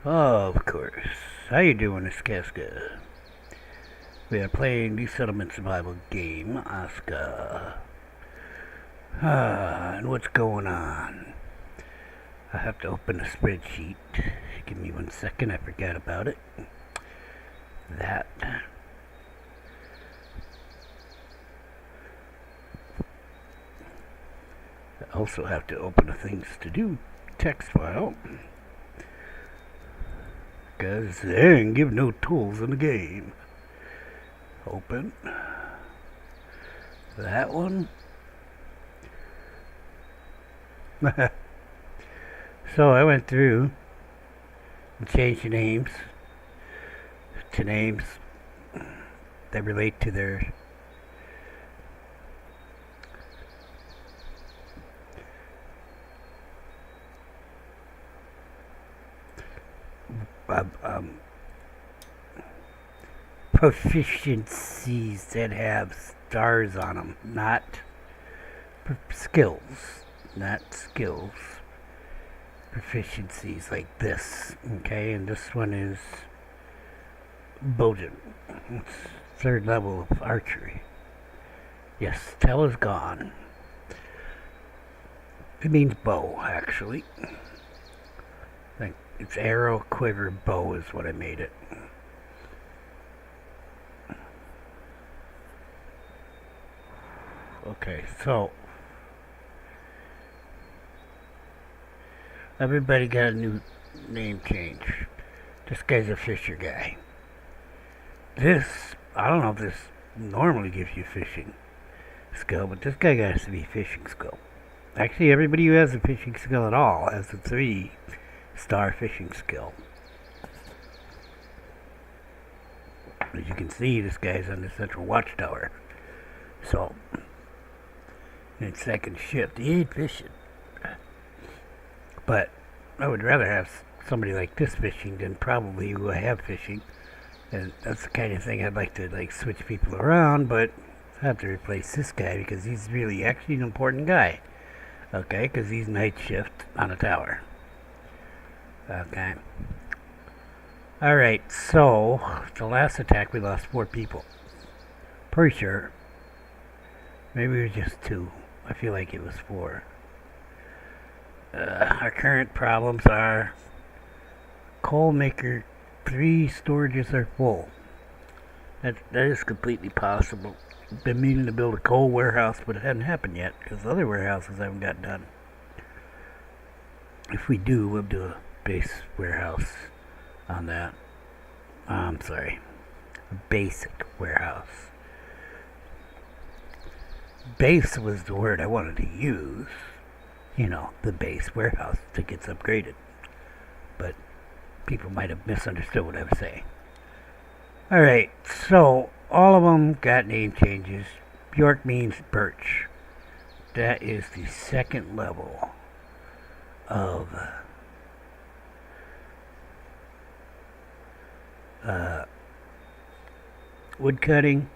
Of course. How you doing, Aska? We are playing the settlement survival game, Aska. And what's going on? I have to open a spreadsheet. Give me 1 second, I forgot about it. That. I also have to open a things to do text file. Because they ain't give no tools in the game. Open. That one. So I went through and changed the names to names that relate to their proficiencies that have stars on them, not skills, not skills. Proficiencies like this, okay, and this one is Bodin. It's 3rd level of archery. Yes, tail is gone. It means bow, actually. I think it's arrow, quiver, bow is what I made it. Okay, so everybody got a new name change. This guy's a fisher guy. This, I don't know if this normally gives you fishing skill, but this guy has to be fishing skill. Actually, everybody who has a fishing skill at all has a 3-star fishing skill. As you can see, this guy's on the central watchtower. So, in 2nd shift, he ain't fishing. But I would rather have somebody like this fishing than probably who I have fishing. And that's the kind of thing I'd like to switch people around, but I have to replace this guy because he's really actually an important guy. Okay, because he's night shift on a tower. Okay. Alright, so the last attack we lost 4 people. Pretty sure. Maybe it was just 2. I feel like it was 4. Our current problems are coal maker 3 storages are full. That is completely possible. Been meaning to build a coal warehouse, but it hasn't happened yet because other warehouses haven't got done. If we do, we'll do a base warehouse on that. I'm sorry, a basic warehouse. Base was the word I wanted to use. You know, the base warehouse that gets upgraded. But people might have misunderstood what I was saying. Alright, so all of them got name changes. Bjork means birch. That is the 2nd level of wood cutting.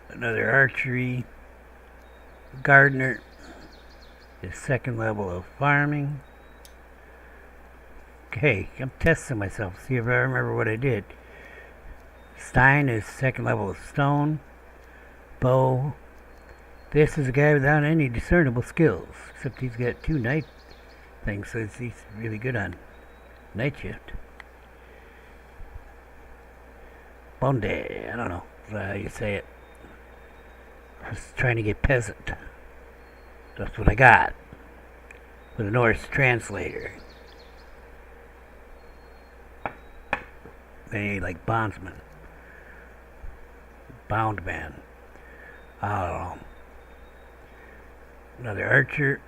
Another archery. Gardener is 2nd level of farming. Okay, I'm testing myself, see if I remember what I did. Stein is 2nd level of stone. Bow. This is a guy without any discernible skills, except he's got 2 night things, so he's really good on night shift. Bonde, I don't know how you say it. I was trying to get peasant. That's what I got. With a Norse translator. They like bondsman. Bound man. I don't know. Another archer.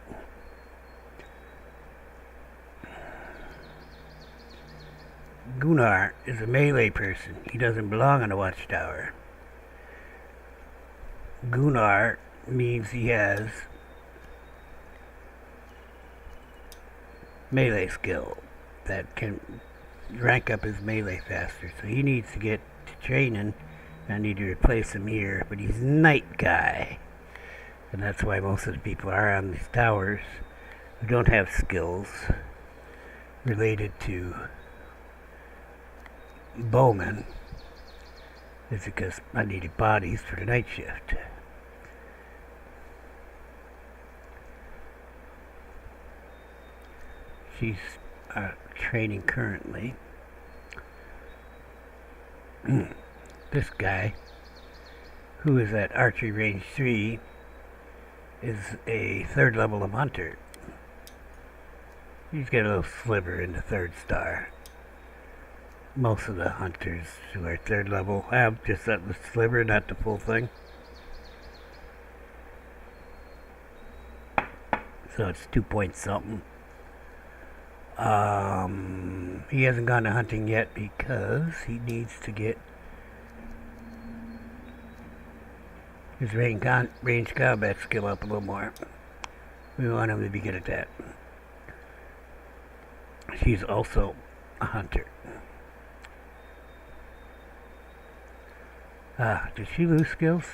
Gunnar is a melee person. He doesn't belong on the watchtower. Gunnar means he has melee skill that can rank up his melee faster. So he needs to get to training. I need to replace him here, but he's a night guy. And that's why most of the people are on these towers who don't have skills. related to bowmen is because I needed bodies for the night shift. She's training currently. This guy, who is at Archery Range 3, is a 3rd level of Hunter. He's got a little sliver in the 3rd star. Most of the hunters who are 3rd level have just that sliver, not the full thing. So it's 2 point something. He hasn't gone to hunting yet because he needs to get his range combat skill up a little more. We want him to be good at that. She's also a hunter. Did she lose skills?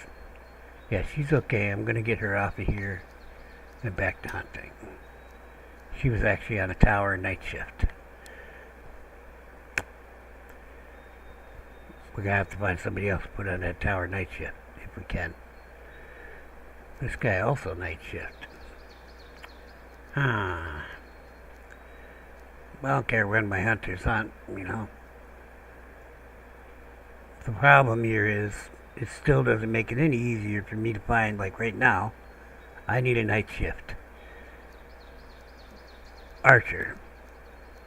Yeah, she's okay. I'm going to get her off of here and back to hunting. She was actually on a tower night shift. We're going to have to find somebody else to put on that tower night shift, if we can. This guy also night shift. Well, I don't care when my hunters hunt, you know. The problem here is, it still doesn't make it any easier for me to find, like right now, I need a night shift archer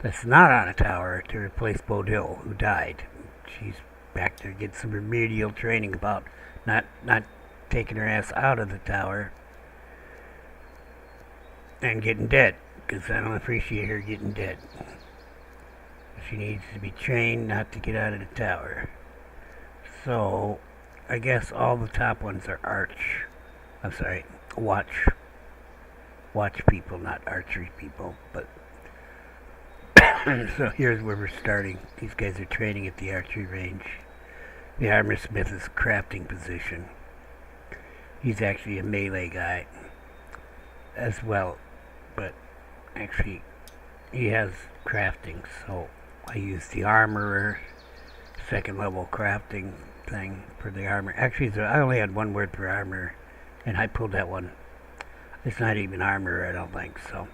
that's not on a tower to replace Bodil, who died. She's back to get some remedial training about not taking her ass out of the tower and getting dead, because I don't appreciate her getting dead. She needs to be trained not to get out of the tower. So I guess all the top ones are watch people, not archery people. But so here's where we're starting. These guys are training at the archery range. The armor smith is crafting position. He's actually a melee guy as well, but actually he has crafting, so I use the armorer 2nd level crafting thing for the armor. Actually, I only had one word for armor, and I pulled that one. It's not even armor, I don't think, so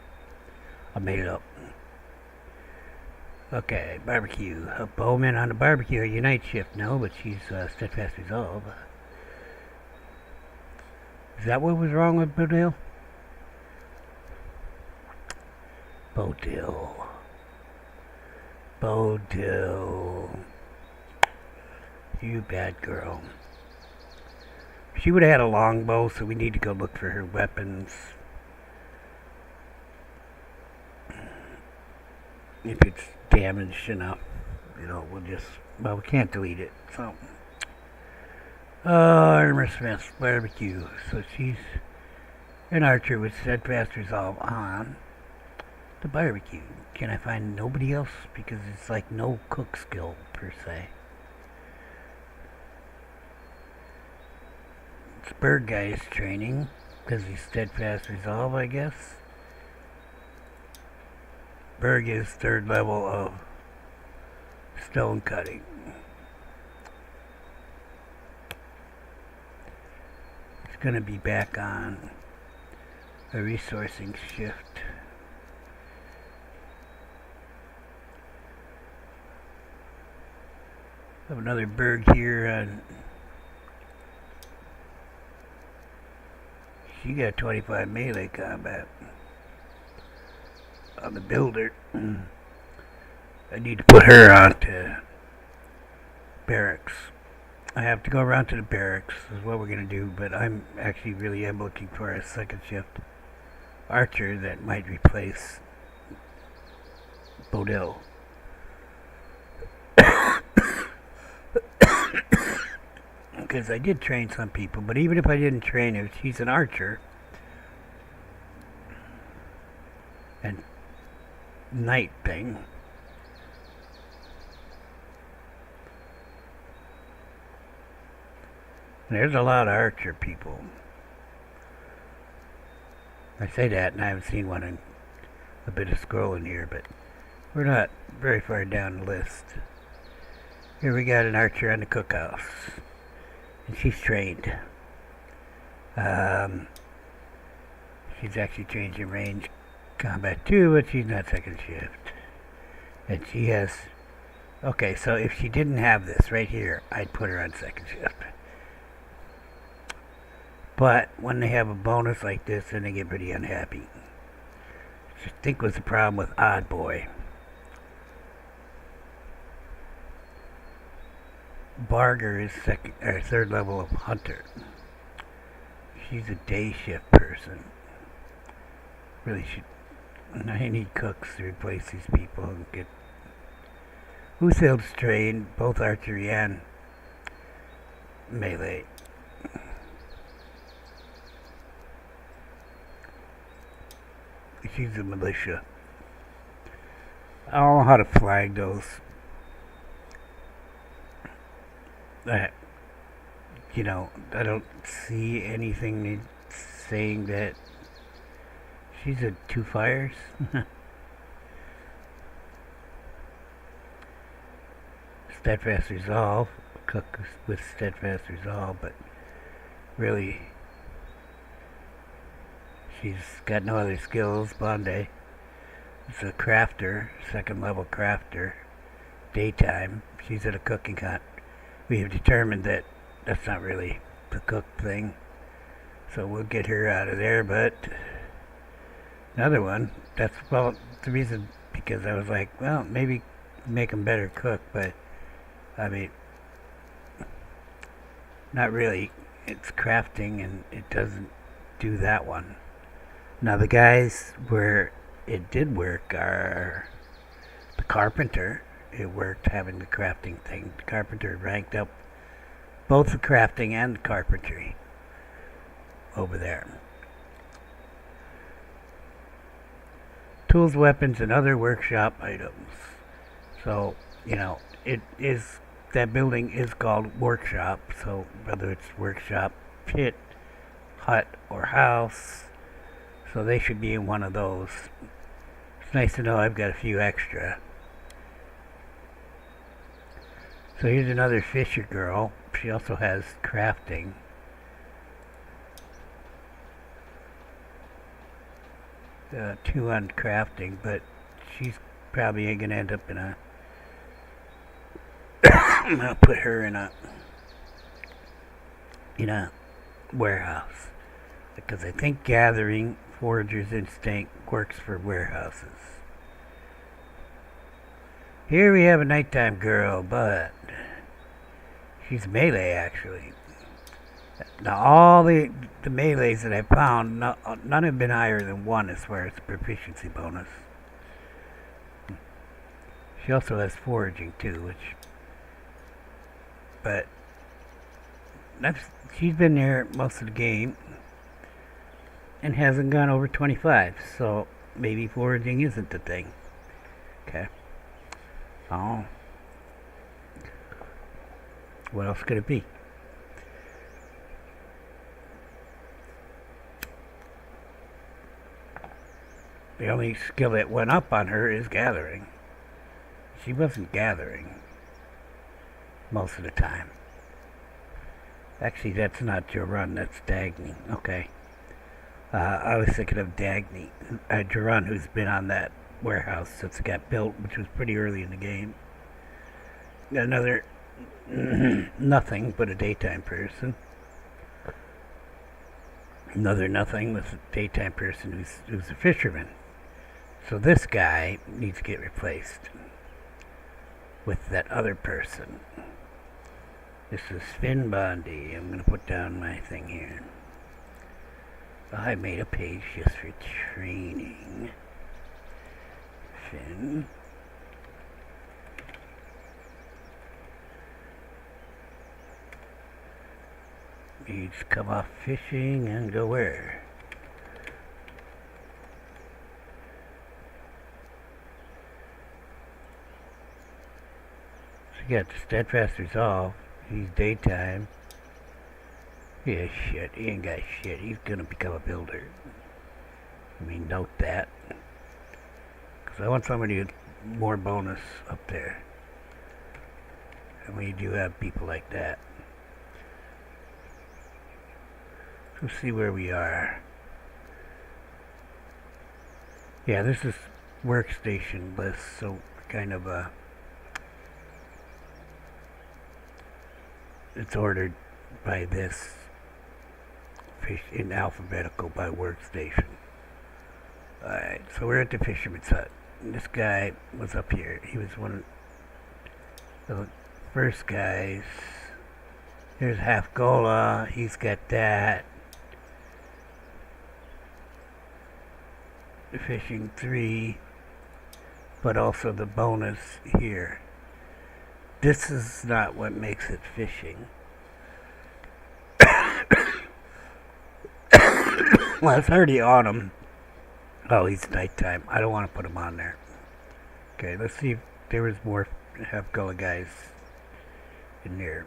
I made it up. Okay, barbecue. A bowman on the barbecue. Your night shift, no, but she's steadfast resolve. Is that what was wrong with Bodil? Bodil. You bad girl. She would have had a longbow, so we need to go look for her weapons. If it's damaged enough, you know, we can't delete it, so. Armor Smith, barbecue. So she's an archer with steadfast resolve on the barbecue. Can I find nobody else? Because it's like no cook skill, per se. This bird guy is training, because he's steadfast resolve, I guess. Berg is 3rd level of stone cutting. It's going to be back on a resourcing shift. I have another Berg here on. She got 25 melee combat on the builder. I need to put her on to barracks. I have to go around to the barracks, is what we're going to do, but I'm looking for a 2nd shift archer that might replace Bodil. Because I did train some people, but even if I didn't train her, she's an archer. And night thing. There's a lot of archer people. I say that, and I haven't seen one in a bit of scrolling here, but We're not very far down the list. Here we got an archer on the cookhouse. And she's trained. She's actually trained in range combat too, but she's not second shift. And she has... Okay, so if she didn't have this right here, I'd put her on second shift. But when they have a bonus like this, then they get pretty unhappy. Which I think was the problem with Odd Boy. Barger is third level of hunter. She's a day shift person. Really should... I need cooks to replace these people and get... Who's trained both archery and melee. She's a militia. I don't know how to flag those. You know, I don't see anything saying that she's a two fires. Steadfast resolve, cook with steadfast resolve, but really she's got no other skills. Bondi is a crafter, second level crafter, daytime. She's at a cooking hut. We have determined that that's not really the cook thing, so we'll get her out of there. But another one, that's, well, the reason, because I was like, well, maybe make them better cook, but I mean, not really. It's crafting and it doesn't do that one. Now the guys where it did work are the carpenter. It worked having the crafting thing. The carpenter ranked up both the crafting and the carpentry over there. Tools, weapons, and other workshop items. So, you know, it is, that building is called workshop, so whether it's workshop, pit, hut, or house, so they should be in one of those. It's nice to know I've got a few extra. So here's another fisher girl. She also has crafting. Two on crafting, but she's probably going to end up in a... I'm going to put her in a warehouse, because I think gathering, forager's instinct works for warehouses. Here we have a nighttime girl, but she's melee actually. Now all the melees that I found, none have been higher than 1 as far as the proficiency bonus. She also has foraging too, but she's been there most of the game and hasn't gone over 25, so maybe foraging isn't the thing. Okay. Oh. What else could it be? The only skill that went up on her is gathering. She wasn't gathering most of the time. Actually, that's not Jorun, that's Dagny. Okay. I was thinking of Dagny, Jorun, who's been on that warehouse since it got built, which was pretty early in the game. Another nothing but a daytime person. Another nothing with a daytime person who's a fisherman. So this guy needs to get replaced with that other person. This is Finn Bondi. I'm going to put down my thing here. I made a page just for training. Finn. Needs to come off fishing and go where? So you got the steadfast resolve. He's daytime. Yeah, shit. He ain't got shit. He's gonna become a builder. I mean, note that. Because I want somebody who more bonus up there. And we do have people like that. Let's see where we are. Yeah, this is workstation list, so kind of it's ordered by this fish in alphabetical by workstation. Alright, so we're at the fisherman's hut. And this guy was up here. He was one of the first guys. There's Half Gola. He's got that. Fishing 3, but also the bonus here. This is not what makes it fishing. Well, it's already autumn. Oh, he's nighttime. I don't want to put him on there. Okay, let's see if there was more Half Gola guys in there.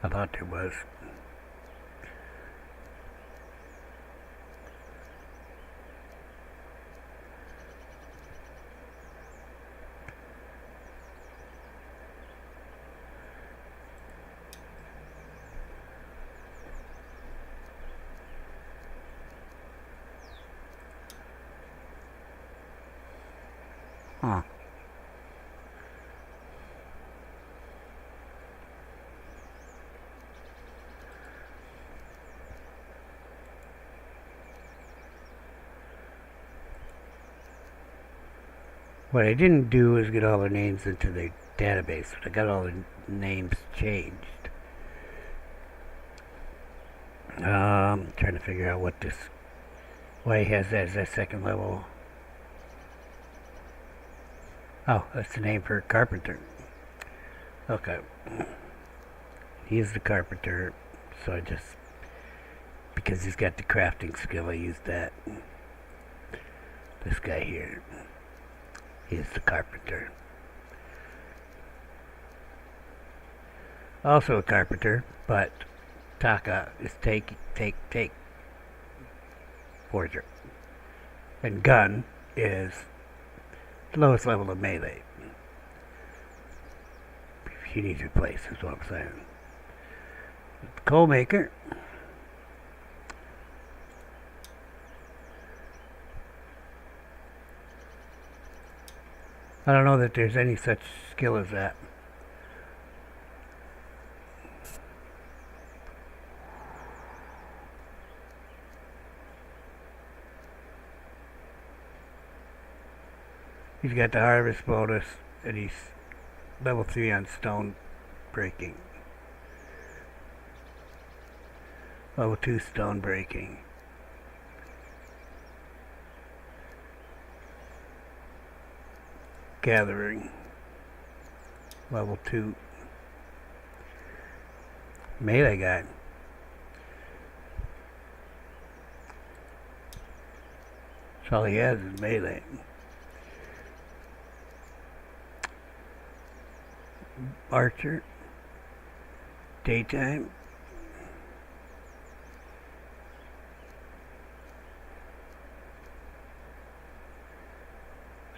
I thought there was. Huh. What I didn't do is get all the names into the database, but I got all the names changed. Trying to figure out what this, why he has that as that second level. Oh, that's the name for a carpenter. Okay. He is the carpenter, so I just, because he's got the crafting skill, I used that. This guy here. He's the carpenter. Also a carpenter, but Taka is take forger. And gun is the lowest level of melee. He needs replaced, is what I'm saying. Coal maker. I don't know that there's any such skill as that. He's got the harvest bonus, and he's level 3 on stone breaking. Level 2 stone breaking. Gathering. Level 2. Melee guy. That's all he has is melee. Archer. Daytime.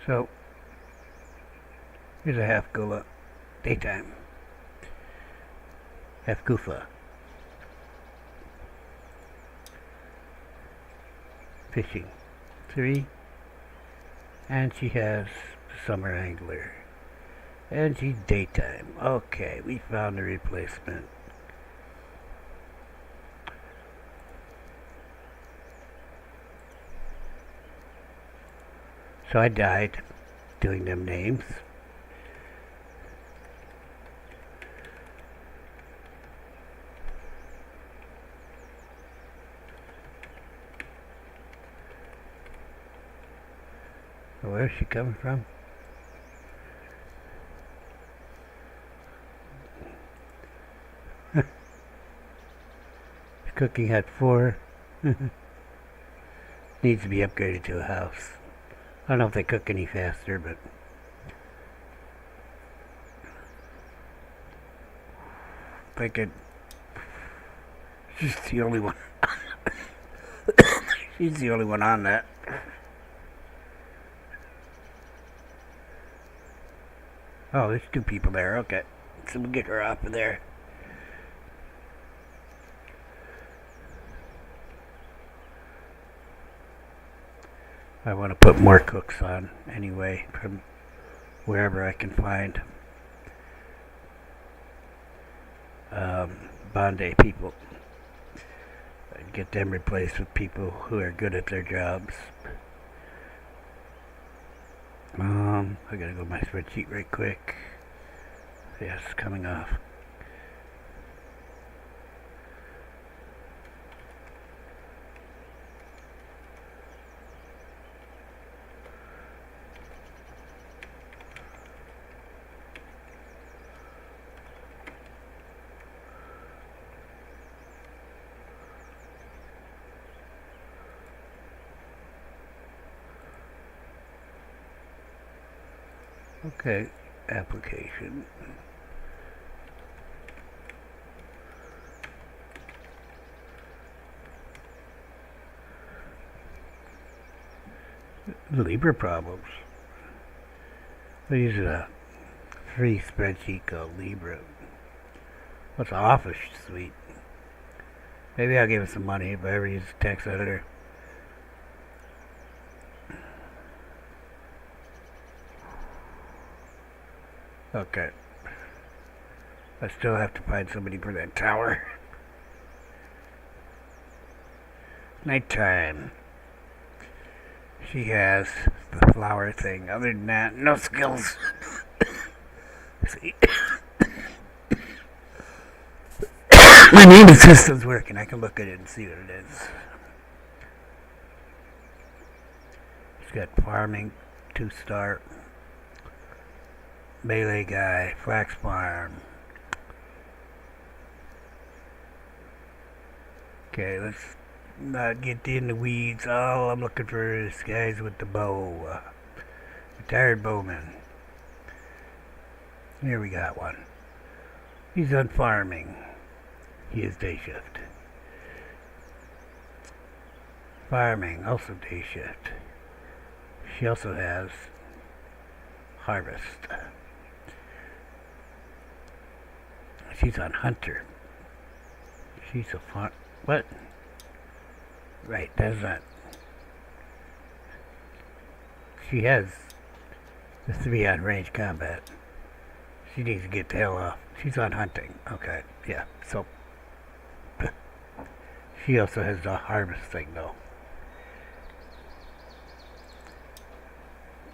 So here's a Half Gola. Daytime. Half Gufa. Fishing 3. And she has Summer Angler. And she's daytime. Okay, we found a replacement. So I died doing them names. So where's she coming from? Cooking hut 4 needs to be upgraded to a house. I don't know if they cook any faster, but if I could She's the only one. She's the only one on that. Oh, there's two people there. Okay. So we'll get her off of there. I want to put more cooks on anyway from wherever I can find. Bondi people. Get them replaced with people who are good at their jobs. I gotta go to my spreadsheet right quick. Yes, coming off. Okay, application. Libra problems. These are a free spreadsheet called Libra. What's Office Suite? Maybe I'll give it some money if I ever use a text editor. Okay. I still have to find somebody for that tower. Nighttime. She has the flower thing. Other than that, no skills. See? My naming system's working. I can look at it and see what it is. She's got farming, 2-star. Melee guy, flax farm. Okay, let's not get in the weeds. All I'm looking for is guys with the bow. Retired bowman. Here we got one. He's on farming. He is day shift. Farming, also day shift. She also has harvest. She's on hunter. She's a farm. What? Right, that's not. She has the 3 on range combat. She needs to get the hell off. She's on hunting. Okay, yeah. So she also has the harvest thing though.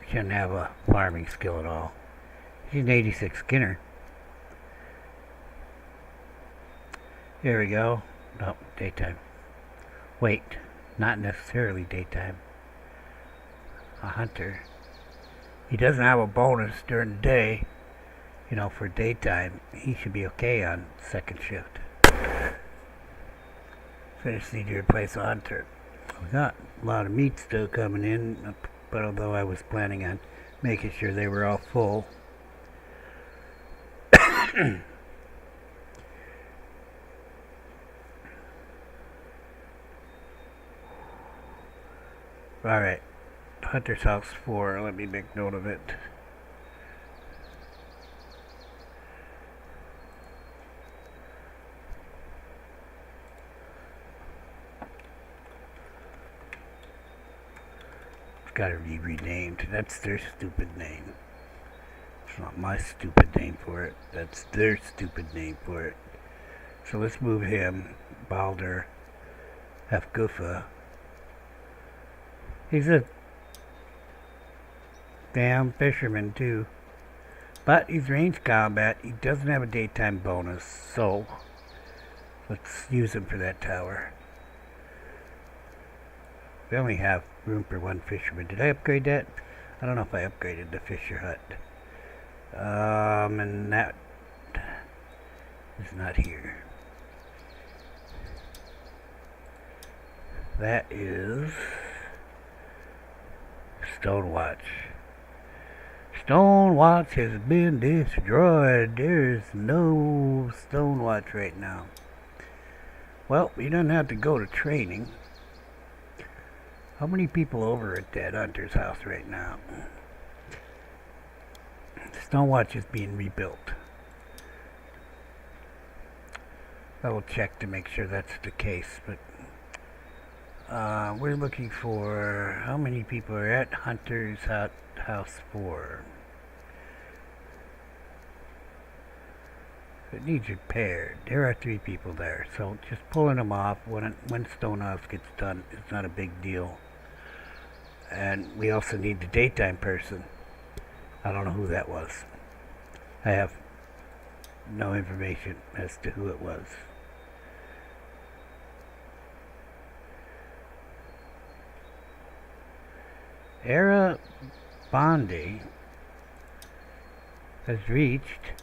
She doesn't have a farming skill at all. She's an 86 Skinner. There we go. No, daytime. Wait, not necessarily daytime. A hunter. He doesn't have a bonus during the day. You know, for daytime, he should be okay on second shift. So I just need to replace a hunter. We got a lot of meat still coming in, but although I was planning on making sure they were all full. Alright, Hunter's House 4, let me make note of it. It's gotta be renamed, that's their stupid name. It's not my stupid name for it, that's their stupid name for it. So let's move him, Balder, Hefgufa. He's a damn fisherman too. But he's range combat. He doesn't have a daytime bonus, so let's use him for that tower. We only have room for one fisherman. Did I upgrade that? I don't know if I upgraded the fisher hut. And that is not here. That is Stonewatch. Stonewatch has been destroyed. There's no Stonewatch right now. Well, he doesn't have to go to training. How many people over at that hunter's house right now? Stonewatch is being rebuilt. I will check to make sure that's the case, but we're looking for how many people are at Hunter's House 4. It needs repaired. There are 3 people there, so just pulling them off when Stonehouse gets done is not a big deal. And we also need the daytime person. I don't know who that was. I have no information as to who it was. Era Bondi has reached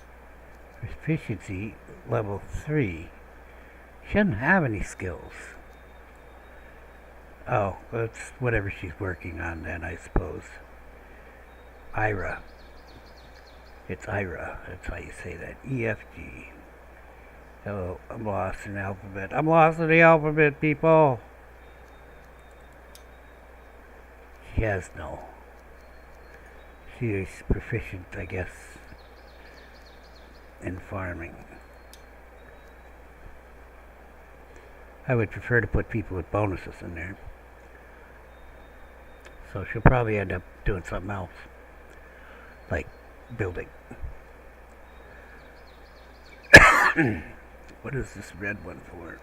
proficiency level 3. She doesn't have any skills. Oh, that's whatever she's working on then, I suppose. Ira. It's Ira. That's how you say that. EFG. Hello, I'm lost in the alphabet. I'm lost in the alphabet, people! She has no. She is proficient, I guess, in farming. I would prefer to put people with bonuses in there. So she'll probably end up doing something else, like building. What is this red one for?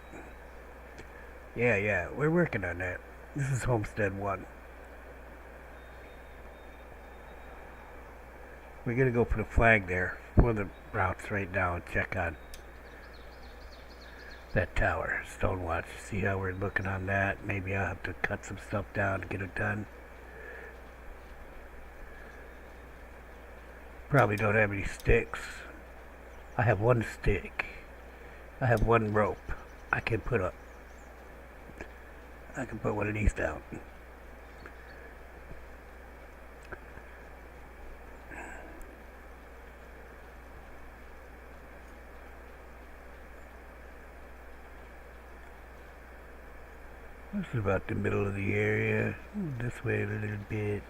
Yeah, we're working on that. This is Homestead 1. We're gonna go put a flag there for the routes right now and check on that tower, Stonewatch. See how we're looking on that. Maybe I'll have to cut some stuff down to get it done. Probably don't have any sticks. I have 1 stick. I have 1 rope. I can put one of these down. This is about the middle of the area. This way a little bit.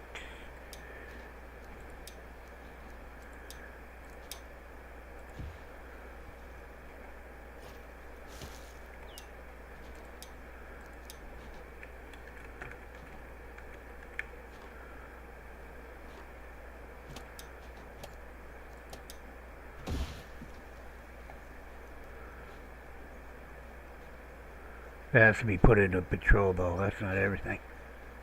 It has to be put into patrol though, that's not everything.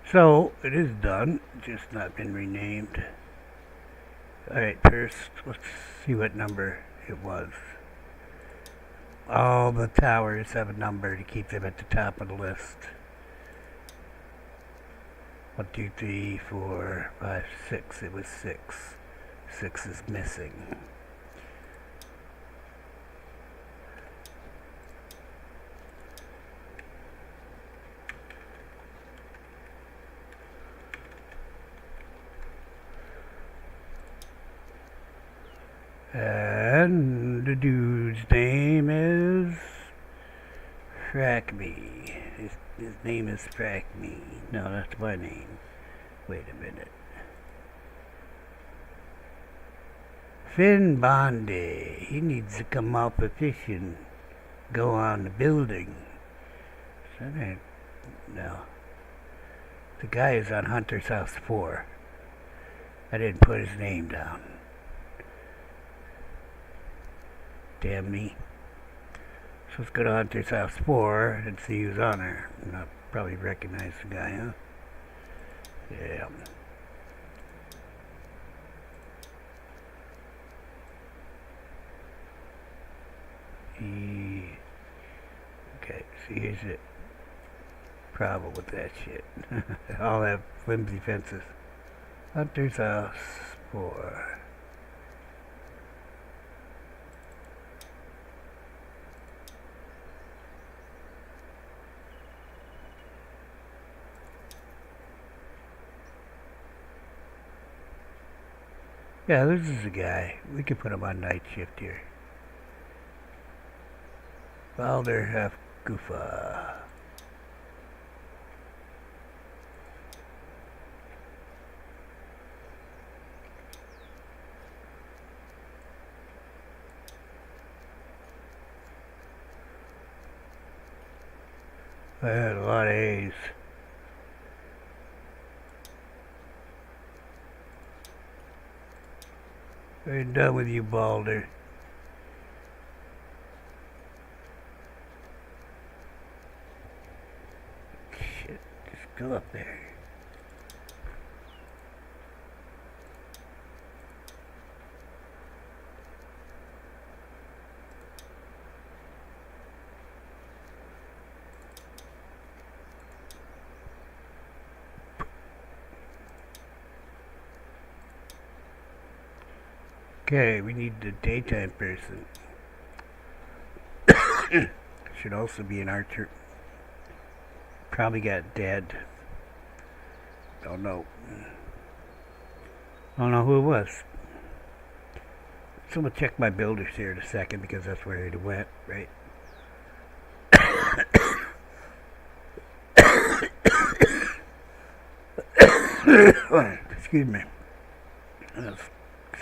So, it is done, just not been renamed. Alright, first, let's see what number it was. All the towers have a number to keep them at the top of the list. 1, 2, 3, 4, 5, 6, it was 6. 6 is missing. And the dude's name is Frackme. His name is Frackme. No, that's my name. Wait a minute. Finn Bondi. He needs to come out for fishing. Go on the building. No. The guy is on Hunter's House 4. I didn't put his name down. Damn me. So let's go to Hunter's House 4 and see who's on there. I'll probably recognize the guy, huh? Yeah. Okay, see, here's the problem with that shit. All have flimsy fences. Hunter's House 4. Yeah, this is a guy. We could put him on night shift here. Balder Goofa. I had a lot of A's. I'm done with you, Balder. Shit, just go up there. Okay, we need the daytime person. Should also be an archer. Probably got dead. Don't know. Don't know who it was. So I'm gonna check my builders here in a second because that's where it went, right? Excuse me. That's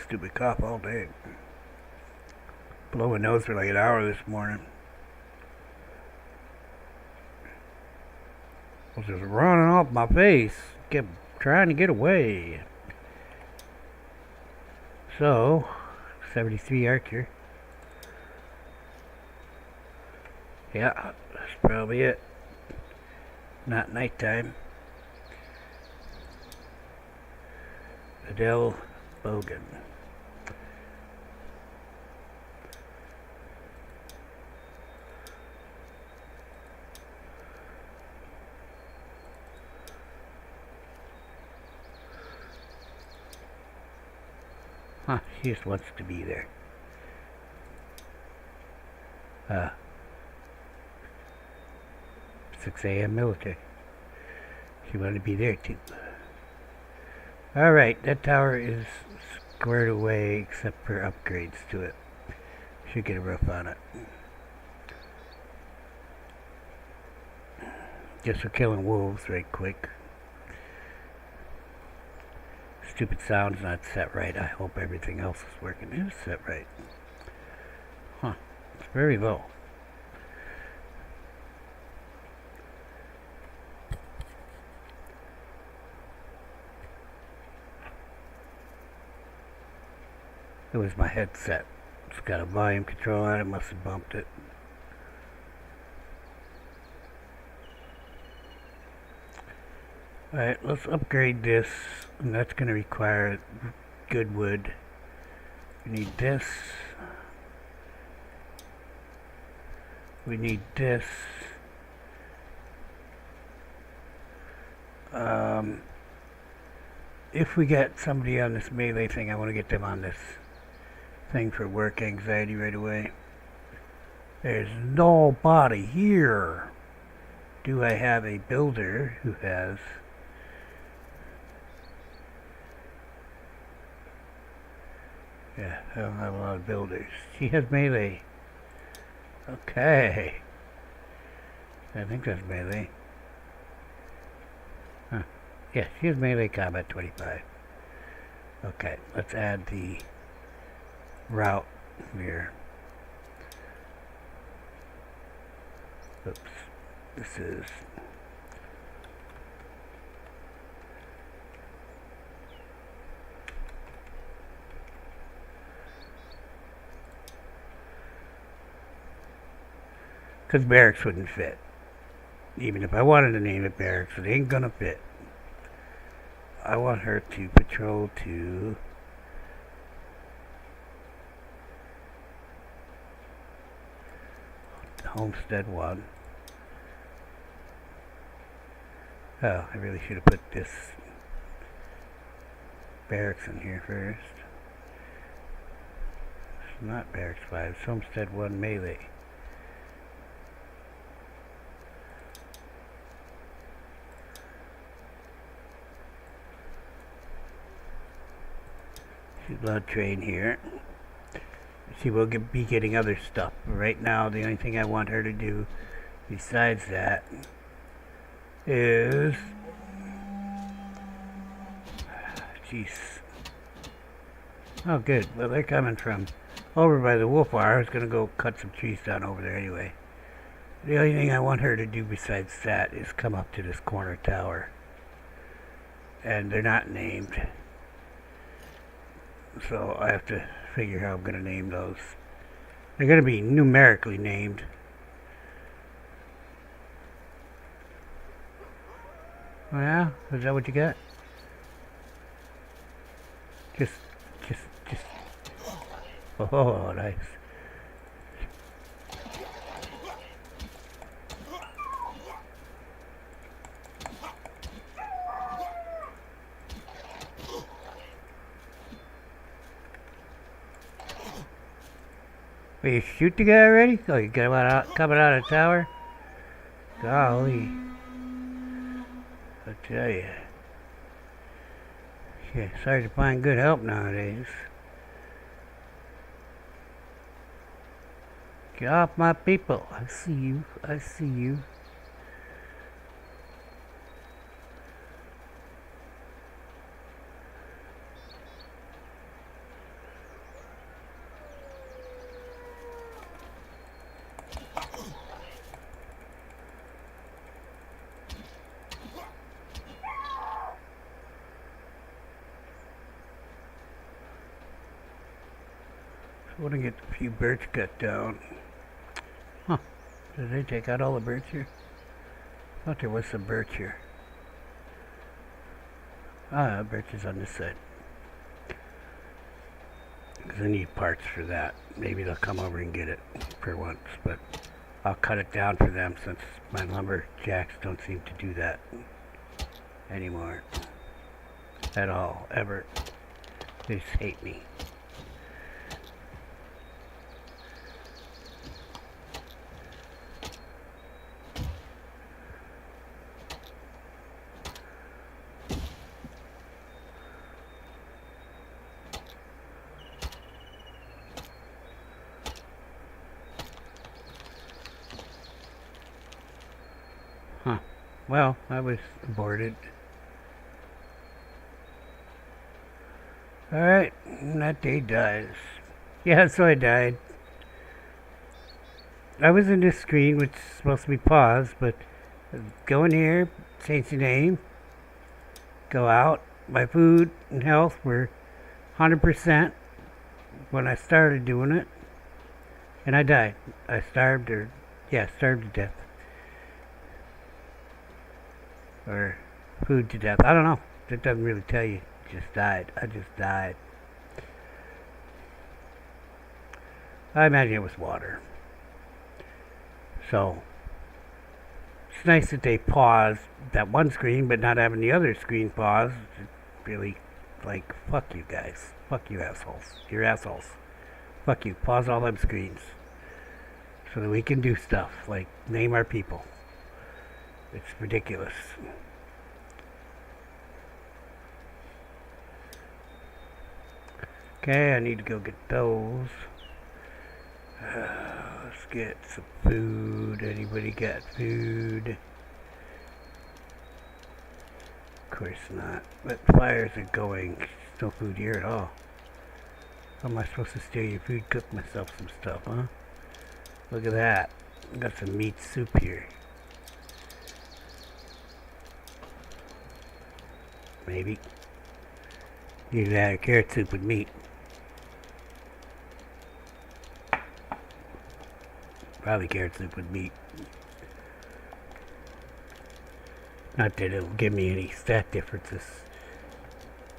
stupid cough all day. Blowing nose for like an hour this morning. I was just running off my face. Kept trying to get away. So, 73 Archer. Yeah, that's probably it. Not nighttime. Adele Bogan. Huh, she just wants to be there. 6 a.m. military. She wanted to be there too. Alright, that tower is squared away except for upgrades to it. Should get a roof on it. Just for killing wolves right quick. Stupid sound's not set right. I hope everything else is working. It's set right. Huh. It's very low. It was my headset. It's got a volume control on it. Must have bumped it. Alright, let's upgrade this. And that's going to require good wood. We need this. We need this. If we get somebody on this melee thing, I want to get them on this thing for work anxiety right away. There's nobody here. Do I have a builder who has... Yeah, I don't have a lot of builders. She has melee. Okay. I think that's melee. Huh. Yeah, she has melee combat 25. Okay, let's add the route here. Oops. This is... because barracks wouldn't fit. Even if I wanted to name it barracks, it ain't gonna fit. I want her to patrol to... Homestead 1. Oh, I really should have put this barracks in here first. It's not barracks 5, it's Homestead 1 melee. She's allowed to train here. She will be getting other stuff. Right now, the only thing I want her to do besides that is, jeez. Oh, good. Well, they're coming from over by the wolf bar. I was going to go cut some trees down over there anyway. The only thing I want her to do besides that is come up to this corner tower. And they're not named. So I have to figure how I'm going to name those. They're going to be numerically named. Oh yeah? Is that what you got? Just. Oh, nice. Will you shoot the guy already? Oh, you got him coming out of the tower? Golly. I tell you. Yeah, it's hard to find good help nowadays. Get off my people. I see you. I see you. I want to get a few birch cut down. Huh. Did they take out all the birch here? I thought there was some birch here. Ah, birch is on this side. Because I need parts for that. Maybe they'll come over and get it for once, but I'll cut it down for them since my lumberjacks don't seem to do that anymore. At all, ever. They just hate me. Huh. Well, I was aborted. Alright, that day dies. Yeah, so I died. I was in this screen, which is supposed to be paused, but go in here, change the name, go out. My food and health were 100% when I started doing it, and I died. I starved starved to death. Or food to death. I don't know. That doesn't really tell you. Just died. I just died. I imagine it was water. So, it's nice that they paused that one screen, but not having the other screen paused. Really, like, fuck you guys. Fuck you assholes. You're assholes. Fuck you. Pause all them screens. So that we can do stuff, like name our people. It's ridiculous. Okay, I need to go get those. Let's get some food. Anybody got food? Of course not. But fires are going. There's no food here at all. How am I supposed to steal your food? Cook myself some stuff, huh? Look at that. I got some meat soup here. Maybe. Either that or carrot soup with meat. Probably carrot soup with meat. Not that it'll give me any stat differences,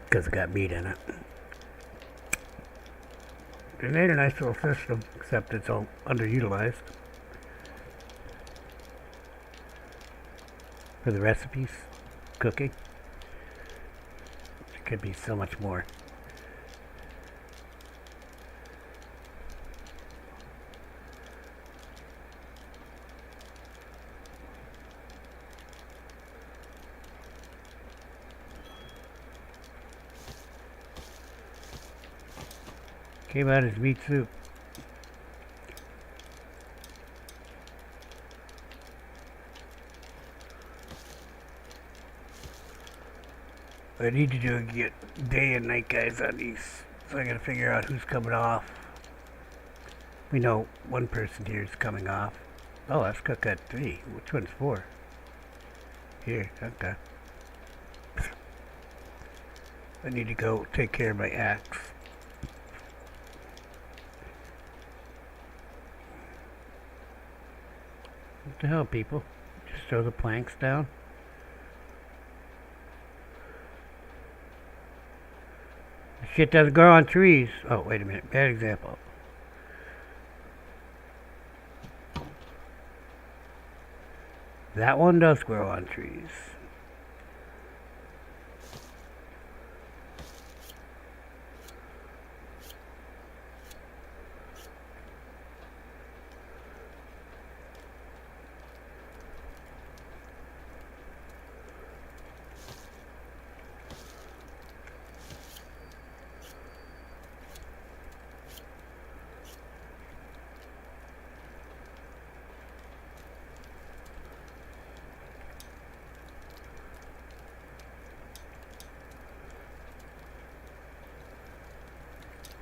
because it got meat in it. They made a nice little system, except it's all underutilized. For the recipes, cooking. There could be so much more. Came out as meat soup. I need to do get day and night guys on these, so I gotta figure out who's coming off. We know one person here is coming off. Oh, Aska got 3. Which one's 4? Here, okay. I need to go take care of my axe. What the hell, people? Just throw the planks down? Shit doesn't grow on trees. Oh, wait a minute. Bad example. That one does grow on trees.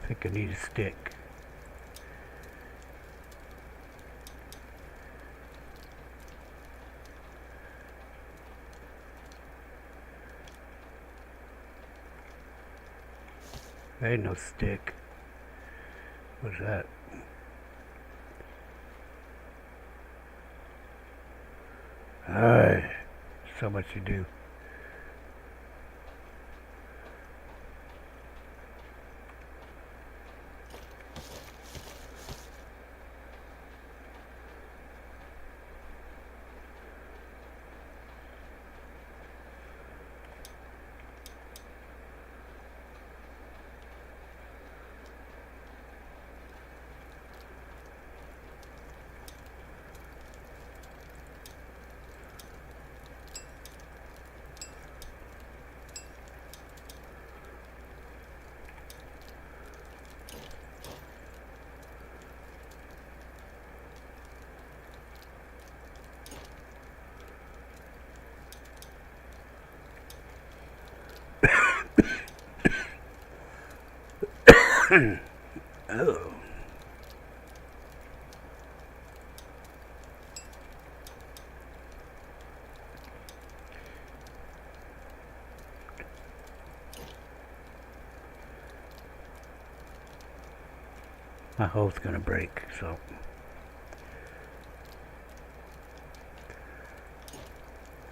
I think I need a stick. I had no stick. What's that? Aye, so much to do. Oh. My hole's gonna break, so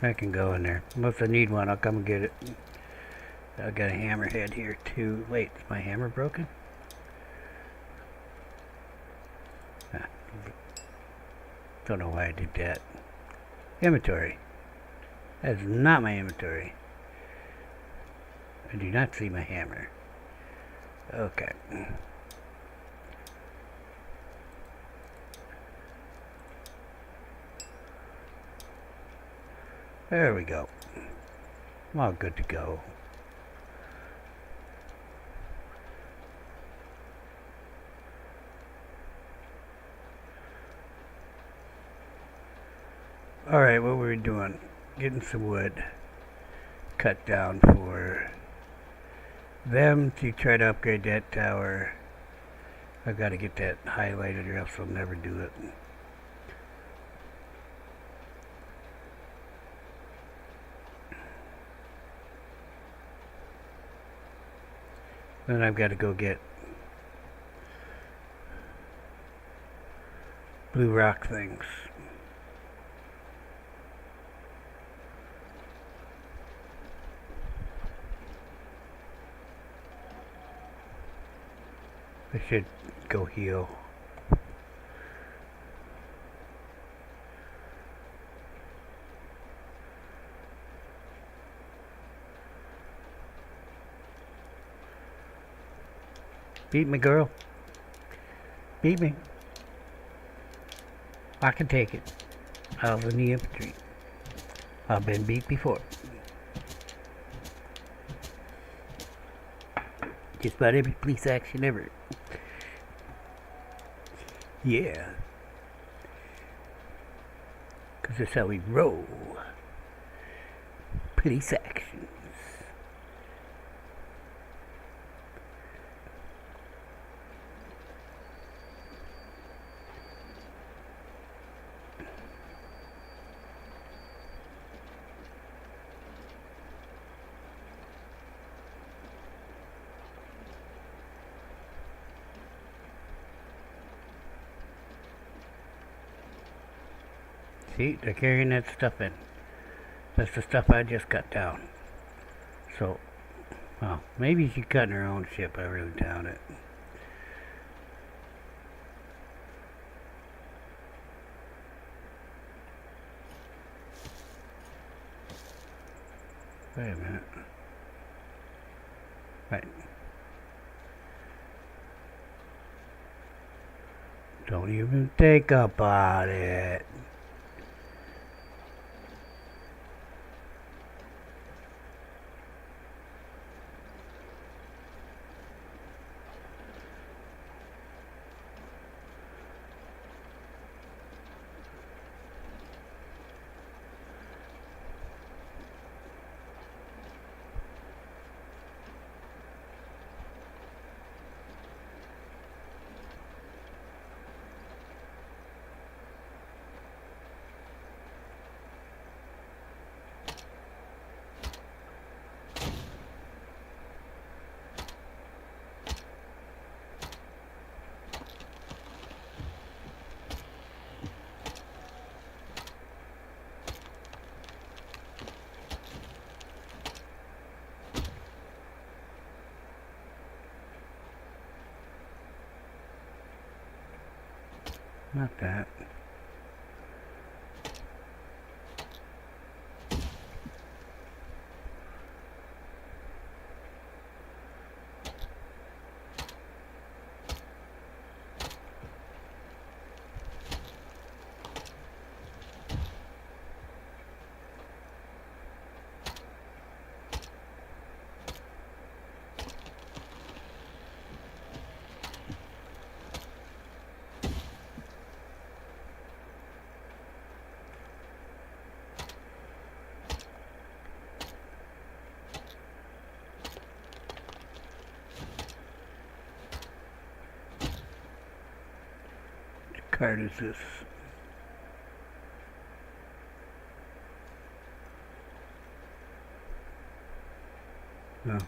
I can go in there. Unless I need one, I'll come and get it. I got a hammerhead here too. Wait, is my hammer broken? Ah, don't know why I did that. Inventory. That is not my inventory. I do not see my hammer. Okay. There we go. I'm all good to go. Alright, what were we doing? Getting some wood cut down for them to try to upgrade that tower. I've got to get that highlighted or else I'll never do it. Then I've got to go get blue rock things. I should go heal. Beat me, girl. Beat me. I can take it. I was in the infantry. I've been beat before. Just about every police action ever. Yeah. 'Cause that's how we roll. Police actions. See, they're carrying that stuff in. That's the stuff I just cut down. So, well, maybe she's cutting her own ship. I really doubt it. Wait a minute. Right. Don't even think about it. Not that. What card is this? No.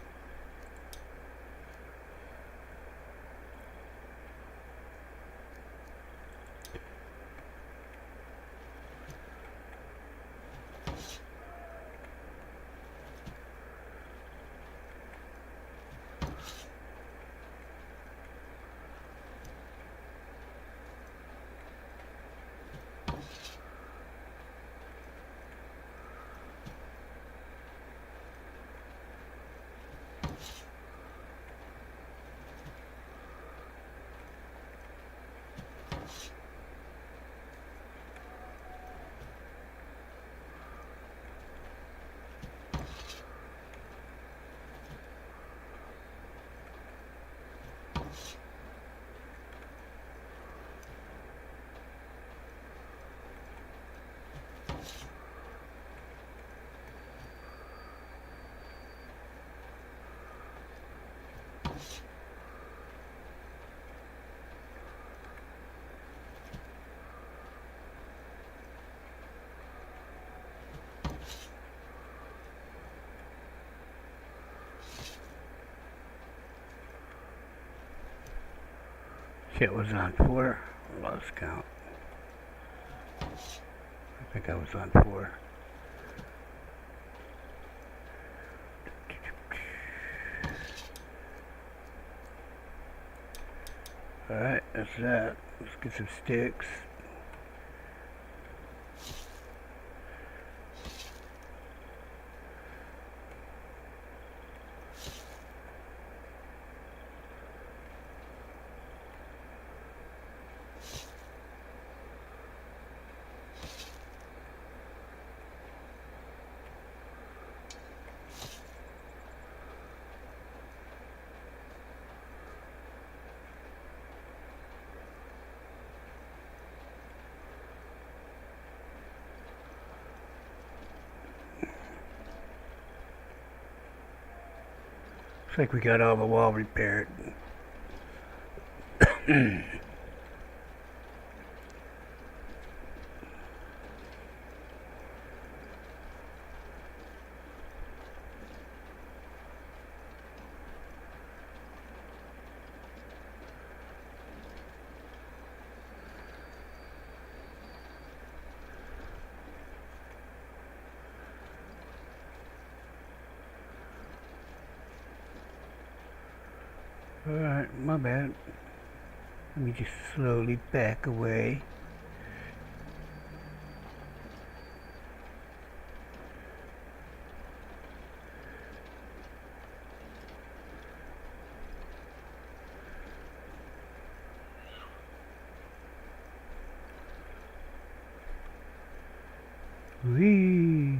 Shit was on 4. Lost count. I think I was on 4. Alright, that's that. Let's get some sticks. Looks like we got all the wall repaired. Alright, my bad. Let me just slowly back away. Whee!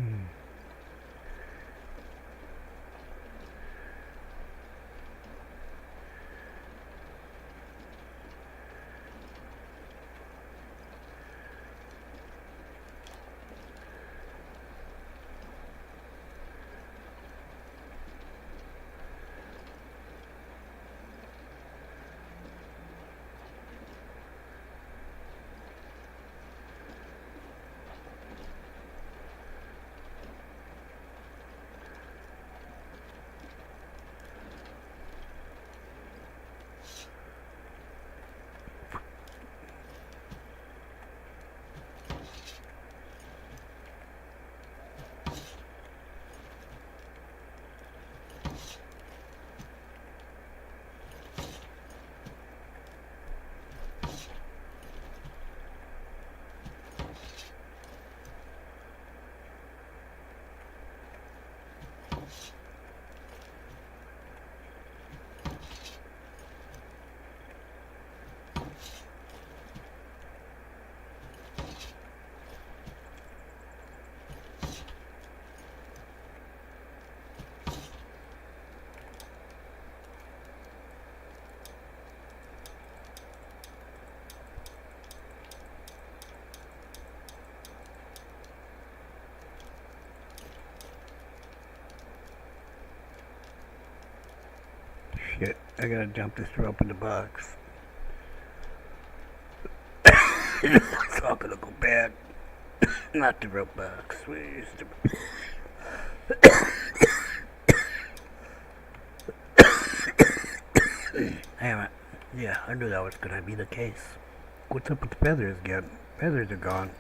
Shit, I gotta dump this rope in the box. It's all gonna go bad. Not the rope box. Where's the... Damn it. Yeah, I knew that was gonna be the case. What's up with the feathers again? Feathers are gone.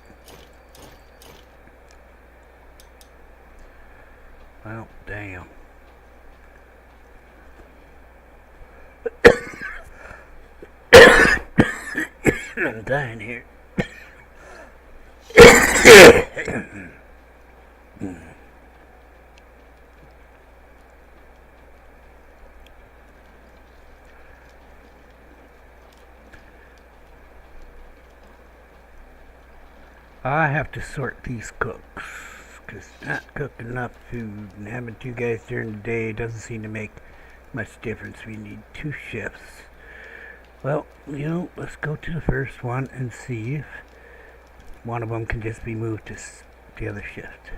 Well, damn. I'm dying here. I have to sort these cooks, because not cooking enough food and having two guys during the day doesn't seem to make much difference. We need two shifts. Well, you know, let's go to the first one and see if one of them can just be moved to the other shift.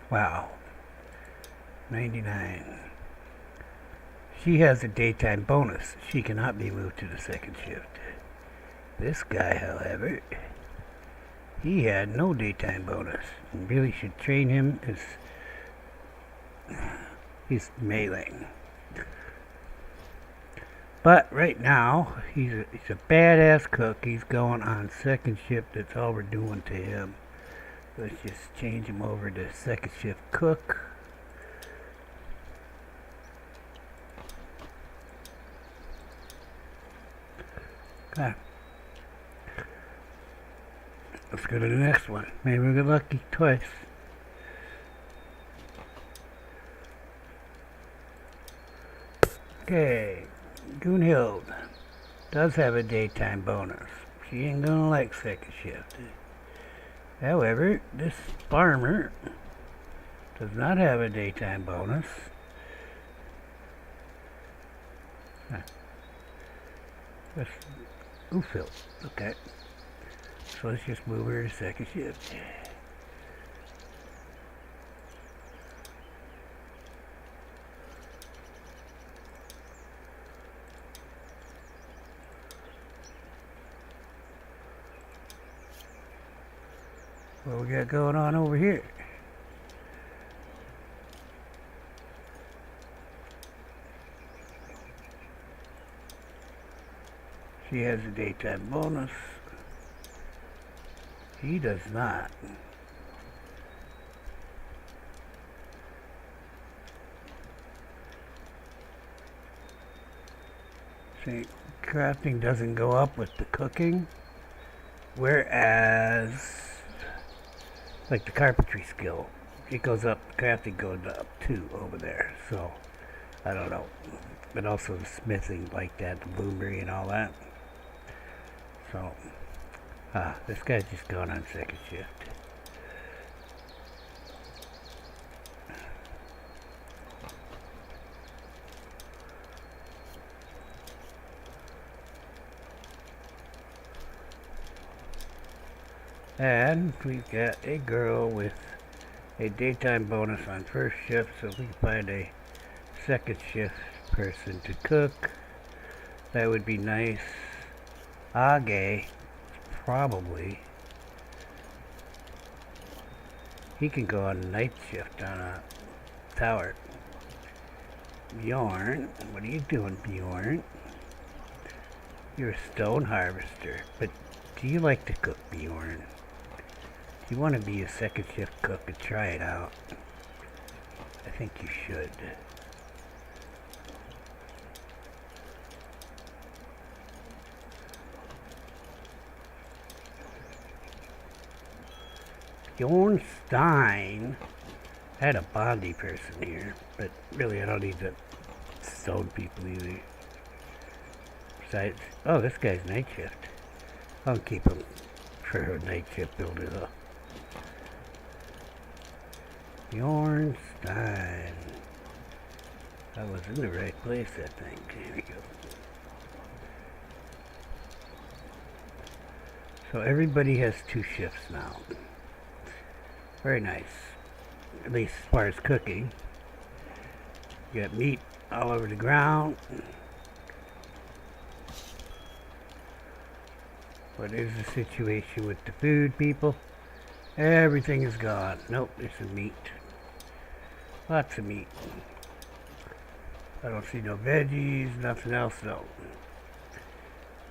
Wow. 99. She has a daytime bonus. She cannot be moved to the second shift. This guy, however, he had no daytime bonus. You really should train him as his melee. But right now, he's a badass cook. He's going on second shift. That's all we're doing to him. Let's just change him over to second shift cook. Okay. Let's go to the next one. Maybe we'll get lucky twice. Okay. Gunhild does have a daytime bonus. She ain't gonna like second shift. However, this farmer does not have a daytime bonus. That's Ufil. Okay. So let's just move her to second shift. What we got going on over here? She has a daytime bonus. He does not. See, crafting doesn't go up with the cooking, whereas, like the carpentry skill, it goes up, crafting goes up too over there, so, I don't know. But also the smithing like that, the bloomery and all that. So, this guy's just going on second shift. And we've got a girl with a daytime bonus on first shift, so we can find a second shift person to cook. That would be nice. Age, probably. He can go on night shift on a tower. Bjorn, what are you doing, Bjorn? You're a stone harvester, but do you like to cook, Bjorn? If you want to be a second shift cook and try it out, I think you should. Bjorn Stein. I had a Bondi person here, but really I don't need the stone people either. Besides, oh, this guy's night shift. I'll keep him for her night shift builder though. Bjorn Stein. I was in the right place, I think. Here we go. So everybody has 2 shifts now. Very nice. At least as far as cooking. You got meat all over the ground. What is the situation with the food, people? Everything is gone. Nope, this is meat. Lots of meat. I don't see no veggies, nothing else though.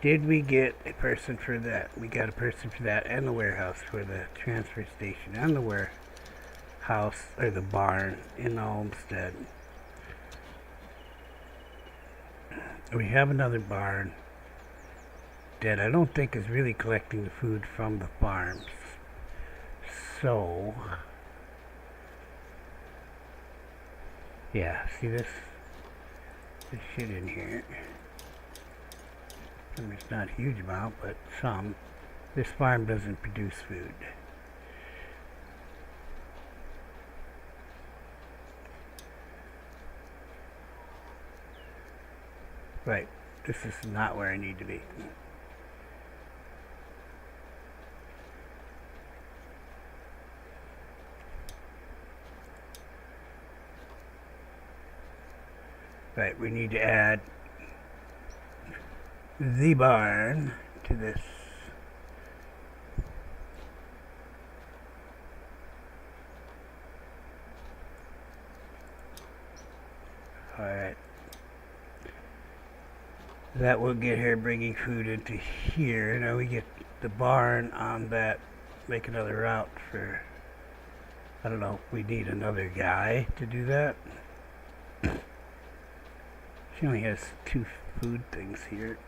Did we get a person for that? We got a person for that and the warehouse for the transfer station and the warehouse, or the barn in the homestead. We have another barn that I don't think is really collecting the food from the farms. So, yeah, see this shit in here. And it's not a huge amount, but some. This farm doesn't produce food. Right, this is not where I need to be. Right, we need to add the barn to this. Alright. That will get her bringing food into here. Now we get the barn on that. Make another route for, I don't know, we need another guy to do that. She only has 2 food things here.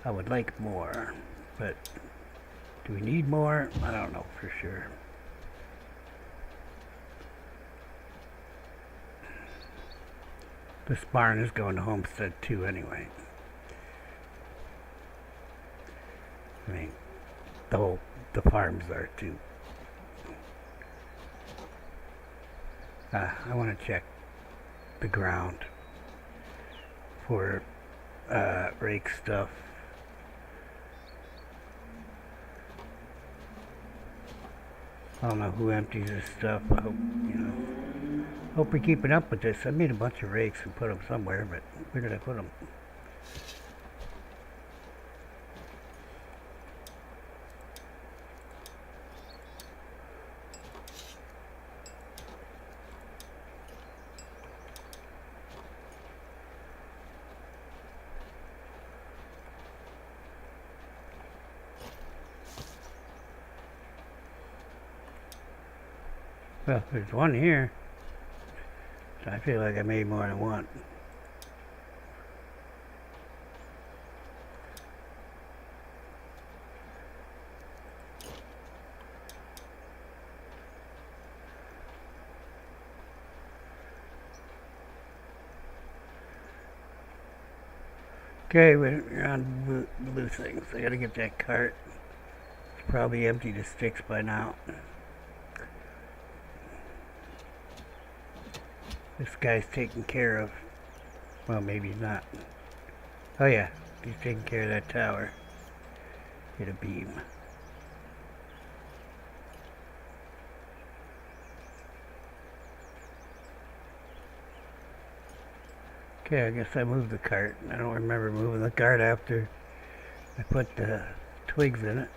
I would like more, but do we need more? I don't know for sure. This barn is going to Homestead too anyway. I mean, the farms are too. I want to check the ground for rake stuff. I don't know who empties this stuff. I hope, hope we're keeping up with this. I made a bunch of rakes and put them somewhere, but where did I put them? Well, there's one here. So I feel like I made more than one. Okay, we're on blue things. I gotta get that cart. It's probably emptied of sticks by now. This guy's taking care of, well, maybe he's not. Oh yeah, he's taking care of that tower. Hit a beam. Okay, I guess I moved the cart. I don't remember moving the cart after I put the twigs in it.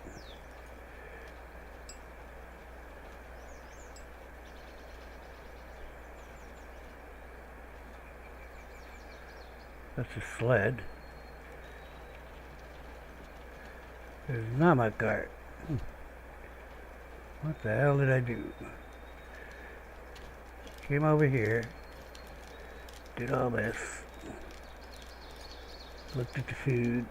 That's a sled. There's not my cart. What the hell did I do? Came over here, did all this, looked at the food.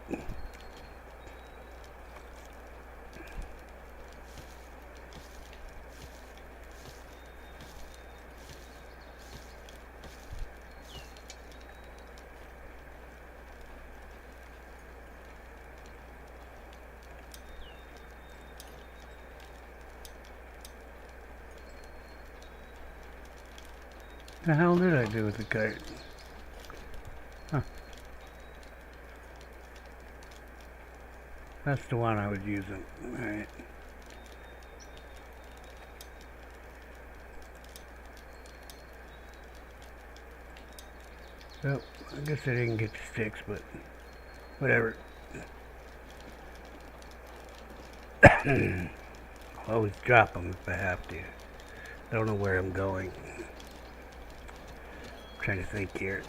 The hell did I do with the cart? Huh. That's the one I was using. Alright. Well, I guess I didn't get the sticks, but whatever. I'll always drop them if I have to. I don't know where I'm going. I'm trying to think here.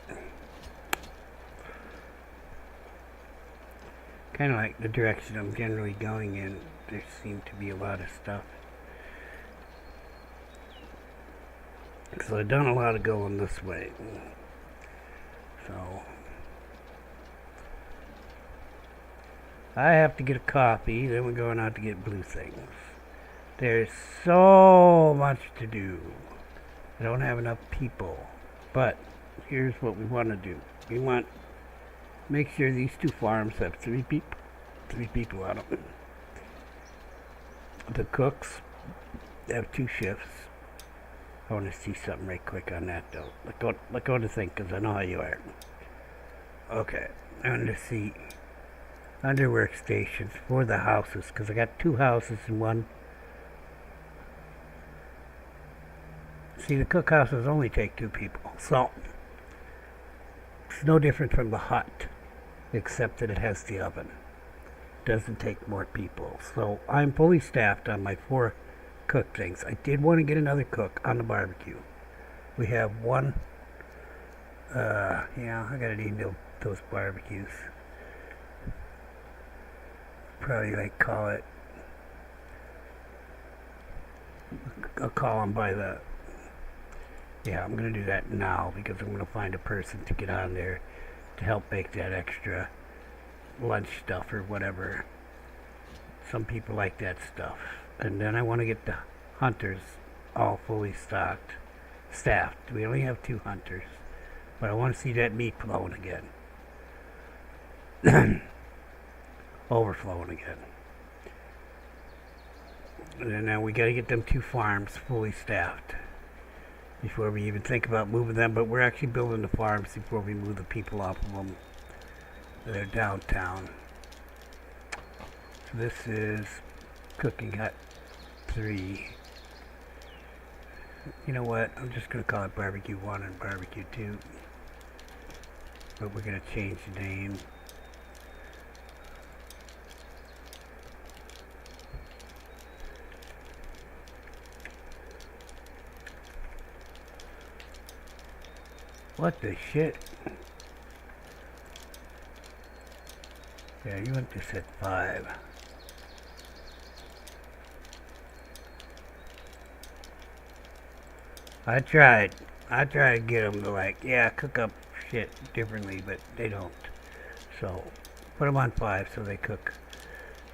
Kind of like the direction I'm generally going in. There seems to be a lot of stuff. So I've done a lot of going this way. So I have to get a coffee, then we're going out to get blue things. There's so much to do. I don't have enough people. But here's what we want to do. We want to make sure these two farms have three people on them. The cooks have 2 shifts. I want to see something right quick on that though. Let go to think, because I know how you are. Okay, I want to see under workstations for the houses, because I got 2 houses and one. See, the cookhouses only take 2 people, so it's no different from the hut, except that it has the oven. It doesn't take more people, so I'm fully staffed on my 4 cook things. I did want to get another cook on the barbecue. We have one. Yeah, I gotta need those barbecues. Probably like call it. I'll call them by the. Yeah, I'm going to do that now because I'm going to find a person to get on there to help make that extra lunch stuff or whatever. Some people like that stuff. And then I want to get the hunters all fully staffed. We only have 2 hunters. But I want to see that meat flowing again. Overflowing again. And then now we got to get them 2 farms fully staffed before we even think about moving them, but we're actually building the farms before we move the people off of them. They're downtown. So this is Cooking Hut 3. You know what? I'm just going to call it Barbecue 1 and Barbecue 2. But we're going to change the name. What the shit? Yeah, you want this at 5. I tried to get them to like, yeah, cook up shit differently, but they don't. So, put them on 5 so they cook,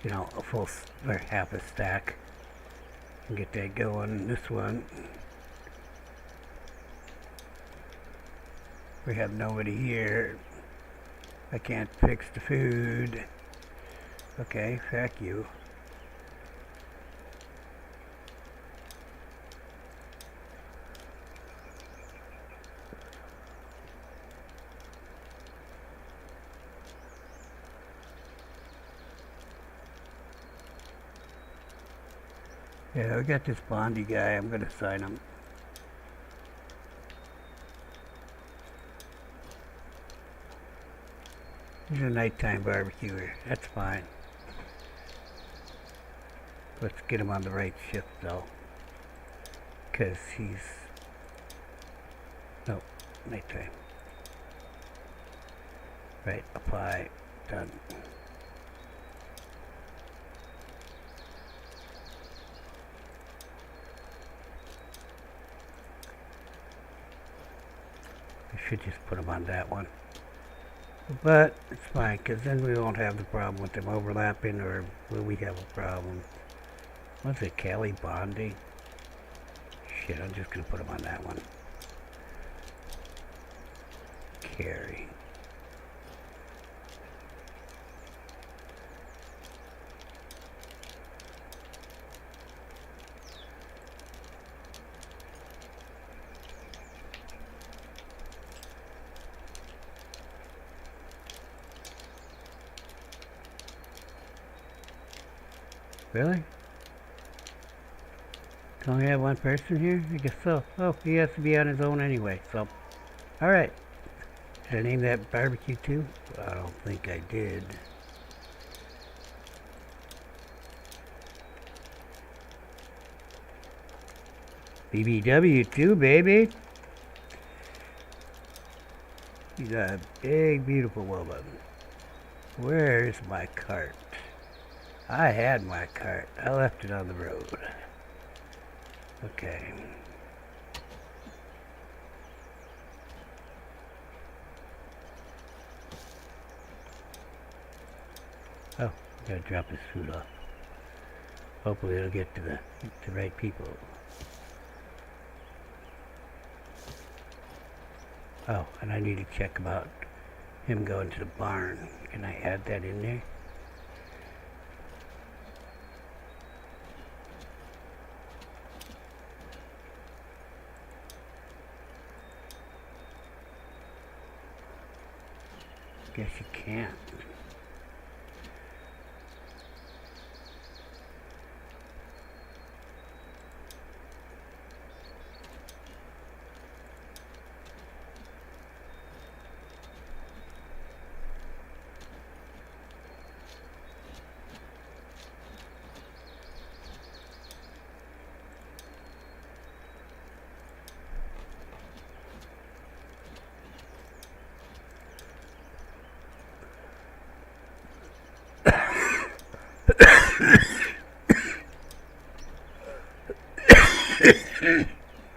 you know, a full or half a stack. And get that going. This one. We have nobody here. I can't fix the food. Okay, fuck you. Yeah, we got this Bondi guy. I'm gonna sign him. He's a nighttime barbecuer. That's fine. Let's get him on the right shift though. Because he's... No, nighttime. Right, apply. Done. I should just put him on that one. But it's fine, because then we won't have the problem with them overlapping, or will we have a problem? What's it, Cali Bondi? Shit, I'm just going to put him on that one. Carry. Really? Can only have one person here? I guess so. Oh, he has to be on his own anyway, so. Alright. Did I name that barbecue too? I don't think I did. BBW too, baby. He's a big, beautiful woman. Where's my cart? I had my cart. I left it on the road. Okay. Oh, gotta drop his food off. Hopefully it'll get to the right people. Oh, and I need to check about him going to the barn. Can I add that in there? Guess you can't.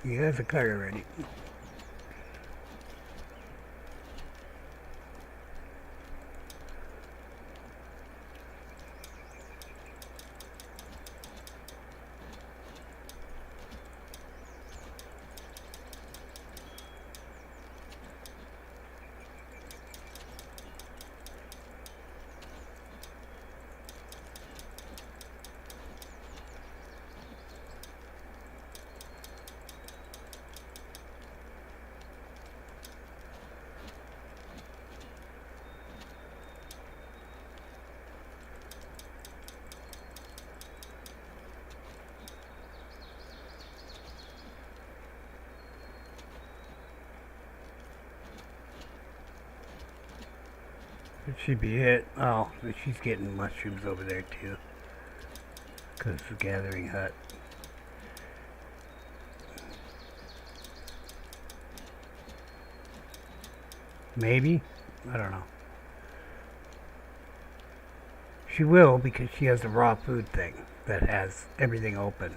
He has a cart already. That should be it. Oh, but she's getting mushrooms over there too. Because it's a gathering hut. Maybe? I don't know. She will, because she has the raw food thing that has everything open.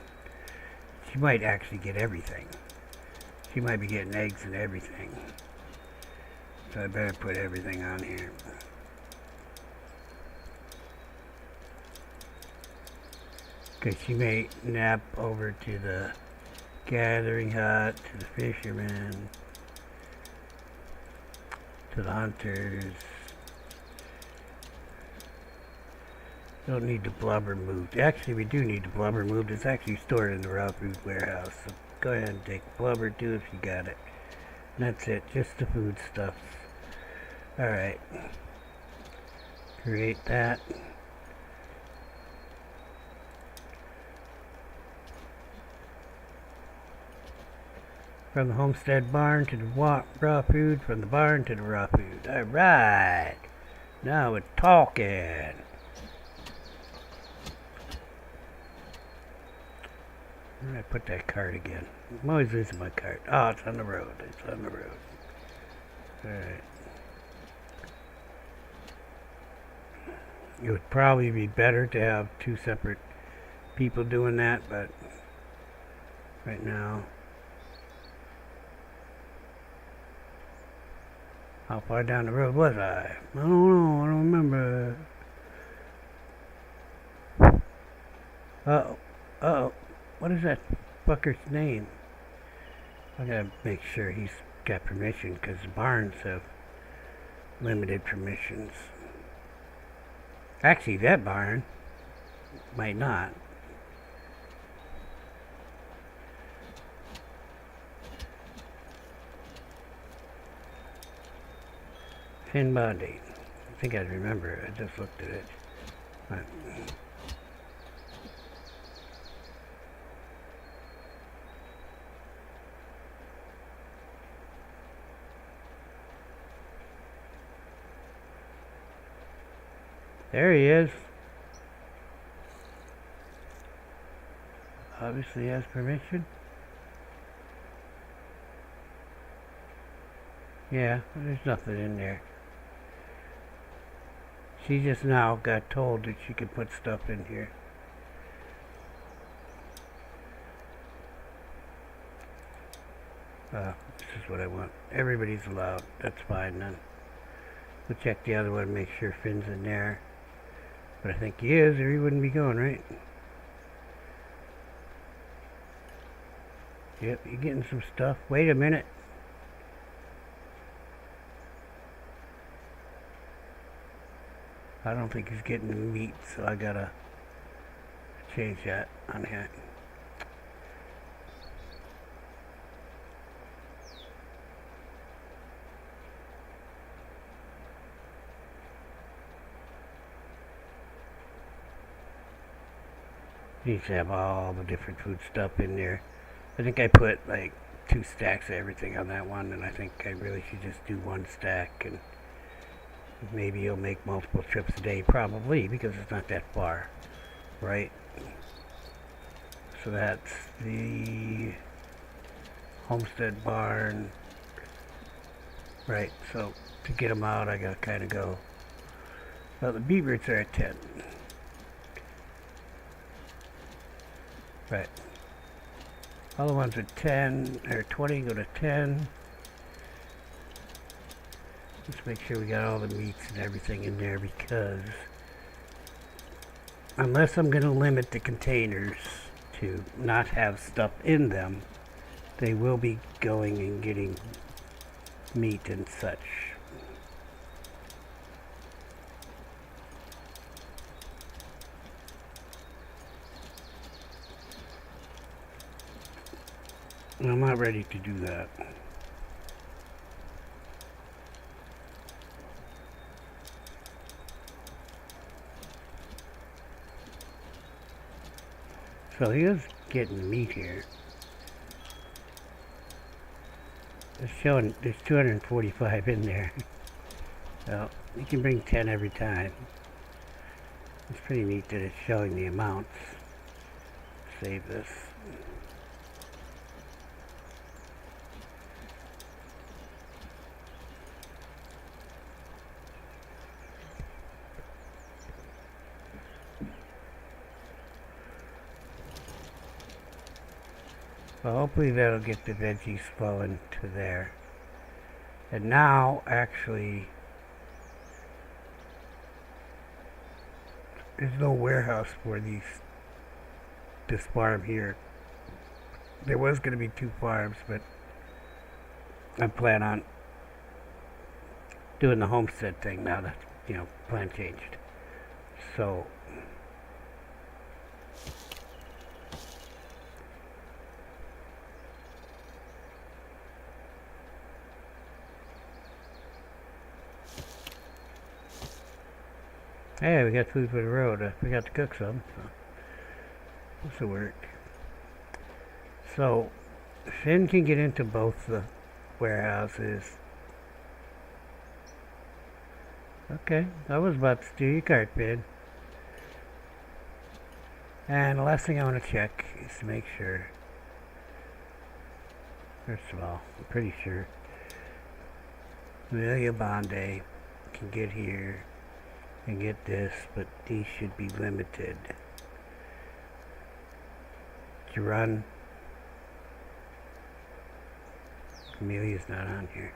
She might actually get everything. She might be getting eggs and everything. So I better put everything on here. Because she may nap over to the gathering hut, to the fishermen, to the hunters. Don't need the blubber moved. Actually, we do need the blubber moved. It's actually stored in the raw food warehouse. So go ahead and take blubber too if you got it. And that's it. Just the food stuff. Alright. Create that. From the homestead barn to the raw food. From the barn to the raw food. Alright. Now we're talking. Where did I put that cart again? I'm always losing my cart. Oh, it's on the road. It's on the road. Alright. It would probably be better to have two separate people doing that, but right now, how far down the road was I? I don't know. I don't remember. Uh-oh. Uh-oh. What is that fucker's name? I gotta make sure he's got permission, because the barns have limited permissions. Actually, that barn might not. Finn Bundy. I think I'd remember. I just looked at it. But there he is. Obviously has permission. Yeah, there's nothing in there. She just now got told that she could put stuff in here. This is what I want. Everybody's allowed. That's fine then. We'll check the other one, make sure Finn's in there. But I think he is, or he wouldn't be going, right? Yep, you're getting some stuff. Wait a minute. I don't think he's getting the meat, so I gotta change that on here. Needs to have all the different food stuff in there. I think I put like 2 stacks of everything on that one, and I think I really should just do 1 stack, and maybe you'll make multiple trips a day, probably, because it's not that far, right? So that's the homestead barn, right? So to get them out, I gotta kind of go. Well, the beavers are at 10. Right. All the ones at 10 or 20 go to 10. Let's make sure we got all the meats and everything in there, because unless I'm going to limit the containers to not have stuff in them, they will be going and getting meat and such. I'm not ready to do that. So he is getting meat here. It's showing there's 245 in there. So you can bring 10 every time. It's pretty neat that it's showing the amounts. Save this. Well, hopefully that'll get the veggies flowing to there. And now, actually, there's no warehouse for this farm here. There was going to be 2 farms, but I plan on doing the homestead thing now that, plan changed. So, Hey, we got food for the road. I forgot to cook some. So this will work. So, Finn can get into both the warehouses. Okay, I was about to steal your cart, Finn. And the last thing I want to check is to make sure. First of all, I'm pretty sure Amelia Bondi can get here and get this, but these should be limited. Did you run? Amelia's not on here.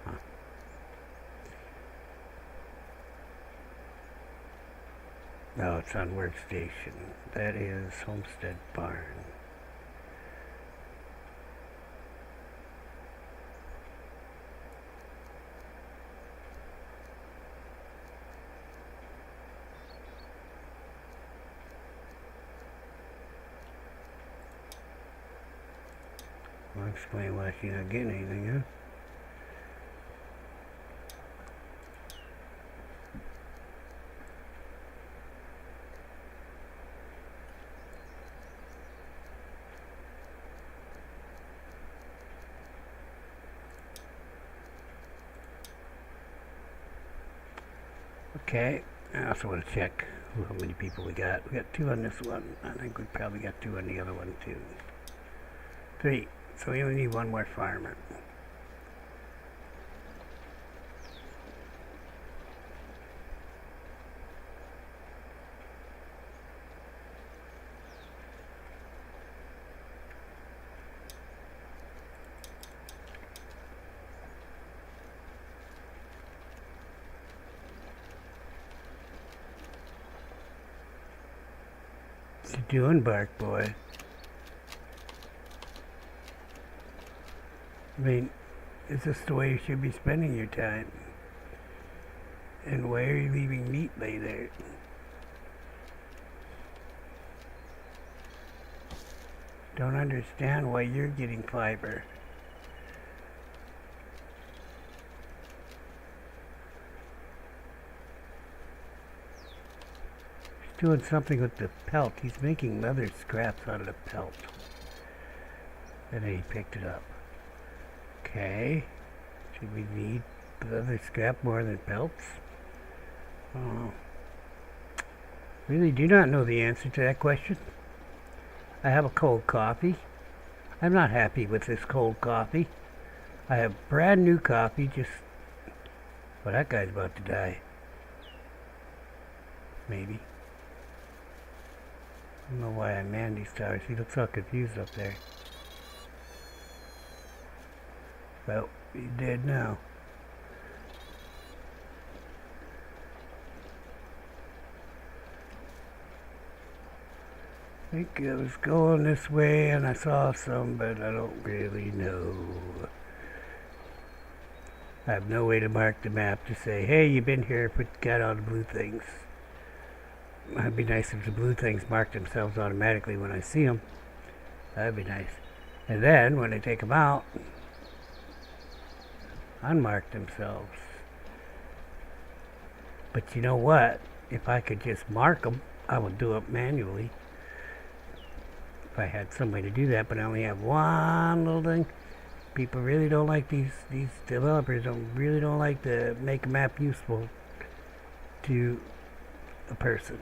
Huh. No, it's on workstation. That is Homestead Barn. I'll explain why she's not getting anything, huh? Okay, I also want to check how many people we got. We got 2 on this one. I think we probably got 2 on the other one too. 3. So we only need 1 more farmer. What you doing, Bark Boy? I mean, is this the way you should be spending your time? And why are you leaving meat lay there? Don't understand why you're getting fiber. He's doing something with the pelt. He's making leather scraps out of the pelt. And then he picked it up. Okay. Should we need leather scrap more than pelts? Oh. Really do not know the answer to that question. I have a cold coffee. I'm not happy with this cold coffee. I have brand new coffee, just... Well, that guy's about to die. Maybe. I don't know why I manned these towers. He looks all confused up there. Well, he's dead now. I think I was going this way and I saw some, but I don't really know. I have no way to mark the map to say, hey, you've been here, got all the blue things. It'd be nice if the blue things mark themselves automatically when I see them. That'd be nice. And then, when I take them out, unmark themselves. But you know what? If I could just mark them, I would do it manually. If I had somebody to do that, but I only have one little thing. People really don't like these developers really don't like to make a map useful to a person.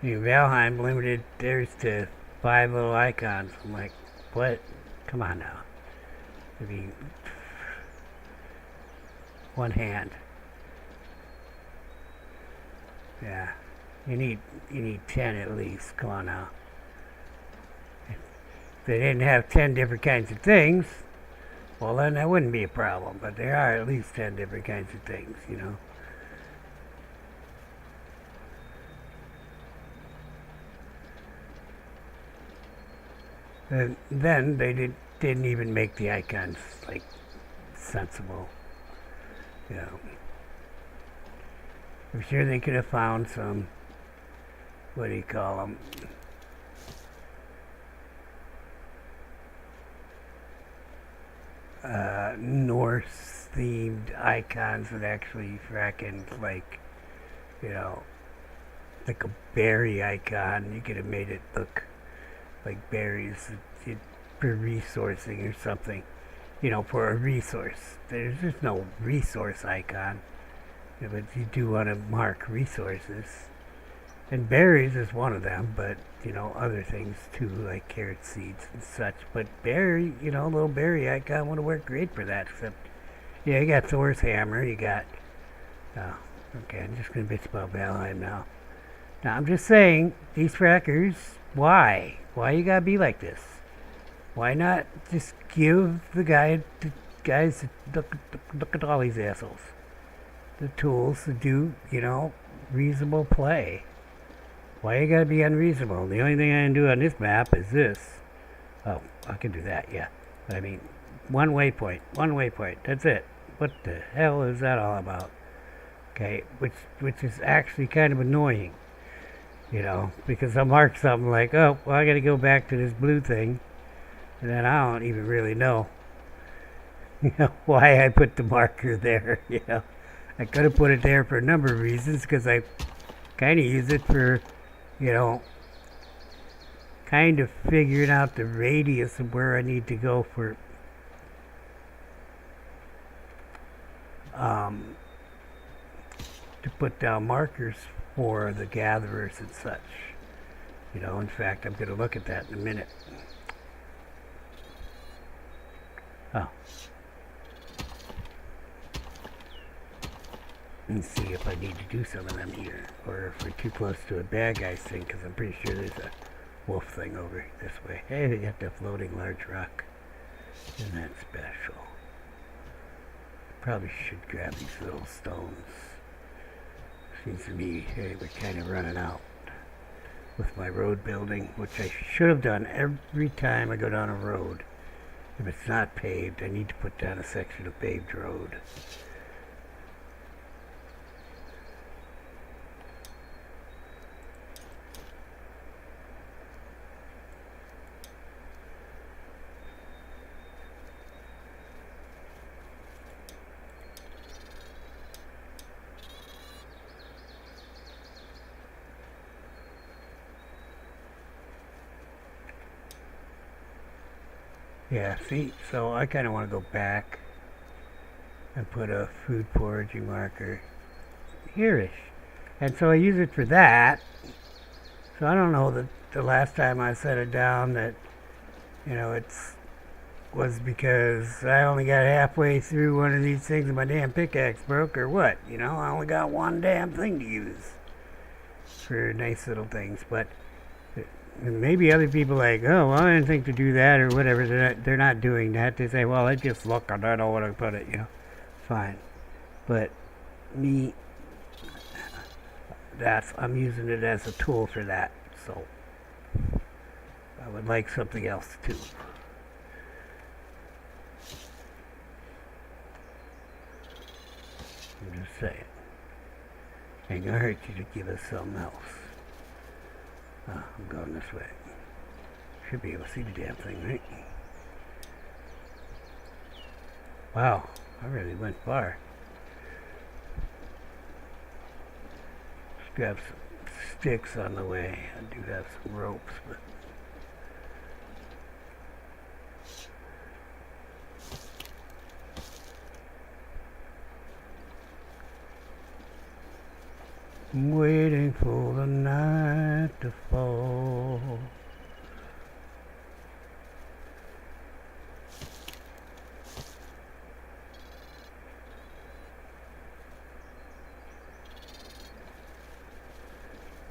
Valheim limited theirs to 5 little icons. I'm like, what? Come on now. I mean, one hand. Yeah. You need 10 at least. Come on now. If they didn't have 10 different kinds of things, well then that wouldn't be a problem. But there are at least 10 different kinds of things, you know. And then they didn't even make the icons like sensible. You know. I'm sure they could have found some, what do you call them? Norse-themed icons that actually fracking like, you know, like a berry icon. You could have made it look like berries for resourcing or something. You know, for a resource. There's just no resource icon. Yeah, but you do want to mark resources. And berries is one of them, but, you know, other things too, like carrot seeds and such. But berry, you know, little berry icon would have worked great for that, except, yeah, you got Thor's hammer, you got, oh, okay, I'm just going to bitch about Valheim now. Now, I'm just saying, these frackers, why? Why you gotta be like this? Why not just give the guys, look at all these assholes, the tools to do, you know, reasonable play? Why you gotta be unreasonable? The only thing I can do on this map is this. Oh, I can do that, yeah. But I mean, one waypoint, that's it. What the hell is that all about? Okay, which is actually kind of annoying, you know, because I'll mark something like, oh, well, I gotta go back to this blue thing, and then I don't even really know, you know, why I put the marker there, you know. I could have put it there for a number of reasons, because I kind of use it for, you know, kind of figuring out the radius of where I need to go for to put down markers for the gatherers and such. You know, in fact, I'm going to look at that in a minute. Oh. And see if I need to do some of them here, or if we're too close to a bad guy's thing, because I'm pretty sure there's a wolf thing over this way. Hey, they got the floating large rock. Isn't that special? Probably should grab these little stones. Seems to me, hey, we're kind of running out with my road building, which I should have done every time I go down a road. If it's not paved, I need to put down a section of paved road. Yeah, see, so I kind of want to go back and put a food foraging marker here-ish. And so I use it for that. So I don't know that the last time I set it down that, you know, was because I only got halfway through one of these things and my damn pickaxe broke or what. You know, I only got one damn thing to use for nice little things. But and maybe other people like, oh, well, I didn't think to do that or whatever. They're not doing that. They say, well, I just look and I know where to put it, you know. Fine. But me, I'm using it as a tool for that. So I would like something else too. I'm just saying. Ain't gonna hurt you to give us something else. I'm going this way. Should be able to see the damn thing, right? Wow, I really went far. Let's grab some sticks on the way. I do have some ropes, but I'm waiting for the night to fall.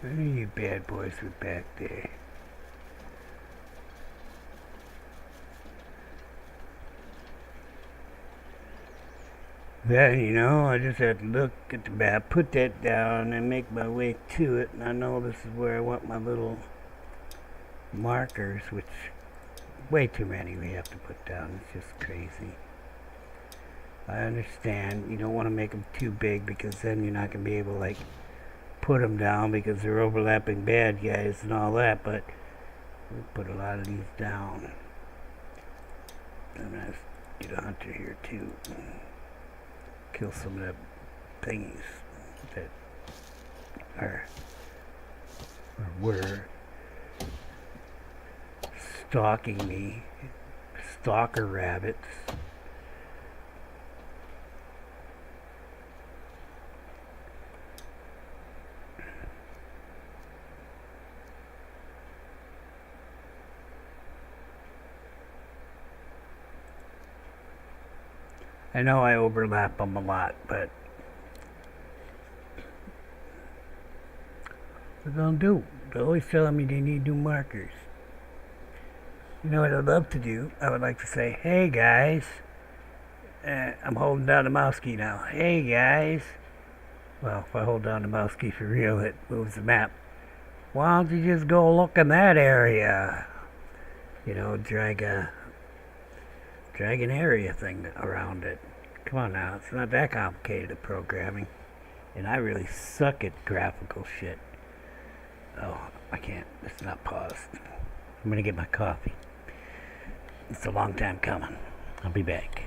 Where are you bad boys were back there? Then, you know, I just had to look at the map, put that down, and make my way to it. And I know this is where I want my little markers, which way too many we have to put down. It's just crazy. I understand you don't want to make them too big because then you're not going to be able to, like, put them down because they're overlapping bad guys and all that. But we'll put a lot of these down. And get a hunter here too. Kill some of the thingies that are or were stalking me. Stalker rabbits. I know I overlap them a lot, but what they'll do? They're always telling me they need new markers. You know what I'd love to do? I would like to say, hey guys, I'm holding down the mouse key now. Hey guys. Well, if I hold down the mouse key for real, it moves the map. Why don't you just go look in that area? You know, drag an area thing around it. Come on now, it's not that complicated of programming. And I really suck at graphical shit. Oh, I can't. It's not paused. I'm gonna get my coffee. It's a long time coming. I'll be back.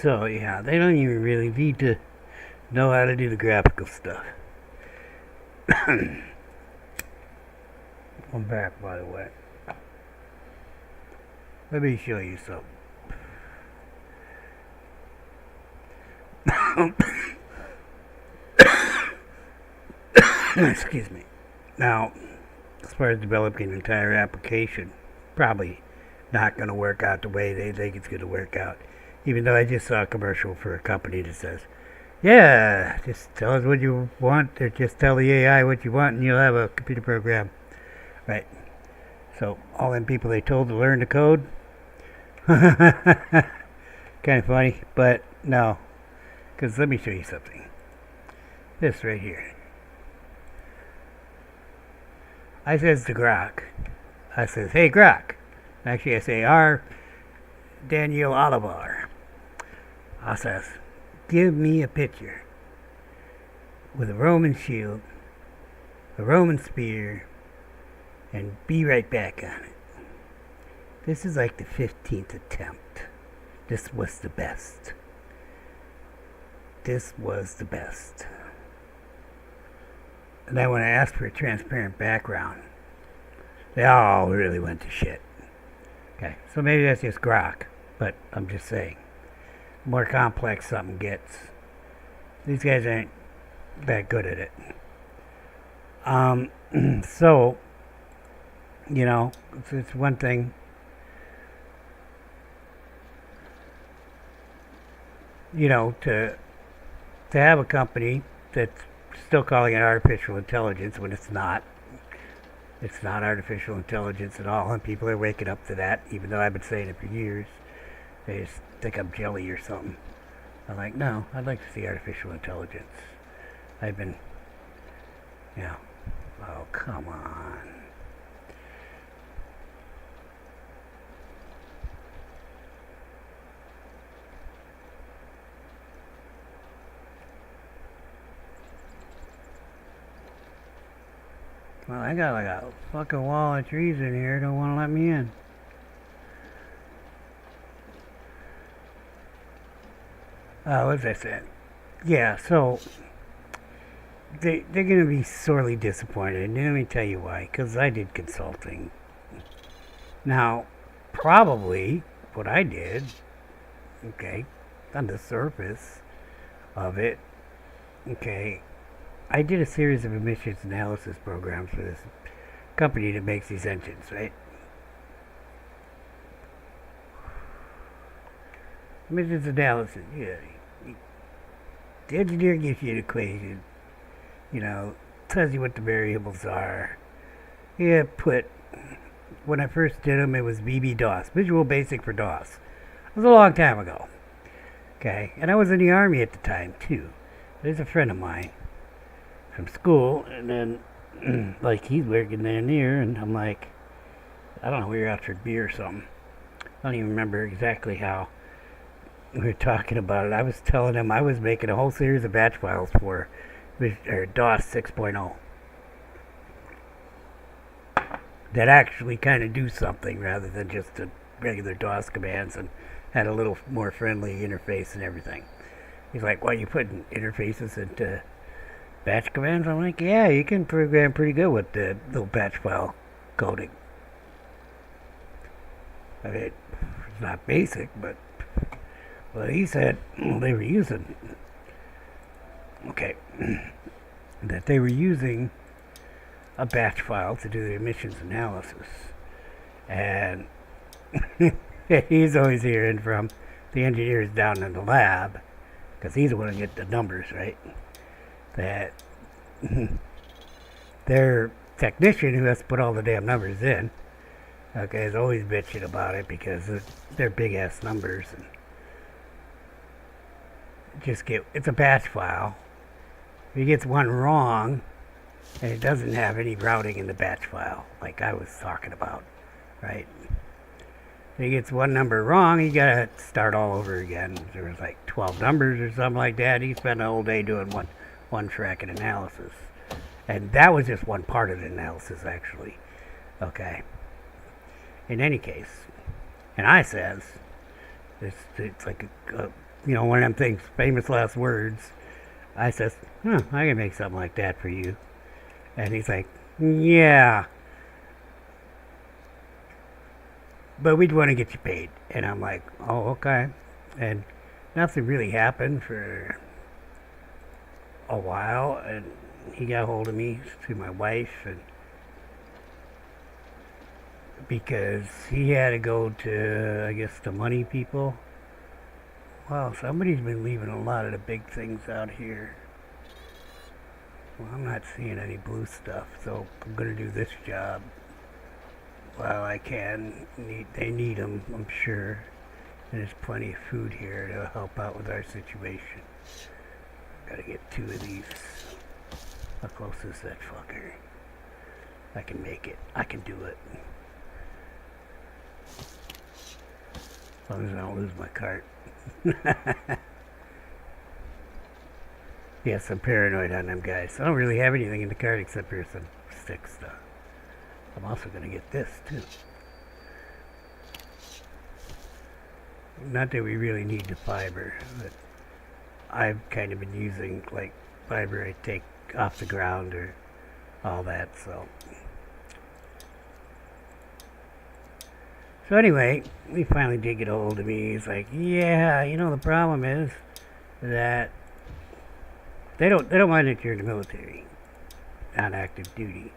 So, yeah, they don't even really need to know how to do the graphical stuff. I'm back, by the way. Let me show you something. Excuse me. Now, as far as developing an entire application, probably not going to work out the way they think it's going to work out. Even though I just saw a commercial for a company that says, yeah, just tell us what you want, or just tell the AI what you want, and you'll have a computer program. Right. So, all them people they told to learn the code, kind of funny, but no. Because let me show you something. This right here. I says to Grok, I says, hey Grok. Actually, I say, R. Daniel Oliver. I says, give me a picture with a Roman shield, a Roman spear, and be right back on it. This is like the 15th attempt. This was the best. This was the best. And then when I asked for a transparent background, they all really went to shit. Okay, so maybe that's just Grok, but I'm just saying. The more complex something gets, these guys ain't that good at it. So, you know, it's one thing. You know, to have a company that's still calling it artificial intelligence when it's not. It's not artificial intelligence at all, and people are waking up to that, even though I've been saying it for years. They just think I'm jelly or something. I'm like, no, I'd like to see artificial intelligence. I've been, you know, oh, come on. Well, I got like a fucking wall of trees in here. Don't want to let me in. What was I saying? Yeah, so they're going to be sorely disappointed. And let me tell you why. Because I did consulting. Now, probably what I did, okay, on the surface of it, okay, I did a series of emissions analysis programs for this company that makes these engines, right? Emissions analysis, yeah. The engineer gives you an equation, you know, tells you what the variables are. Yeah, when I first did them, it was VB-DOS, Visual Basic for DOS. It was a long time ago, okay? And I was in the Army at the time, too. There's a friend of mine from school, and then like he's working down there, and I'm like, I don't know, we were out for beer or something. I don't even remember exactly how we were talking about it. I was telling him I was making a whole series of batch files for DOS 6.0 that actually kind of do something rather than just the regular DOS commands, and had a little more friendly interface and everything. He's like, well, you putting interfaces into batch commands? I'm like, yeah, you can program pretty good with the little batch file coding. I mean, it's not basic, but well, he said they were using, okay, that they were using a batch file to do the emissions analysis. And he's always hearing from the engineers down in the lab, because he's the one who gets the numbers, right? That their technician who has to put all the damn numbers in, okay, is always bitching about it because they're big ass numbers, and it's a batch file. If he gets one wrong, and it doesn't have any routing in the batch file, like I was talking about, right? If he gets one number wrong, he gotta start all over again. There was like 12 numbers or something like that. He spent the whole day doing one tracking analysis. And that was just one part of the analysis, actually. Okay. In any case, and I says, it's like one of them things, famous last words. I says, I can make something like that for you. And he's like, yeah, but we'd want to get you paid. And I'm like, oh, okay. And nothing really happened for a while. And he got a hold of me through my wife, and because he had to go to, I guess, the money people. Wow, somebody's been leaving a lot of the big things out here. Well, I'm not seeing any blue stuff, so I'm going to do this job while I can. They need them, I'm sure. And there's plenty of food here to help out with our situation. Gotta get 2 of these. How close is that fucker? I can make it. I can do it. As long as I don't lose my cart. Yes, I'm paranoid on them guys. I don't really have anything in the cart except for some stick stuff. I'm also going to get this too. Not that we really need the fiber, but I've kind of been using like fiber I take off the ground or all that, so. So anyway, he finally did get a hold of me. He's like, yeah, the problem is that they don't mind that you're in the military on active duty.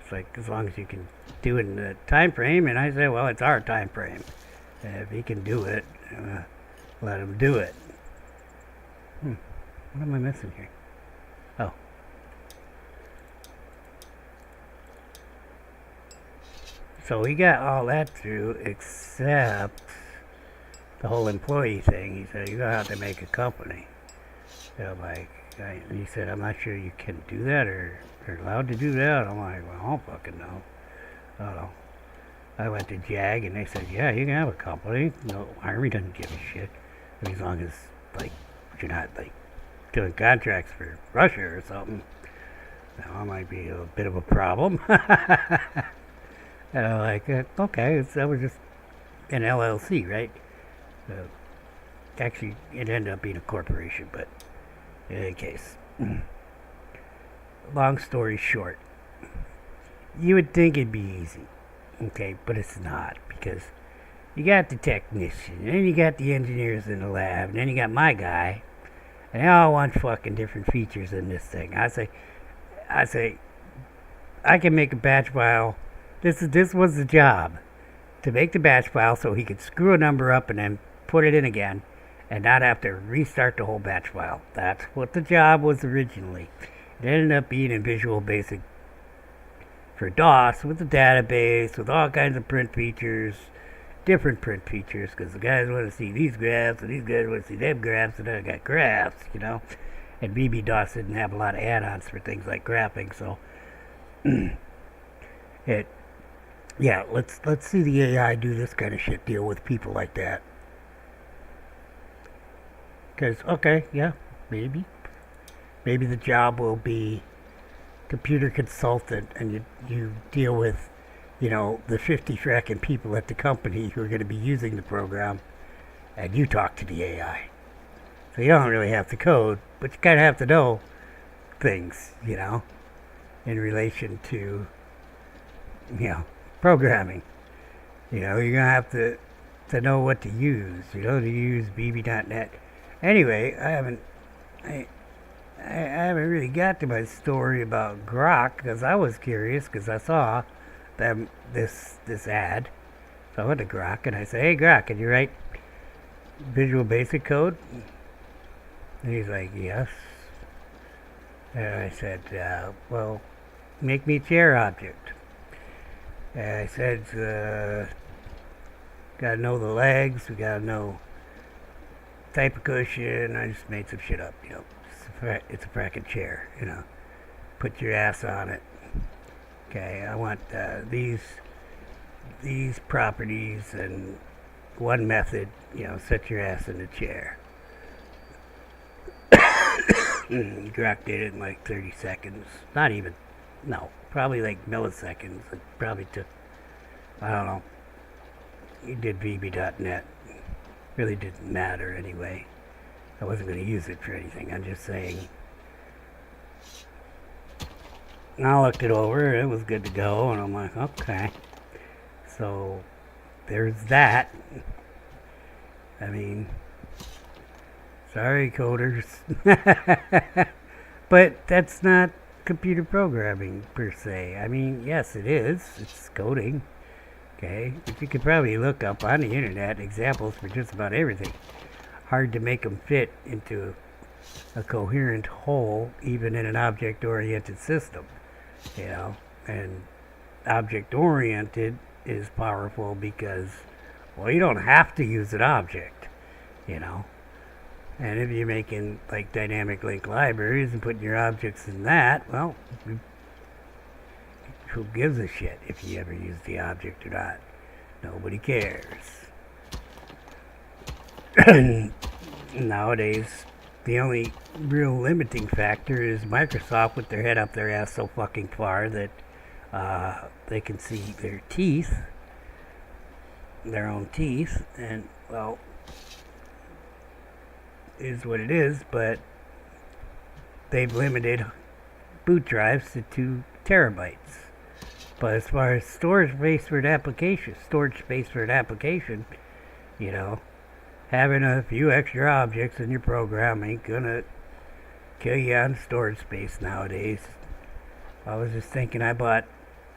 It's like, as long as you can do it in the time frame. And I said, well, it's our time frame. If he can do it, let him do it. What am I missing here? Oh. So we got all that through except the whole employee thing. He said, you're going to have to make a company. So I'm like, he said, I'm not sure you can do that or are allowed to do that. I'm like, well, I don't fucking know. I don't know. I went to JAG and they said, yeah, you can have a company. No, Army doesn't give a shit. I mean, as long as, like, you're not, like, doing contracts for Russia or something. Now, that might be a bit of a problem. And I'm like, okay, that was just an LLC, right? Actually, it ended up being a corporation, but in any case. Long story short, you would think it'd be easy, okay, but it's not, because you got the technician, and then you got the engineers in the lab, and then you got my guy, and they all want fucking different features in this thing. I say, I can make a batch file. This was the job, to make the batch file so he could screw a number up and then put it in again and not have to restart the whole batch file. That's what the job was originally. It ended up being in Visual Basic for DOS with the database, with all kinds of print features, different print features, because the guys want to see these graphs and these guys want to see them graphs, and then I got graphs, And BB-DOS didn't have a lot of add-ons for things like graphing, so let's see the AI do this kind of shit, deal with people like that. Because, okay, yeah, maybe the job will be computer consultant, and you deal with, the 50 fracking people at the company who are going to be using the program, and you talk to the AI. So you don't really have to code, but you kind of have to know things, in relation to, programming. You're going to have to know what to use, to use BB.net. Anyway, I haven't really got to my story about Grok, because I was curious, because I saw this ad. So I went to Grok and I said, hey Grok, can you write Visual Basic code? And he's like, yes. And I said, well, make me a chair object. And I said, gotta know the legs, we gotta know type of cushion. I just made some shit up, it's a fracking chair, put your ass on it. Okay, I want these properties and one method, set your ass in the chair. Grok did it in like 30 seconds. Not even, no, probably like milliseconds. It probably took, I don't know. He did VB.net. Really didn't matter anyway. I wasn't going to use it for anything. I'm just saying. And I looked it over. It was good to go. And I'm like, okay. So there's that. I mean, sorry, coders. But that's not computer programming per se. I mean, yes, it is. It's coding. Okay? But you could probably look up on the internet examples for just about everything. Hard to make them fit into a coherent whole, even in an object-oriented system. You know? And object-oriented is powerful because, well, you don't have to use an object, you know. And if you're making like dynamic link libraries and putting your objects in that, well, who gives a shit if you ever use the object or not? Nobody cares. Nowadays, the only real limiting factor is Microsoft with their head up their ass so fucking far that they can see their teeth, their own teeth, and, well, is what it is, but they've limited boot drives to 2 terabytes. But as far as storage space for an application, you know, having a few extra objects in your program ain't gonna kill you on storage space nowadays. I was just thinking I bought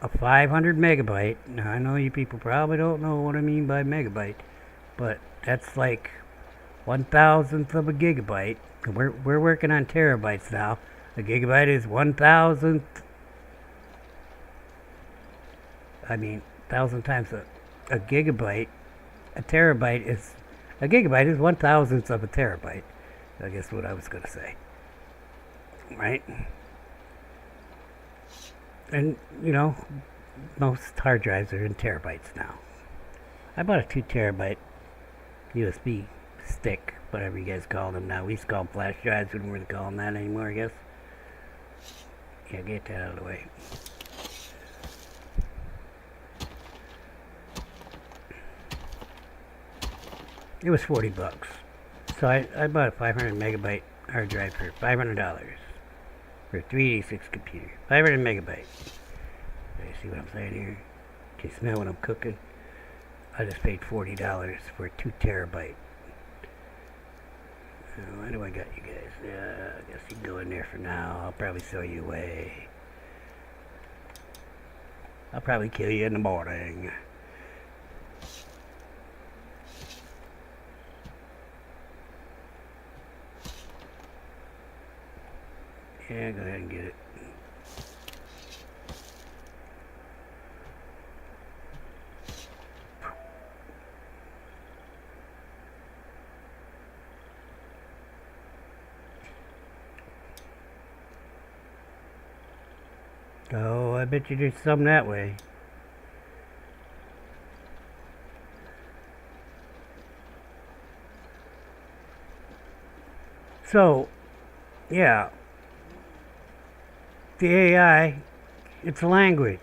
a 500 megabyte. Now, I know you people probably don't know what I mean by megabyte, but that's like 1,000th of a gigabyte. We're working on terabytes now. A gigabyte is 1,000th. I mean, 1,000 times a gigabyte. A gigabyte is 1,000th of a terabyte. I guess what I was going to say. Right? And, you know, most hard drives are in terabytes now. I bought a 2 terabyte USB stick, whatever you guys call them now. We used to call them flash drives. We don't really call them that anymore, I guess. Yeah, get that out of the way. It was $40. So I bought a 500 megabyte hard drive for $500 for a 386 computer. 500 megabyte. You see what I'm saying here? Can you smell what I'm cooking? I just paid $40 for a 2 terabyte. Why do I got you guys? I guess you can go in there for now. I'll probably throw you away. I'll probably kill you in the morning. Yeah, go ahead and get it. Oh, I bet you there's some that way. So, yeah. The AI, it's a language.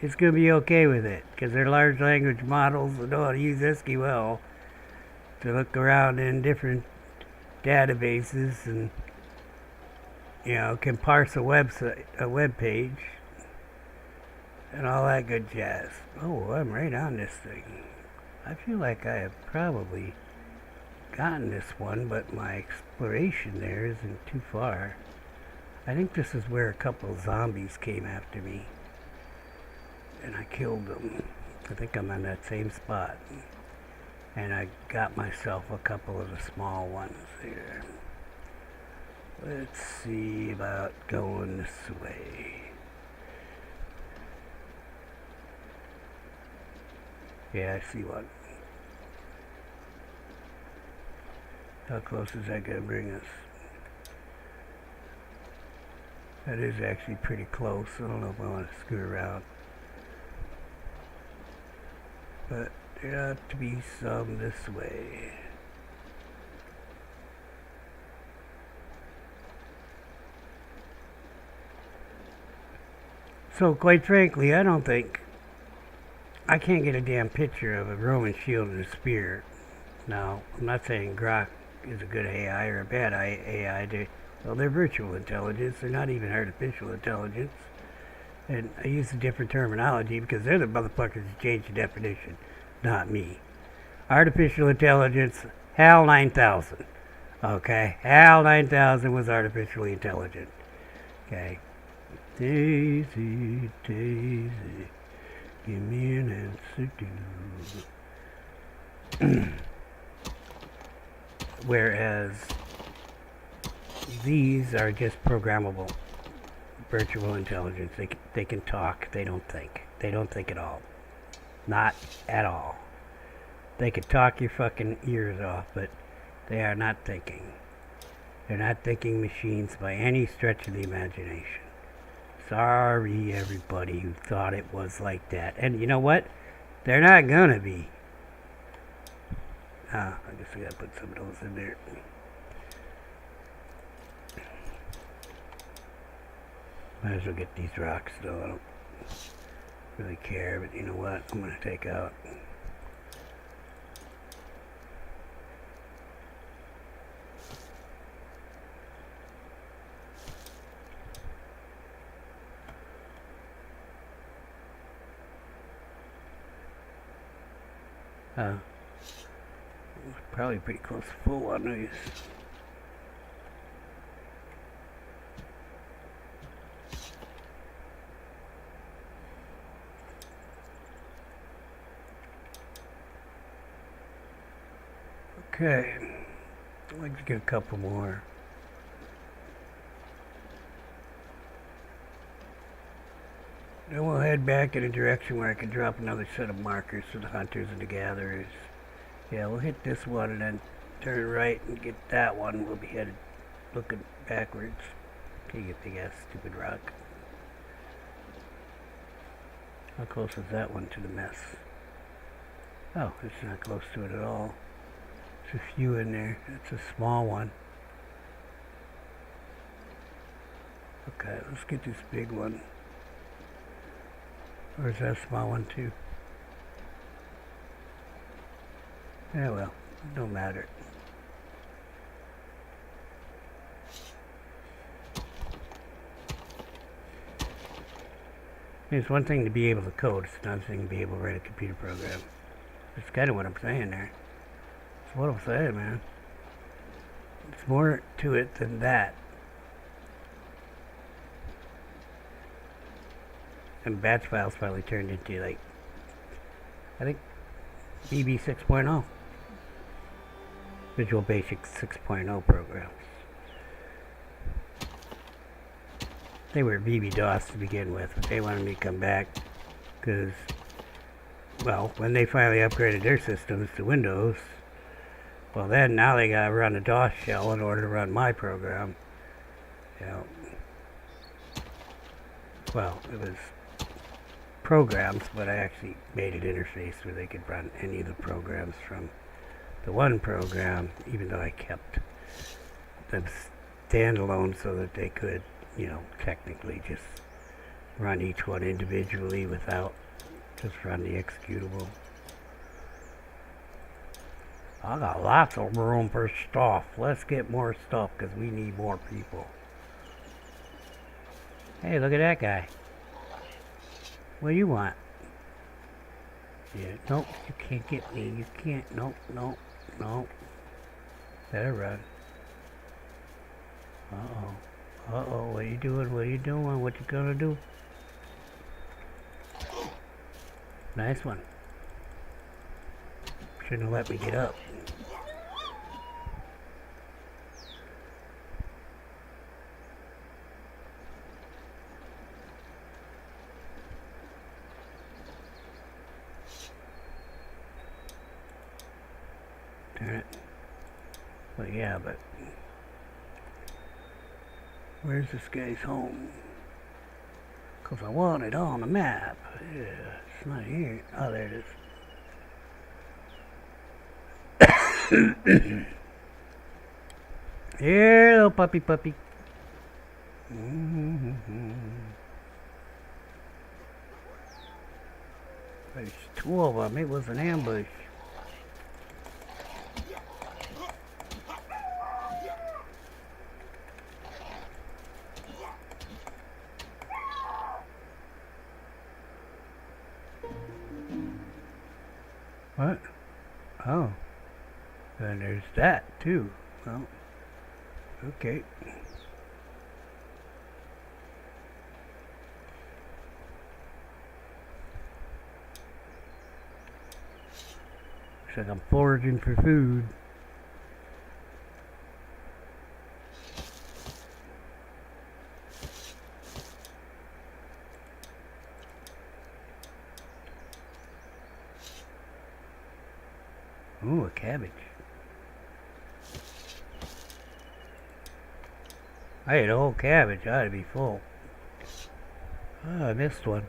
It's going to be okay with it because they're large language models that know how to use SQL to look around in different databases and, you know, can parse a web page and all that good jazz. Oh, I'm right on this thing. I feel like I have probably gotten this one, but my exploration there isn't too far. I think this is where a couple of zombies came after me and I killed them. I think I'm on that same spot. And I got myself a couple of the small ones here. Let's see about going this way. Yeah, I see one. How close is that going to bring us? That is actually pretty close. I don't know if I want to screw around. But there ought to be some this way. So, quite frankly, I don't think... I can't get a damn picture of a Roman shield and a spear. Now, I'm not saying Grok is a good AI or a bad AI. Well, they're virtual intelligence. They're not even artificial intelligence. And I use a different terminology because they're the motherfuckers who change the definition, not me. Artificial intelligence, HAL 9000. Okay? HAL 9000 was artificially intelligent. Okay? Daisy, Daisy, give me an answer to. Whereas these are just programmable virtual intelligence. They can talk. They don't think. They don't think at all. Not at all. They can talk your fucking ears off, but they are not thinking. They're not thinking machines by any stretch of the imagination. Sorry, everybody who thought it was like that. And you know what? They're not gonna be. I guess I gotta put some of those in there. Might as well get these rocks, though. I don't really care, but you know what? I'm gonna take out. Probably pretty close to full on these. Okay, I'd like to get a couple more. Then we'll head back in a direction where I can drop another set of markers for the hunters and the gatherers. Yeah, we'll hit this one and then turn right and get that one. We'll be headed looking backwards. Okay, you big ass stupid rock. How close is that one to the mess? Oh, it's not close to it at all. There's a few in there. It's a small one. Okay, let's get this big one. Or is that a small one too? Yeah, well, it don't matter. It's one thing to be able to code, it's another thing to be able to write a computer program. That's kind of what I'm saying there. That's what I'm saying, man. It's more to it than that. And batch files finally turned into, like, I think, VB 6.0. Visual Basic 6.0 programs. They were VB-DOS to begin with, but they wanted me to come back because, well, when they finally upgraded their systems to Windows, well then, now they gotta run a DOS shell in order to run my program. You know, well, it was programs, but I actually made an interface where they could run any of the programs from the one program, even though I kept them standalone so that they could, you know, technically just run each one individually without just run the executable. I got lots of room for stuff. Let's get more stuff because we need more people. Hey, look at that guy. What do you want? Yeah, nope, you can't get me. You can't. Nope, nope, nope. Better run. Uh-oh. Uh-oh, what are you doing? What are you doing? What you gonna do? Nice one. Shouldn't have let me get up. Darn it. Well, yeah, but where's this guy's home? Because I want it on the map. Yeah, it's not here. Oh, there it is. Here, little puppy. There's two of them. It was an ambush. What? Oh. Then there's that, too. Well, okay. Looks like I'm foraging for food. Ooh, a cabbage. I ate a whole cabbage. I ought to be full. Oh, I missed one.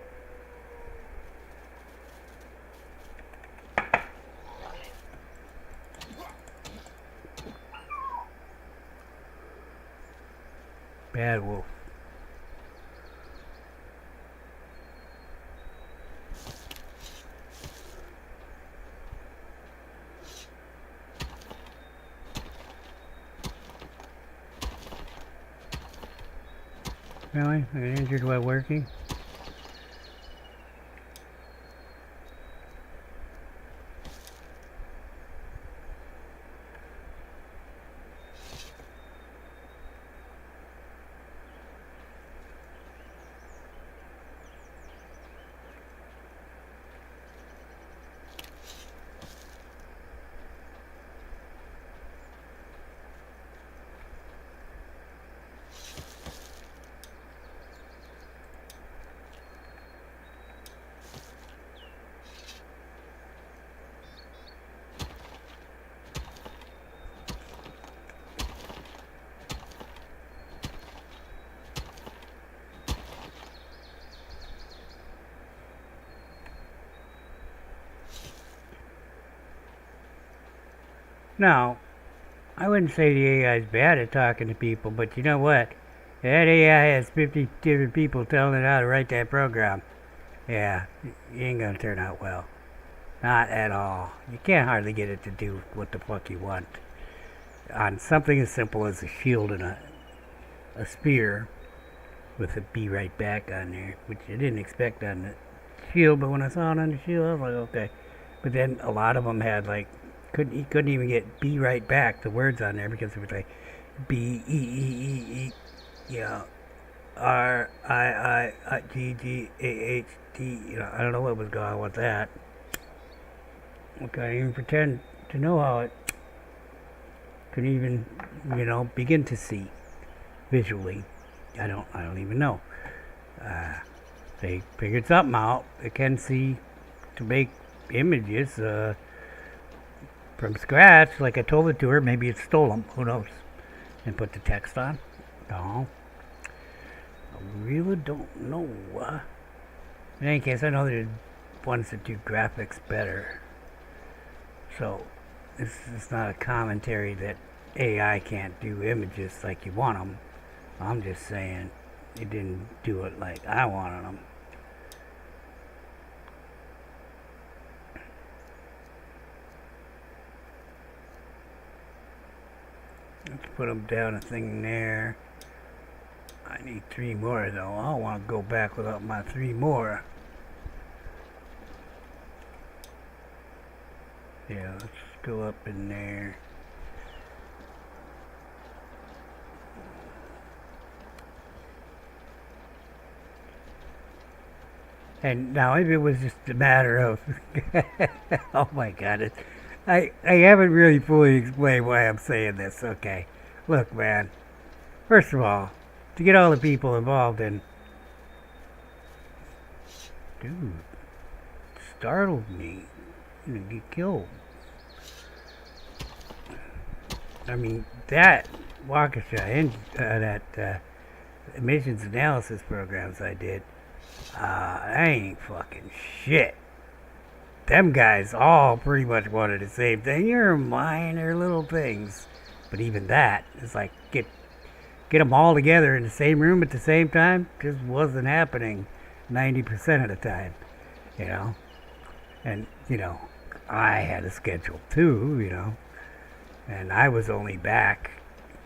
Bad wolf. Really? I got injured while working? Now, I wouldn't say the AI is bad at talking to people, but you know what? That AI has 50 different people telling it how to write that program. Yeah, it ain't gonna turn out well. Not at all. You can't hardly get it to do what the fuck you want. On something as simple as a shield and a spear with a be right back on there, which I didn't expect on the shield, but when I saw it on the shield, I was like, okay. But then a lot of them had like, he couldn't even get be right back, the words on there, because it was like B E E E E, you know, R I G G A H T, you know, I don't know what was going on with that. I couldn't even pretend to know how it could even, you know, begin to see visually. I don't even know. They figured something out. They can see to make images from scratch, like I told it to her. Maybe it stole them. Who knows? And put the text on. No, I really don't know. In any case, I know there's ones that do graphics better. So it's not a commentary that AI can't do images like you want them. I'm just saying it didn't do it like I wanted them. Let's put them down a thing there. I need 3 more though. I don't want to go back without my 3 more. Yeah, let's go up in there. And now maybe it was just a matter of oh my god, I haven't really fully explained why I'm saying this. Okay, look man, first of all, to get all the people involved in, dude, startled me. You're gonna get killed. I mean, that Waukesha, that emissions analysis programs I did, I ain't fucking shit. Them guys all pretty much wanted the same thing. You're minor little things, but even that is like get them all together in the same room at the same time just wasn't happening 90% of the time, you know. And you know, I had a schedule too, you know, and I was only back.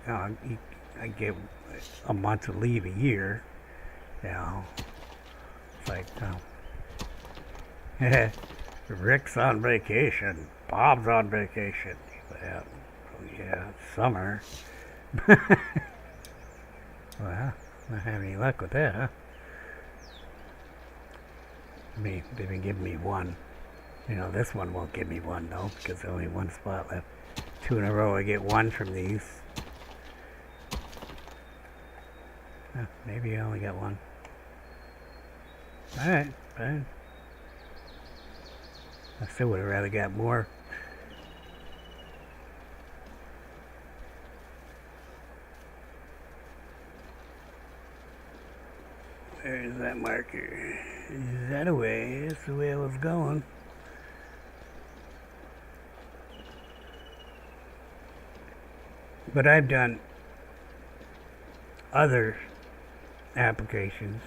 I get a month of leave a year, you know. It's like, Rick's on vacation. Bob's on vacation. Well, yeah, it's summer. Well, not having any luck with that, huh? I mean, they've been giving me one. You know, this one won't give me one, though, because there's only one spot left. 2 in a row, I get 1 from these. Maybe I only got 1. Alright, fine. I still would have rather got more. There's that marker. Is that a way? That's the way I was going. But I've done other applications.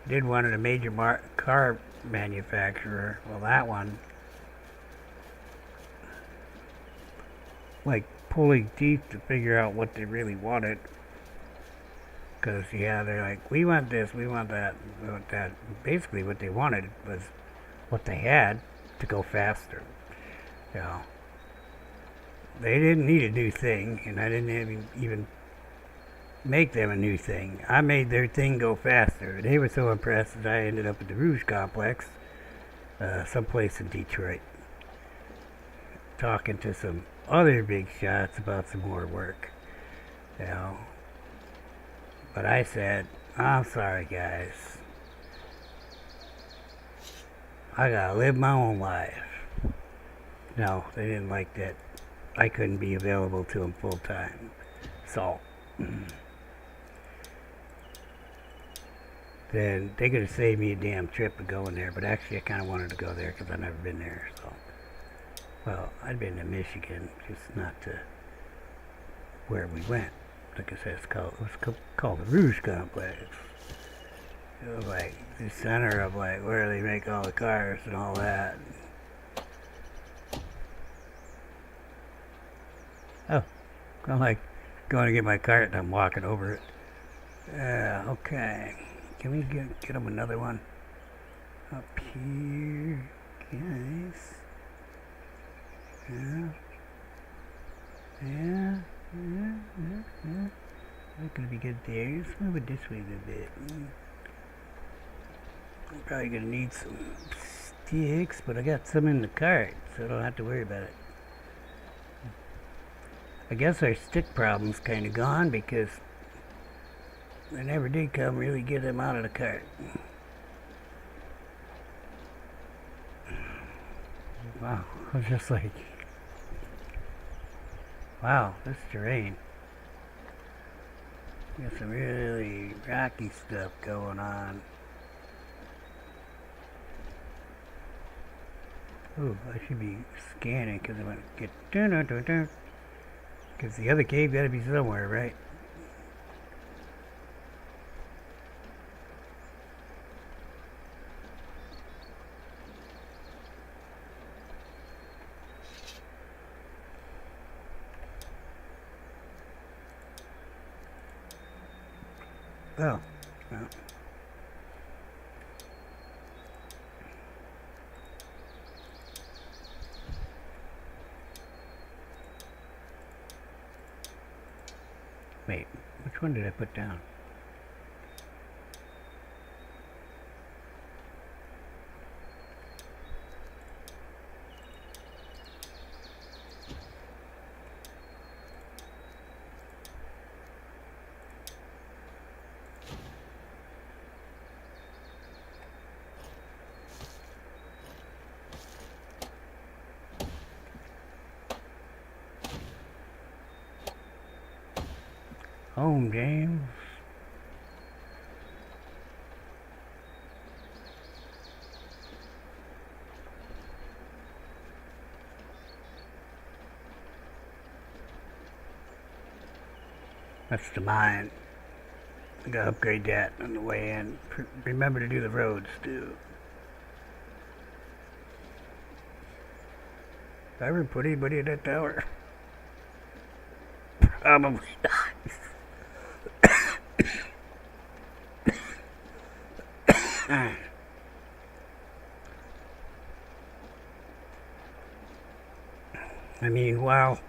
Did one at a major car manufacturer. Well, that one, like pulling teeth to figure out what they really wanted. Because, yeah, they're like, we want this, we want that, we want that. Basically, what they wanted was what they had to go faster. You know, they didn't need a new thing, and I didn't even make them a new thing. I made their thing go faster. They were so impressed that I ended up at the Rouge Complex, someplace in Detroit, talking to some other big shots about some more work. You know, but I said, I'm sorry, guys. I gotta live my own life. No, they didn't like that. I couldn't be available to them full time. So, then they could have saved me a damn trip of going there. But actually, I kind of wanted to go there because I've never been there. So, well, I'd been to Michigan, just not to where we went. Like I said, it was called the Rouge Complex. It was like the center of like where they make all the cars and all that. Oh, I'm like going to get my cart and I'm walking over it. Okay. Can we get them another one? Up here, guys. Yeah. Yeah. Not gonna be good there. Let's move it this way a little bit. I'm probably gonna need some sticks, but I got some in the cart, so I don't have to worry about it. I guess our stick problem's kind of gone because I never did come really get them out of the cart. Wow, I was just like, wow, this terrain. Got some really rocky stuff going on. Ooh, I should be scanning because I want to get because the other cave got to be somewhere, right? Oh, no. Wait, which one did I put down? Home, James. That's the mine. I gotta upgrade that on the way in. Remember to do the roads too. Did I ever put anybody in that tower? Probably not. I mean, while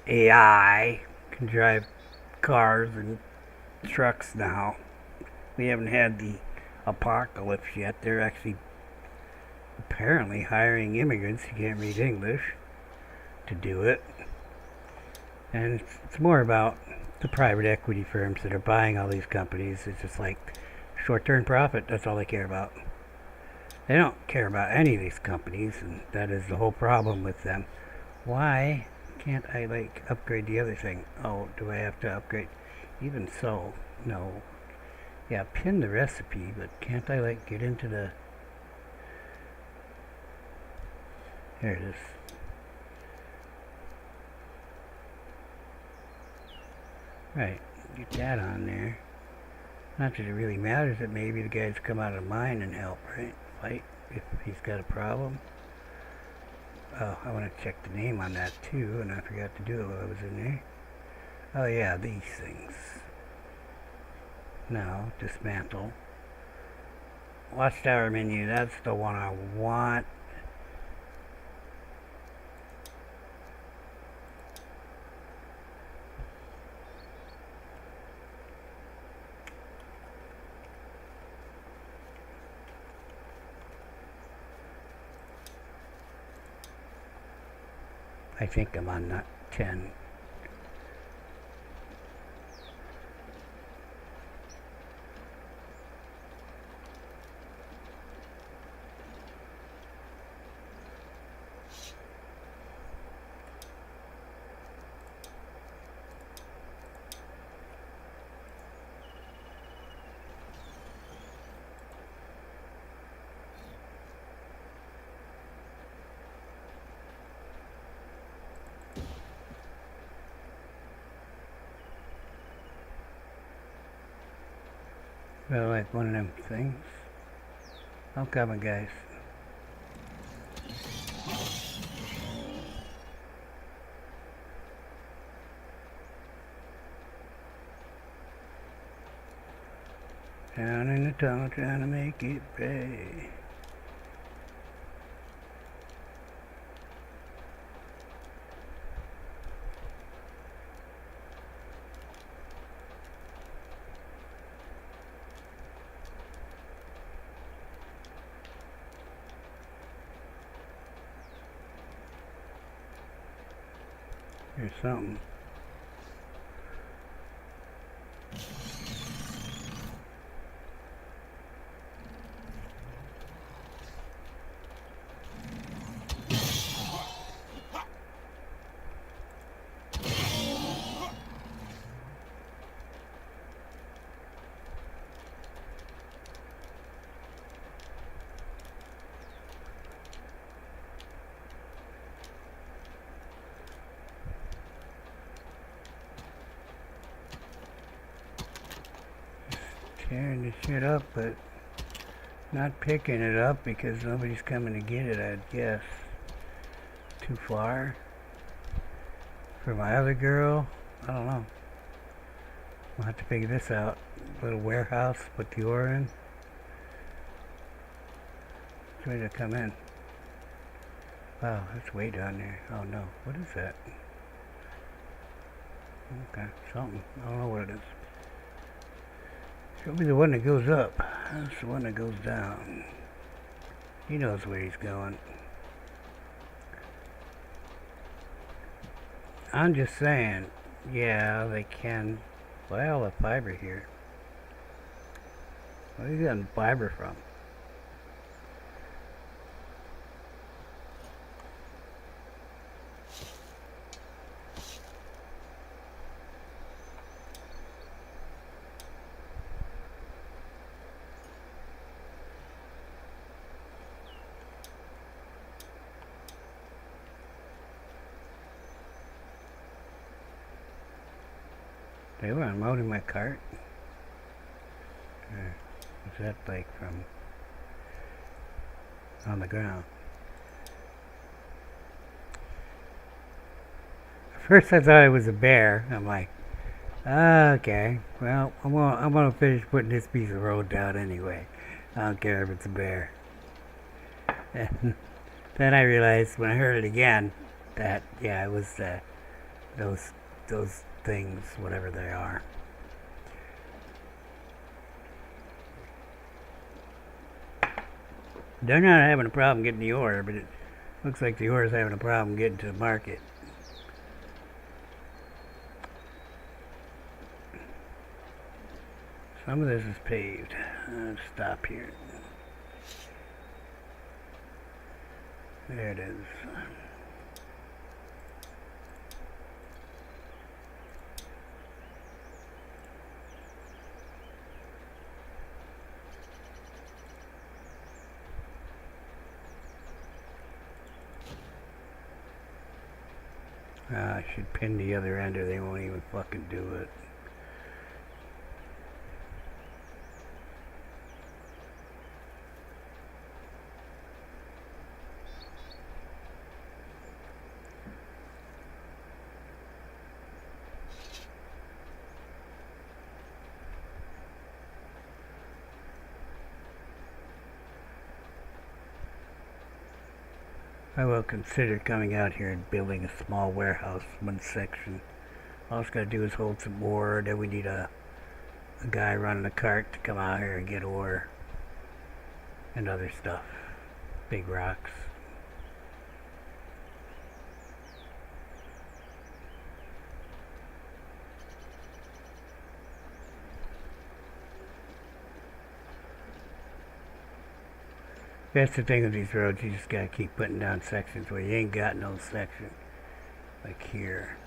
AI can drive cars and trucks now, we haven't had the apocalypse yet. They're actually apparently hiring immigrants who can't read English to do it. And it's more about the private equity firms that are buying all these companies. It's just like short-term profit. That's all they care about. They don't care about any of these companies, and that is the whole problem with them. Why can't I, like, upgrade the other thing? Oh, do I have to upgrade? Even so, no. Yeah, pin the recipe, but can't I, like, get into the... There it is. Right, get that on there. Not that it really matters that maybe the guys come out of the mine and help, right? Fight if he's got a problem. Oh, I want to check the name on that too, and I forgot to do it while I was in there. Oh yeah, these things. Now, dismantle. Watchtower menu, that's the one I want. I think I'm on that 10. Well, like one of them things. I'm coming, guys. Down in the tunnel trying to make it pay. There's something. Tearing the shit up, but not picking it up because nobody's coming to get it, I'd guess. Too far for my other girl. I don't know. We'll have to figure this out. Little warehouse, put the ore in. It's ready to come in. Wow, that's way down there. Oh no, what is that? Okay, something. I don't know what it is. Show me the one that goes up. That's the one that goes down. He knows where he's going. I'm just saying, yeah, they can. Why all the fiber here? Where are you getting fiber from? They were unloading my cart. What's that like from on the ground? At first I thought it was a bear. I'm like, okay, well, I'm gonna finish putting this piece of road down anyway. I don't care if it's a bear. And Then I realized when I heard it again that, yeah, it was those things, whatever they are. They're not having a problem getting the ore, but it looks like the ore is having a problem getting to the market. Some of this is paved. Let's stop here. There it is. I should pin the other end or they won't even fucking do it. I will consider coming out here and building a small warehouse, one section. All it's got to do is hold some ore, then we need a guy running a cart to come out here and get ore and other stuff. Big rocks. That's the thing with these roads, you just gotta keep putting down sections where you ain't got no section. Like here.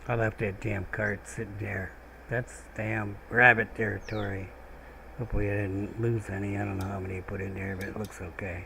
I left that damn cart sitting there. That's damn rabbit territory. Hopefully I didn't lose any. I don't know how many I put in there, but it looks okay.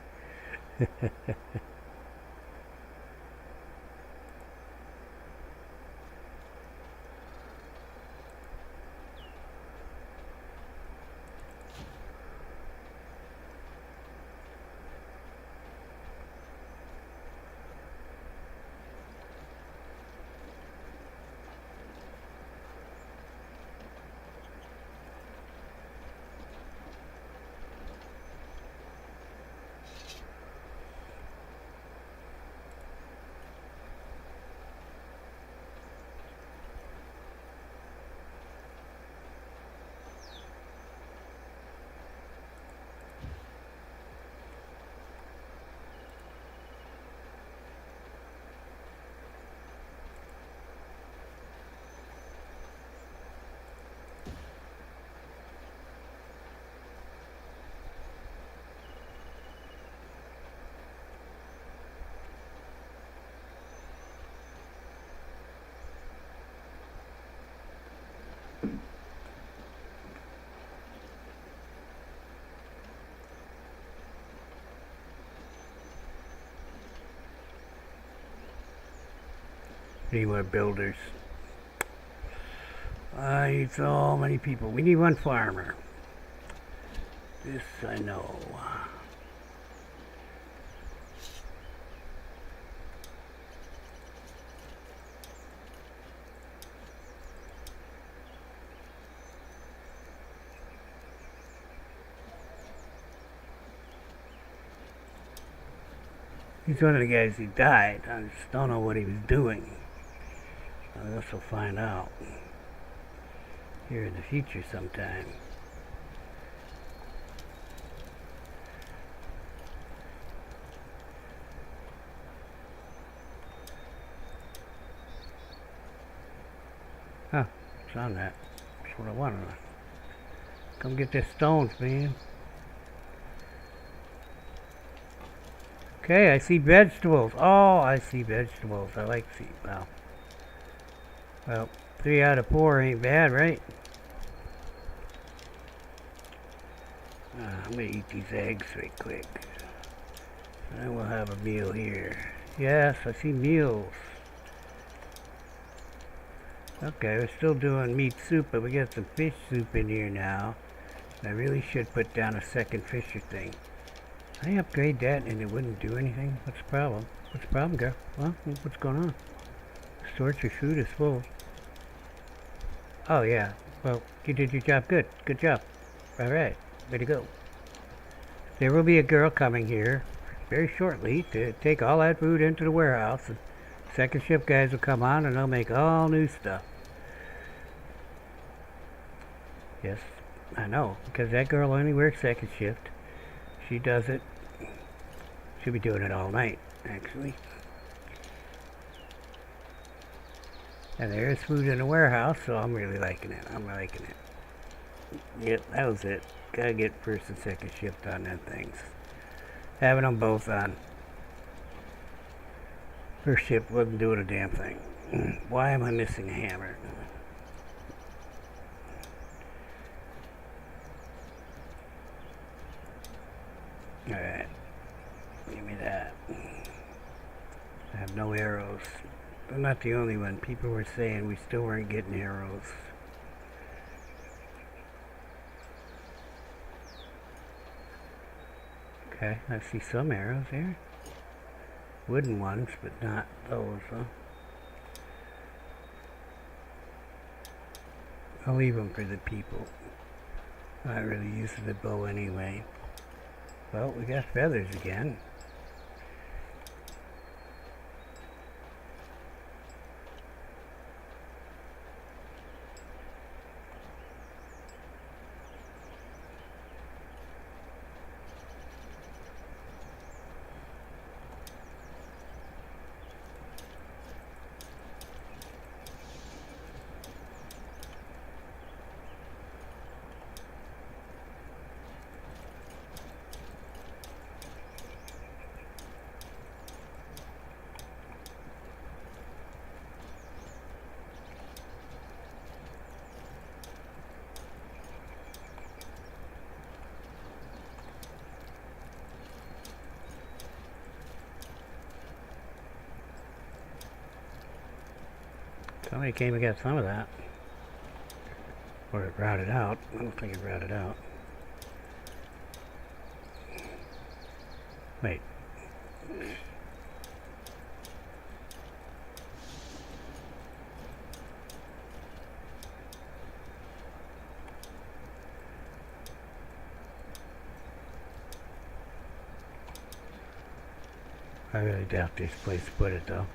Need more builders. I need so many people. We need one farmer. This I know. He's one of the guys who died. I just don't know what he was doing. I guess we'll find out here in the future sometime. Huh, it's on that. That's what I wanted. Come get the stones, man. Okay, I see vegetables. Oh, I see vegetables. I like to see. Wow. Well, 3 out of 4 ain't bad, right? I'm gonna eat these eggs right quick. And we'll have a meal here. Yes, I see meals. Okay, we're still doing meat soup, but we got some fish soup in here now. I really should put down a second fisher thing. I upgrade that and it wouldn't do anything. What's the problem? What's the problem, girl? Well, what's going on? Storage your food is full. Oh yeah. Well, you did your job good. Good job. Alright. Way to go. There will be a girl coming here very shortly to take all that food into the warehouse. And second shift guys will come on and they'll make all new stuff. Yes, I know, because that girl only works second shift. She does it. She'll be doing it all night, actually. And there is food in the warehouse, so I'm really liking it. I'm liking it. Yep, that was it. Gotta get first and second shift on them things. Having them both on. First shift wasn't doing a damn thing. Why am I missing a hammer? Alright. Give me that. I have no arrows. I'm not the only one. People were saying we still weren't getting arrows. Okay, I see some arrows here. Wooden ones, but not those, huh? I'll leave them for the people. I'm not really using the bow anyway. Well, we got feathers again. Somebody came and got some of that. Or it routed out. I don't think it routed out. Wait. I really doubt this place put it though.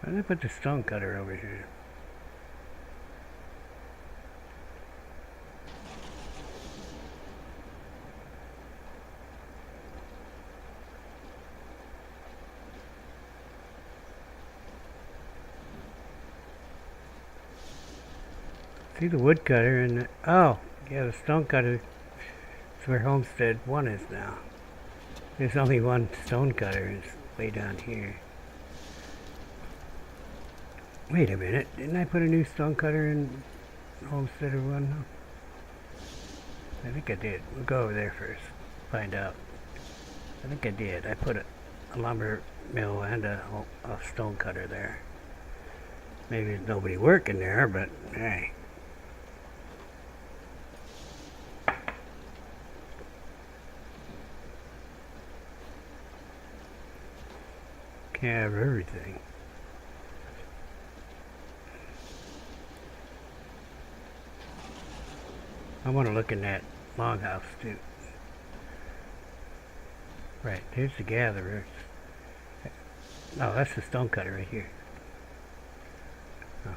Why did I put the stone cutter over here? See the wood cutter and the, oh, yeah, the stone cutter is where Homestead 1 is now. There's only one stone cutter, it's way down here. Wait a minute, didn't I put a new stone cutter in Homestead 1? I think I did. We'll go over there first, find out. I think I did. I put a lumber mill and a stone cutter there. Maybe there's nobody working there, but hey. Can't have everything. I want to look in that longhouse too. Right, there's the gatherer. No, that's the stone cutter right here. Oh.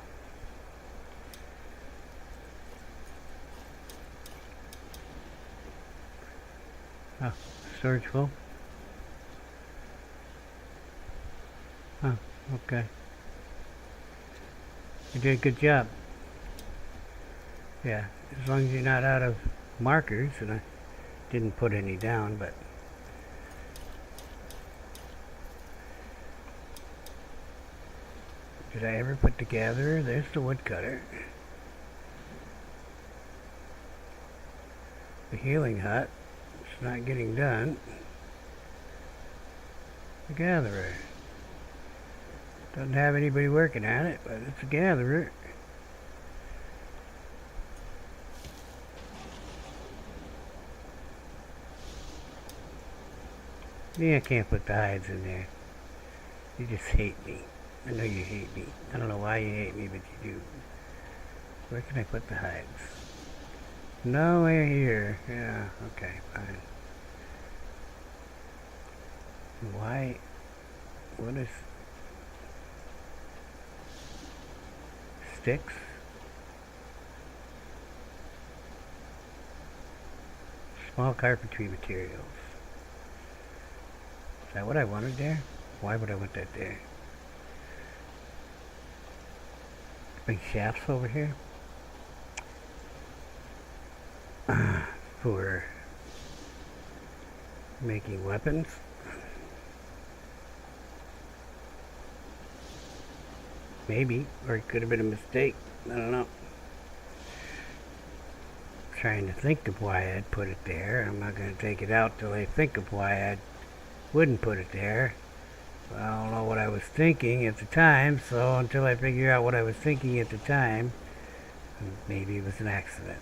Oh, storage full? Oh, okay. You did a good job. Yeah, as long as you're not out of markers, and I didn't put any down, but did I ever put the gatherer? There's the woodcutter. The healing hut. It's not getting done. The gatherer. Doesn't have anybody working on it, but it's a gatherer. Yeah, I can't put the hides in there. You just hate me. I know you hate me. I don't know why you hate me, but you do. Where can I put the hides? Nowhere here. Yeah, okay, fine. Why? What is... Sticks? Small carpentry materials. Is that what I wanted there? Why would I want that there? Big shafts over here? For making weapons? Maybe, or it could have been a mistake. I don't know. Trying to think of why I'd put it there. I'm not going to take it out till I think of why I wouldn't put it there. I don't know what I was thinking at the time, so until I figure out what I was thinking at the time, maybe it was an accident.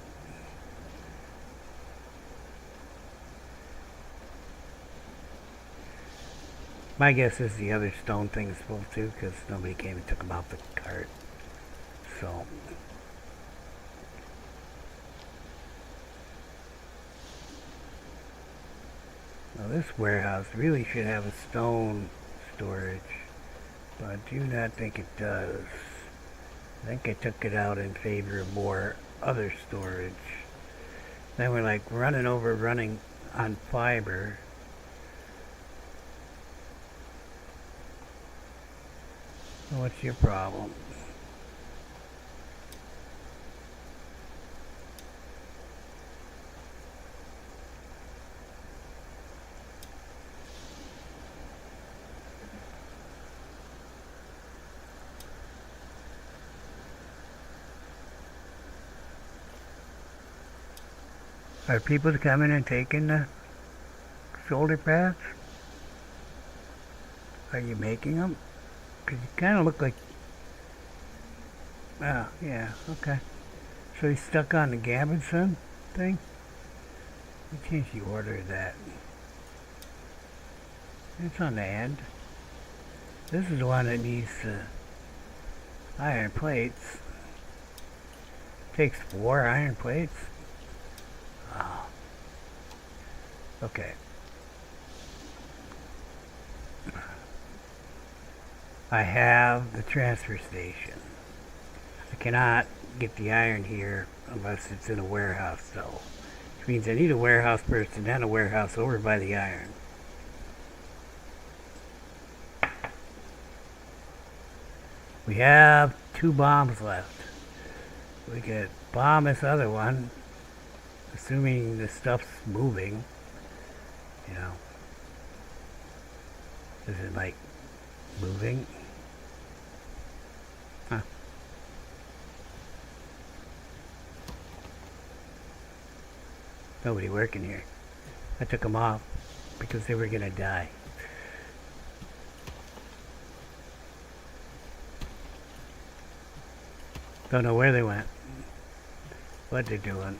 My guess is the other stone thing is full too, because nobody came and took them out the cart. So... Now this warehouse really should have a stone storage, but I do not think it does. I think I took it out in favor of more other storage. Then we're like running on fiber. What's your problem? Are people coming and taking the shoulder pads? Are you making them? Because you kind of look like... Oh, yeah, okay. So he's stuck on the Gabinson thing? Let me change the order of that. It's on the end. This is the one that needs iron plates. Takes 4 iron plates. Oh. Okay. I have the transfer station. I cannot get the iron here unless it's in a warehouse though. Which means I need a warehouse person and a warehouse over by the iron. We have 2 bombs left. We could bomb this other one, assuming the stuff's moving. You know. Is it like moving? Huh. Nobody working here. I took them off because they were gonna die. Don't know where they went. What they're doing.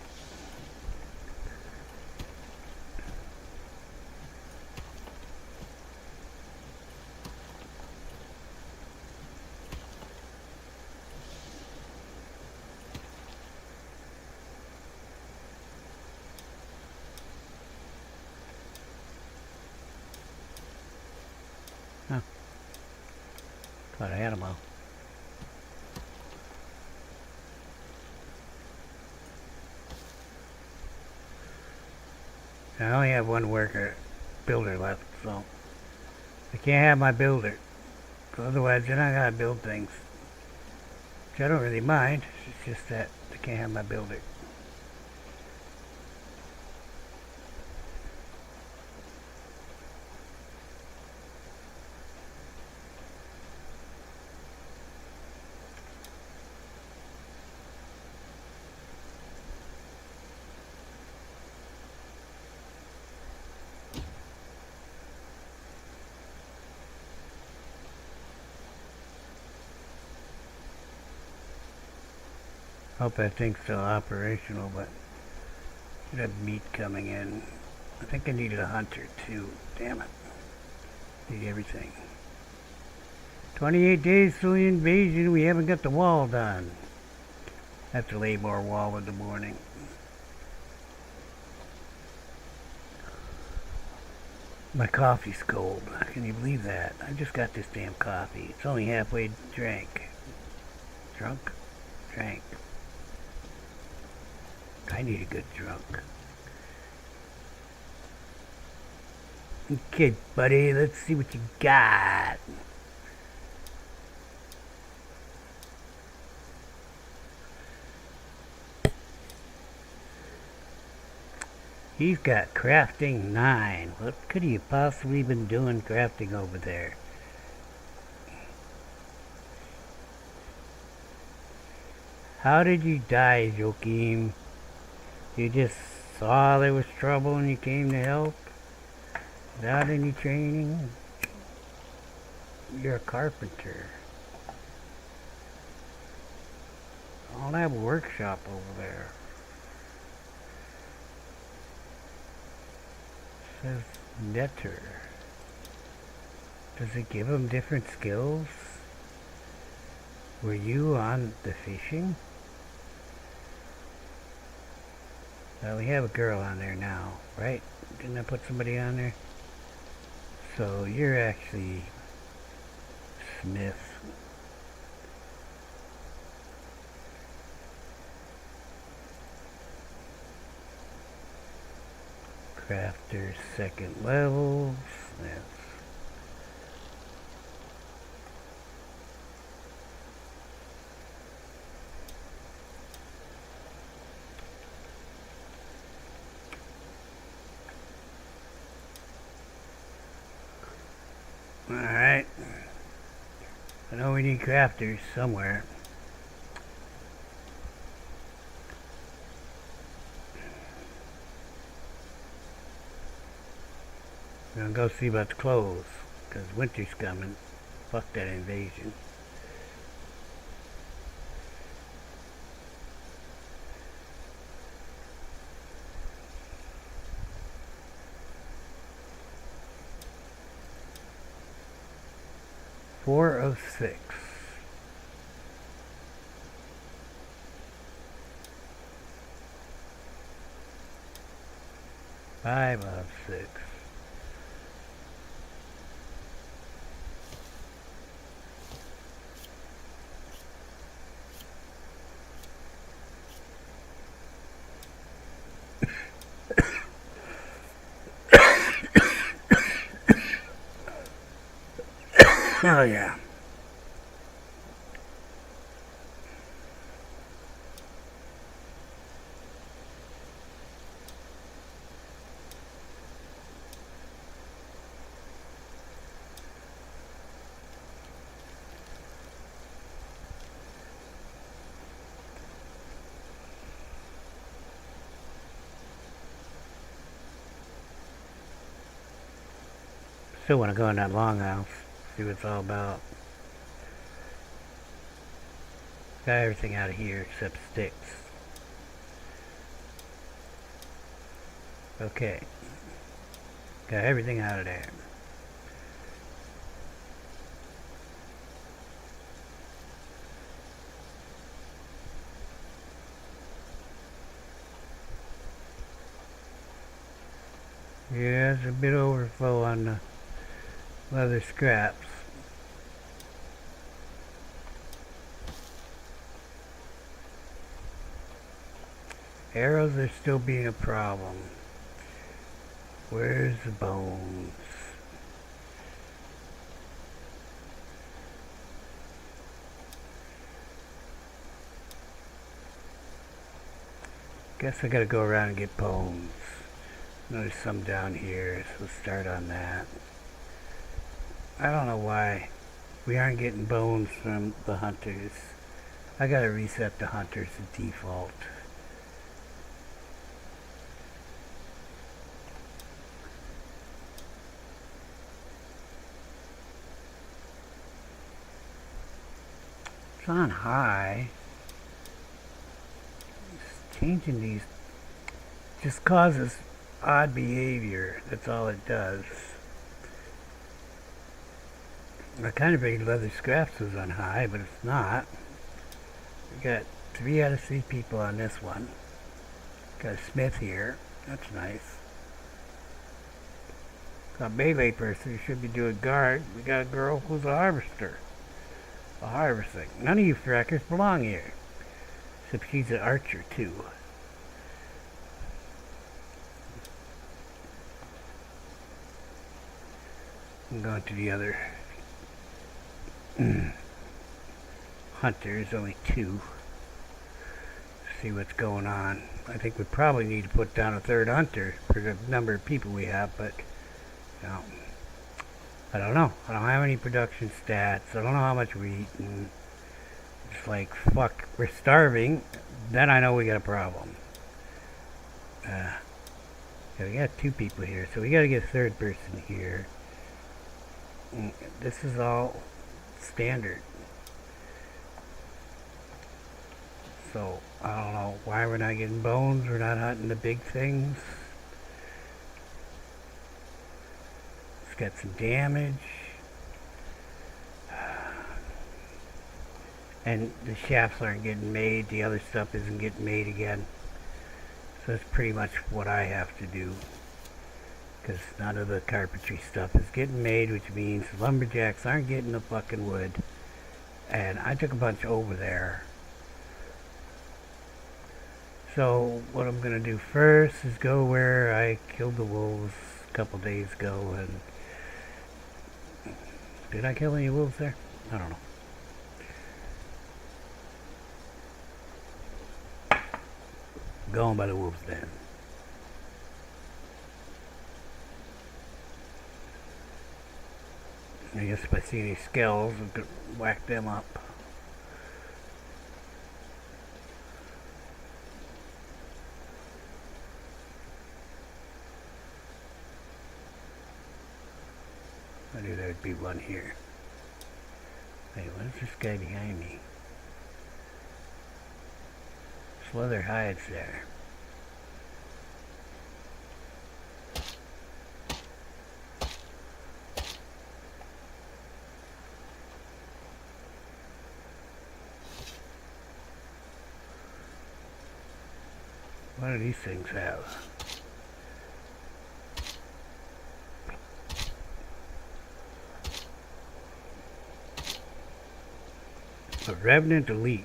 Huh. Thought I had them all. I only have one builder left, so I can't have my builder. Otherwise, then I gotta build things. Which I don't really mind. It's just that I can't have my builder. Hope that thing's still operational, but should have meat coming in. I think I needed a hunter too. Damn it. Need everything. 28 days till the invasion. We haven't got the wall done. Have to lay more wall in the morning. My coffee's cold. Can you believe that? I just got this damn coffee. It's only halfway drank. Drunk? Drank. I need a good drunk. Okay, buddy, let's see what you got. He's got crafting 9. What could he have possibly been doing crafting over there? How did you die, Joachim? You just saw there was trouble and you came to help? Without any training? You're a carpenter. I'll have a workshop over there. Says netter. Does it give him different skills? Were you on the fishing? Well, we have a girl on there now, right? Didn't I put somebody on there? So you're actually Smith. Crafter, second level, Smith. Alright. I know we need crafters somewhere. I'm gonna go see about the clothes, because winter's coming. Fuck that invasion. Four of 6. Five of 6. Oh yeah. Still want to go in that longhouse, see what it's all about. Got everything out of here except sticks. Okay. Got everything out of there. Yeah, there's a bit overflow on the leather scraps. Arrows are still being a problem. Where's the bones? Guess I gotta go around and get bones. There's some down here, so we'll start on that. I don't know why we aren't getting bones from the hunters. I gotta reset the hunters to default. It's on high. changing these just causes odd behavior. That's all it does. I kind of figured leather scraps was on high, but it's not. We got 3 out of 3 people on this one. Got a smith here. That's nice. Got a melee person who should be doing guard. We got a girl who's a harvester. Harvesting. None of you frackers belong here. Except she's an archer too. I'm going to the other hunters, only 2. See what's going on. I think we probably need to put down a 3rd hunter for the number of people we have, but you know, I don't know. I don't have any production stats. I don't know how much we're eating. It's like, fuck, we're starving. Then I know we got a problem. Yeah, we got 2 people here, so we got to get a 3rd person here. This is all standard. So, I don't know why we're not getting bones. We're not hunting the big things. It's got some damage. And the shafts aren't getting made. The other stuff isn't getting made again. So that's pretty much what I have to do. Because none of the carpentry stuff is getting made, which means lumberjacks aren't getting the fucking wood. And I took a bunch over there. So what I'm going to do first is go where I killed the wolves a couple days ago. And did I kill any wolves there? I don't know. Going by the wolves den. I guess if I see any skells, I'm going to whack them up. I knew there would be one here. Hey, what is this guy behind me? Leather hides there. What do these things have? A Revenant Elite.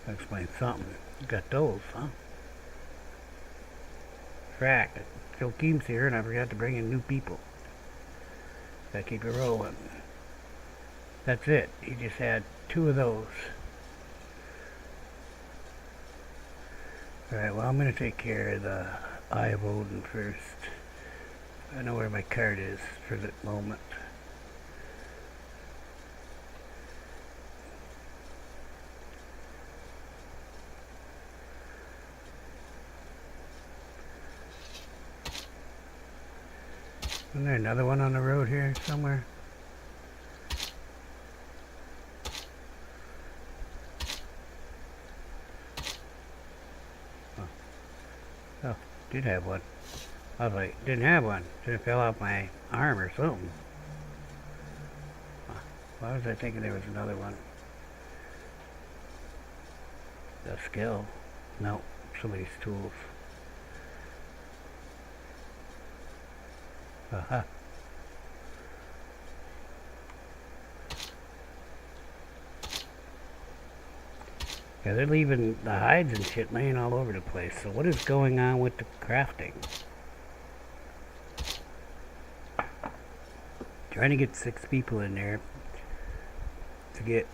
That explains something. You got those, huh? Frack. Phil Keem's here and I forgot to bring in new people. Gotta keep it rolling. That's it. He just had 2 of those. Alright, well I'm gonna take care of the Eye of Odin first. I know where my card is for the moment. Isn't there another one on the road here somewhere? Oh, did have one. I was like, didn't have one. It fell off my arm or something. Why was I thinking there was another one? A skill? No, somebody's tools. Uh-huh. Yeah, they're leaving the hides and shit laying all over the place. So what is going on with the crafting? Trying to get 6 people in there to get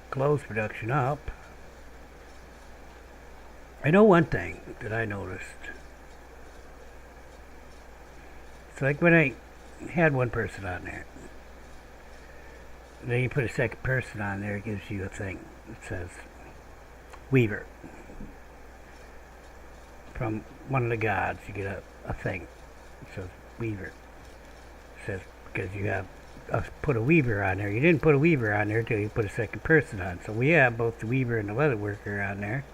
clothes production up. I know one thing that I noticed. It's like when I had one person on there, then you put a second person on there, it gives you a thing that says Weaver. From one of the gods, you get a thing that says Weaver. It says, because you have put a Weaver on there. You didn't put a Weaver on there until you put a second person on. So we have both the Weaver and the Leather Worker on there.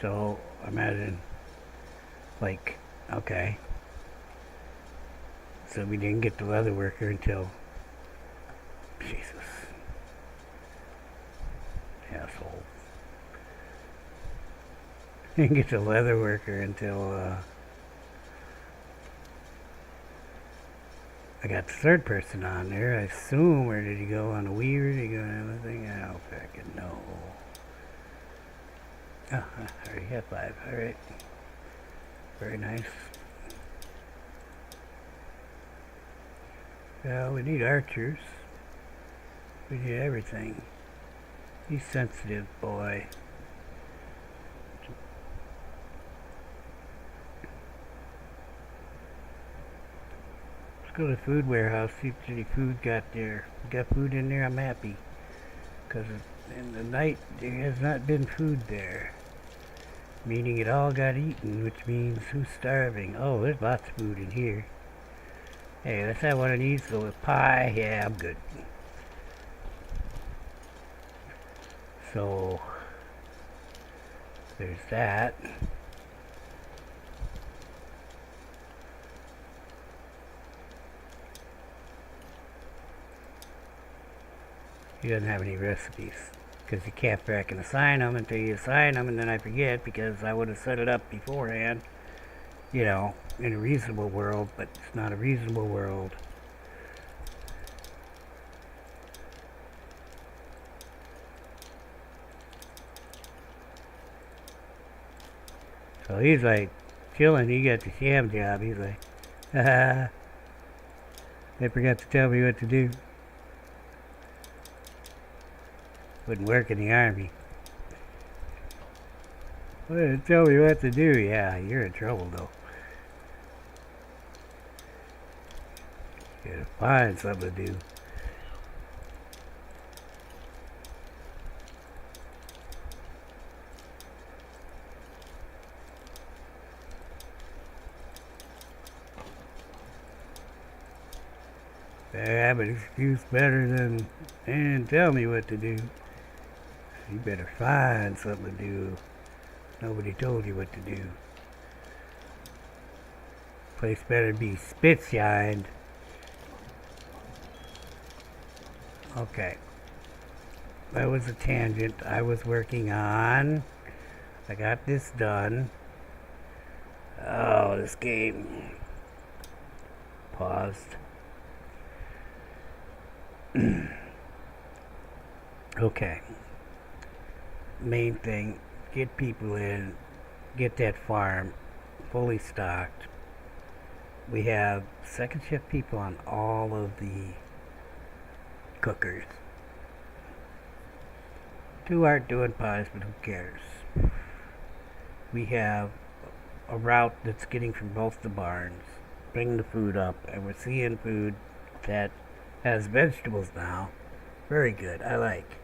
So imagine, like, okay. So we didn't get the leather worker until, Jesus, asshole. Didn't get the leather worker until I got the third person on there. I assume, where did he go? On a weaver? Did he go on anything? I don't fucking know. Oh, I already have 5. Alright. Very nice. Well, we need archers. We need everything. He's sensitive, boy. Let's go to the food warehouse, see if there's any food got there. Got food in there, I'm happy. Because in the night, there has not been food there. Meaning it all got eaten, which means who's starving? Oh, there's lots of food in here. Hey, let's have one of these with pie. Yeah, I'm good. So, there's that. He doesn't have any recipes. Because you can't fracking assign them until you assign them, and then I forget because I would have set it up beforehand, you know, in a reasonable world, but it's not a reasonable world. So he's like chilling, he got the sham job, he's like, haha, they forgot to tell me what to do. Wouldn't work in the army. Well, they didn't tell me what to do. Yeah, you're in trouble though. You gotta find something to do. They have an excuse better than they didn't tell me what to do. You better find something to do. Nobody told you what to do. Place better be spit-shined. Okay. That was a tangent I was working on. I got this done. Oh, this game. Paused. Okay. Main thing, get people in, get that farm fully stocked. We have second shift people on all of the cookers. 2 aren't doing pies, but who cares? We have a route that's getting from both the barns, bringing the food up, and we're seeing food that has vegetables now. Very good, I like.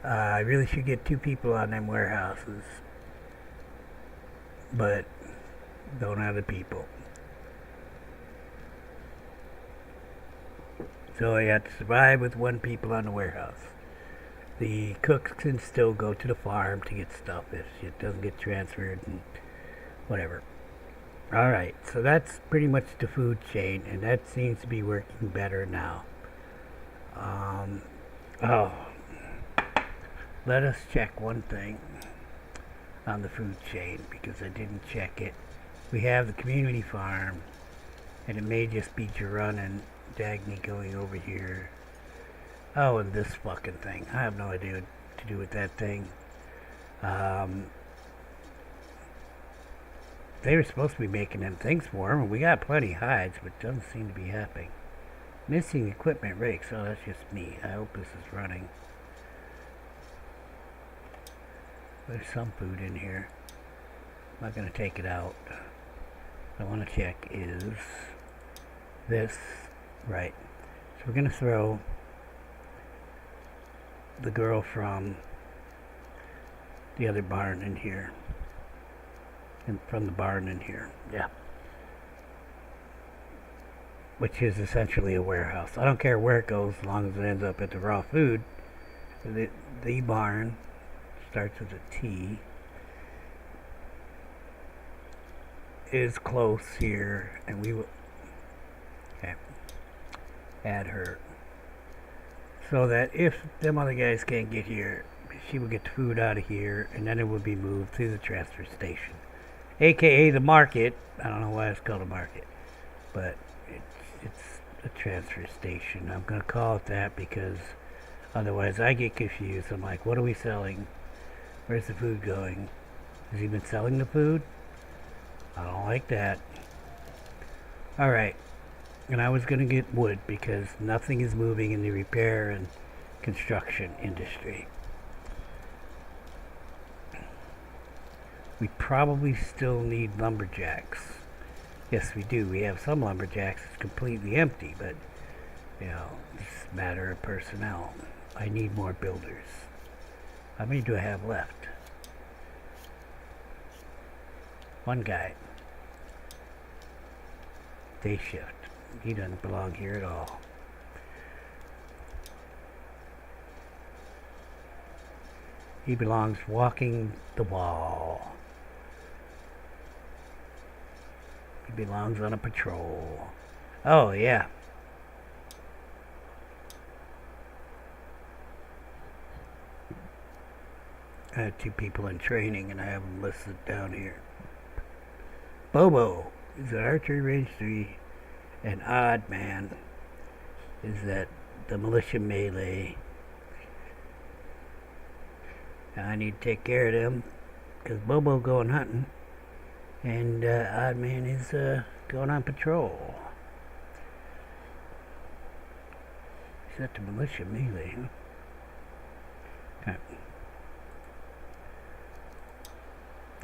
I really should get 2 people on them warehouses, but don't have the people. So I have to survive with 1 people on the warehouse. The cooks can still go to the farm to get stuff if it doesn't get transferred and whatever. Alright, so that's pretty much the food chain, and that seems to be working better now. Let us check one thing on the food chain, because I didn't check it. We have the community farm, and it may just be Jerun and Dagny going over here. Oh, and this fucking thing. I have no idea what to do with that thing. They were supposed to be making them things for them, and we got plenty of hides, but it doesn't seem to be happening. Missing equipment rakes. Oh, that's just me. I hope this is running. There's some food in here. I'm not going to take it out. What I want to check is this. Right. So we're going to throw the girl from the other barn in here. And from the barn in here. Yeah. Which is essentially a warehouse. I don't care where it goes as long as it ends up at the raw food. The barn starts with a T. is close here, and we will add her so that if them other guys can't get here, she will get the food out of here, and then it will be moved to the transfer station, aka the market. I don't know why it's called a market, but it's a transfer station. I'm gonna call it that because otherwise I get confused. I'm like, what are we selling? Where's the food going? Has he been selling the food? I don't like that. Alright. And I was going to get wood because nothing is moving in the repair and construction industry. We probably still need lumberjacks. Yes, we do. We have some lumberjacks. It's completely empty, but, you know, it's a matter of personnel. I need more builders. How many do I have left? One guy. Day shift. He doesn't belong here at all. He belongs walking the wall. He belongs on a patrol. Oh, yeah. I have 2 people in training and I have them listed down here. Bobo is an archery range 3. And Odd Man is that the militia melee. Now I need to take care of them because Bobo going hunting and Odd Man is going on patrol. Is that the militia melee? Huh? Okay.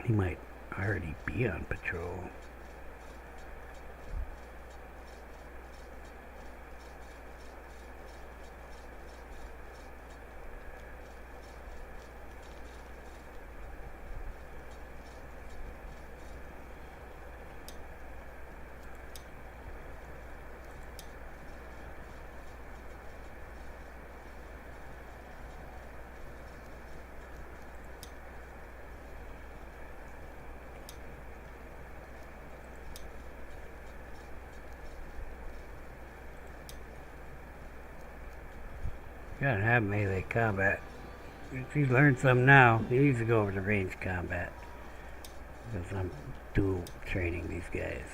He might already be on patrol. Gotta have melee combat. If he's learned some now, he needs to go over to range combat. Because I'm dual training these guys.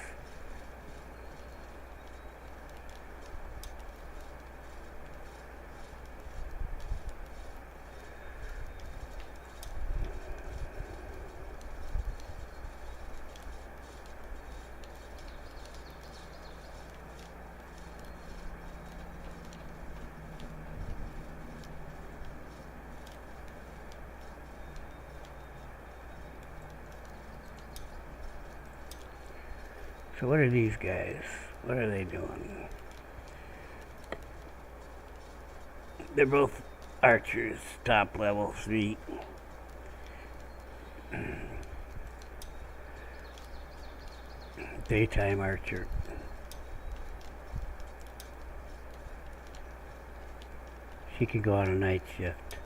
So what are these guys? What are they doing? They're both archers, top level 3. Daytime archer. She could go on a night shift.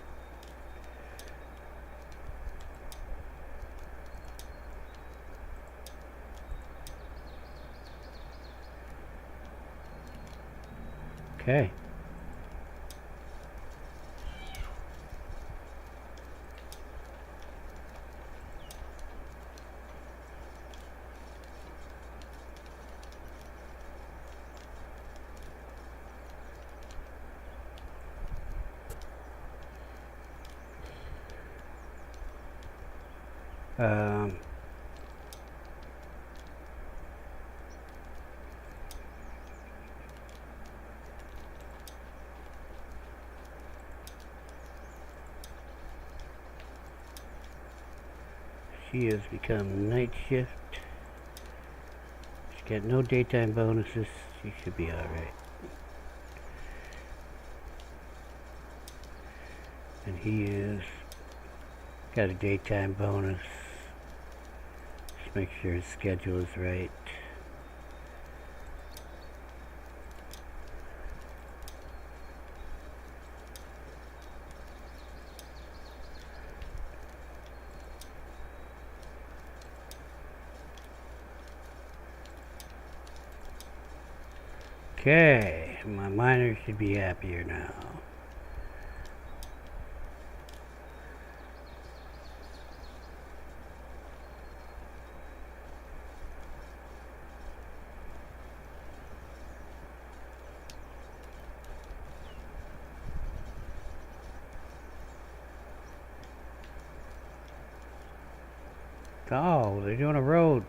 Okay. She has become night shift. She's got no daytime bonuses. She should be alright. And he is got a daytime bonus. Just make sure his schedule is right. Okay, my miner should be happier now. Oh, they're doing a road.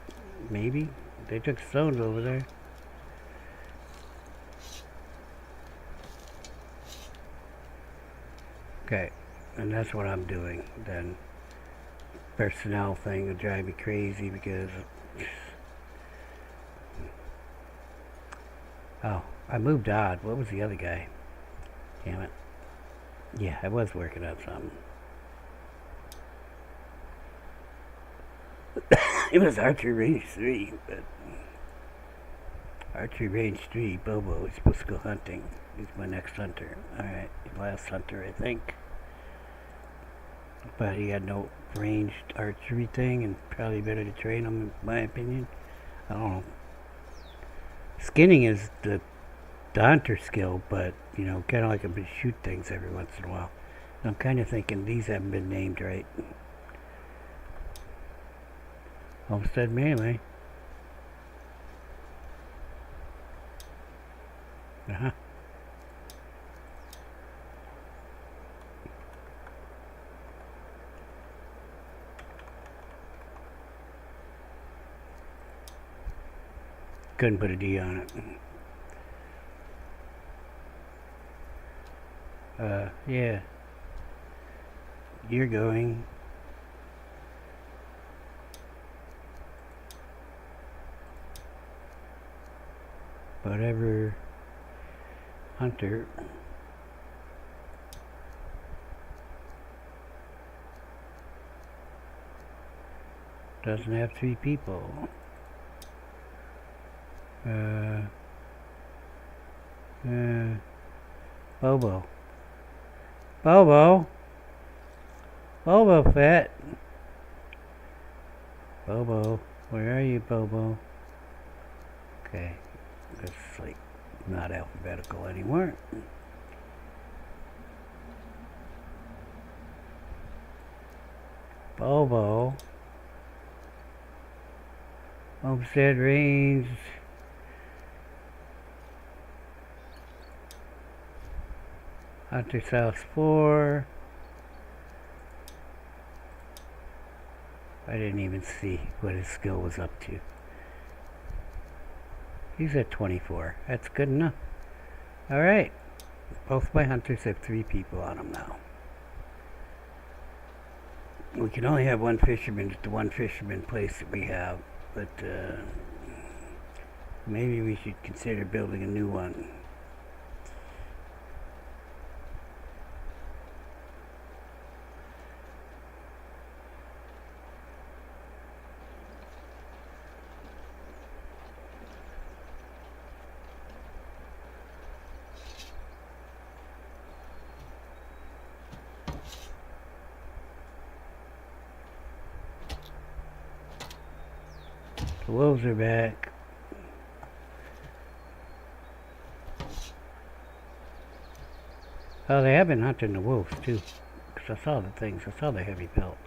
Maybe. They took stones over there. Okay, and that's what I'm doing then. Personnel thing will drive me crazy because... Oh, I moved odd. What was the other guy? Damn it. Yeah, I was working on something. It was Archery Range 3, but... Archery Range 3, Bobo is supposed to go hunting. He's my next hunter. Alright, last hunter, I think. But he had no ranged archery thing, and probably better to train him, in my opinion. I don't know. Skinning is the hunter skill, but, you know, kind of like him to shoot things every once in a while. And I'm kind of thinking these haven't been named right. Homestead melee. Uh-huh. Couldn't put a D on it. Yeah. You're going. Whatever. Hunter. Doesn't have 3 people. Bobo. Bobo. Bobo Fett. Bobo. Where are you, Bobo? Okay. That's like not alphabetical anymore. Bobo. Homestead Range. Hunter South 4. I didn't even see what his skill was up to. He's at 24. That's good enough. Alright. Both my hunters have 3 people on them now. We can only have one fisherman at the one fisherman place that we have. But maybe we should consider building a new one. The wolves are back. Oh, they have been hunting the wolves too. Because I saw the things. I saw the heavy pelts.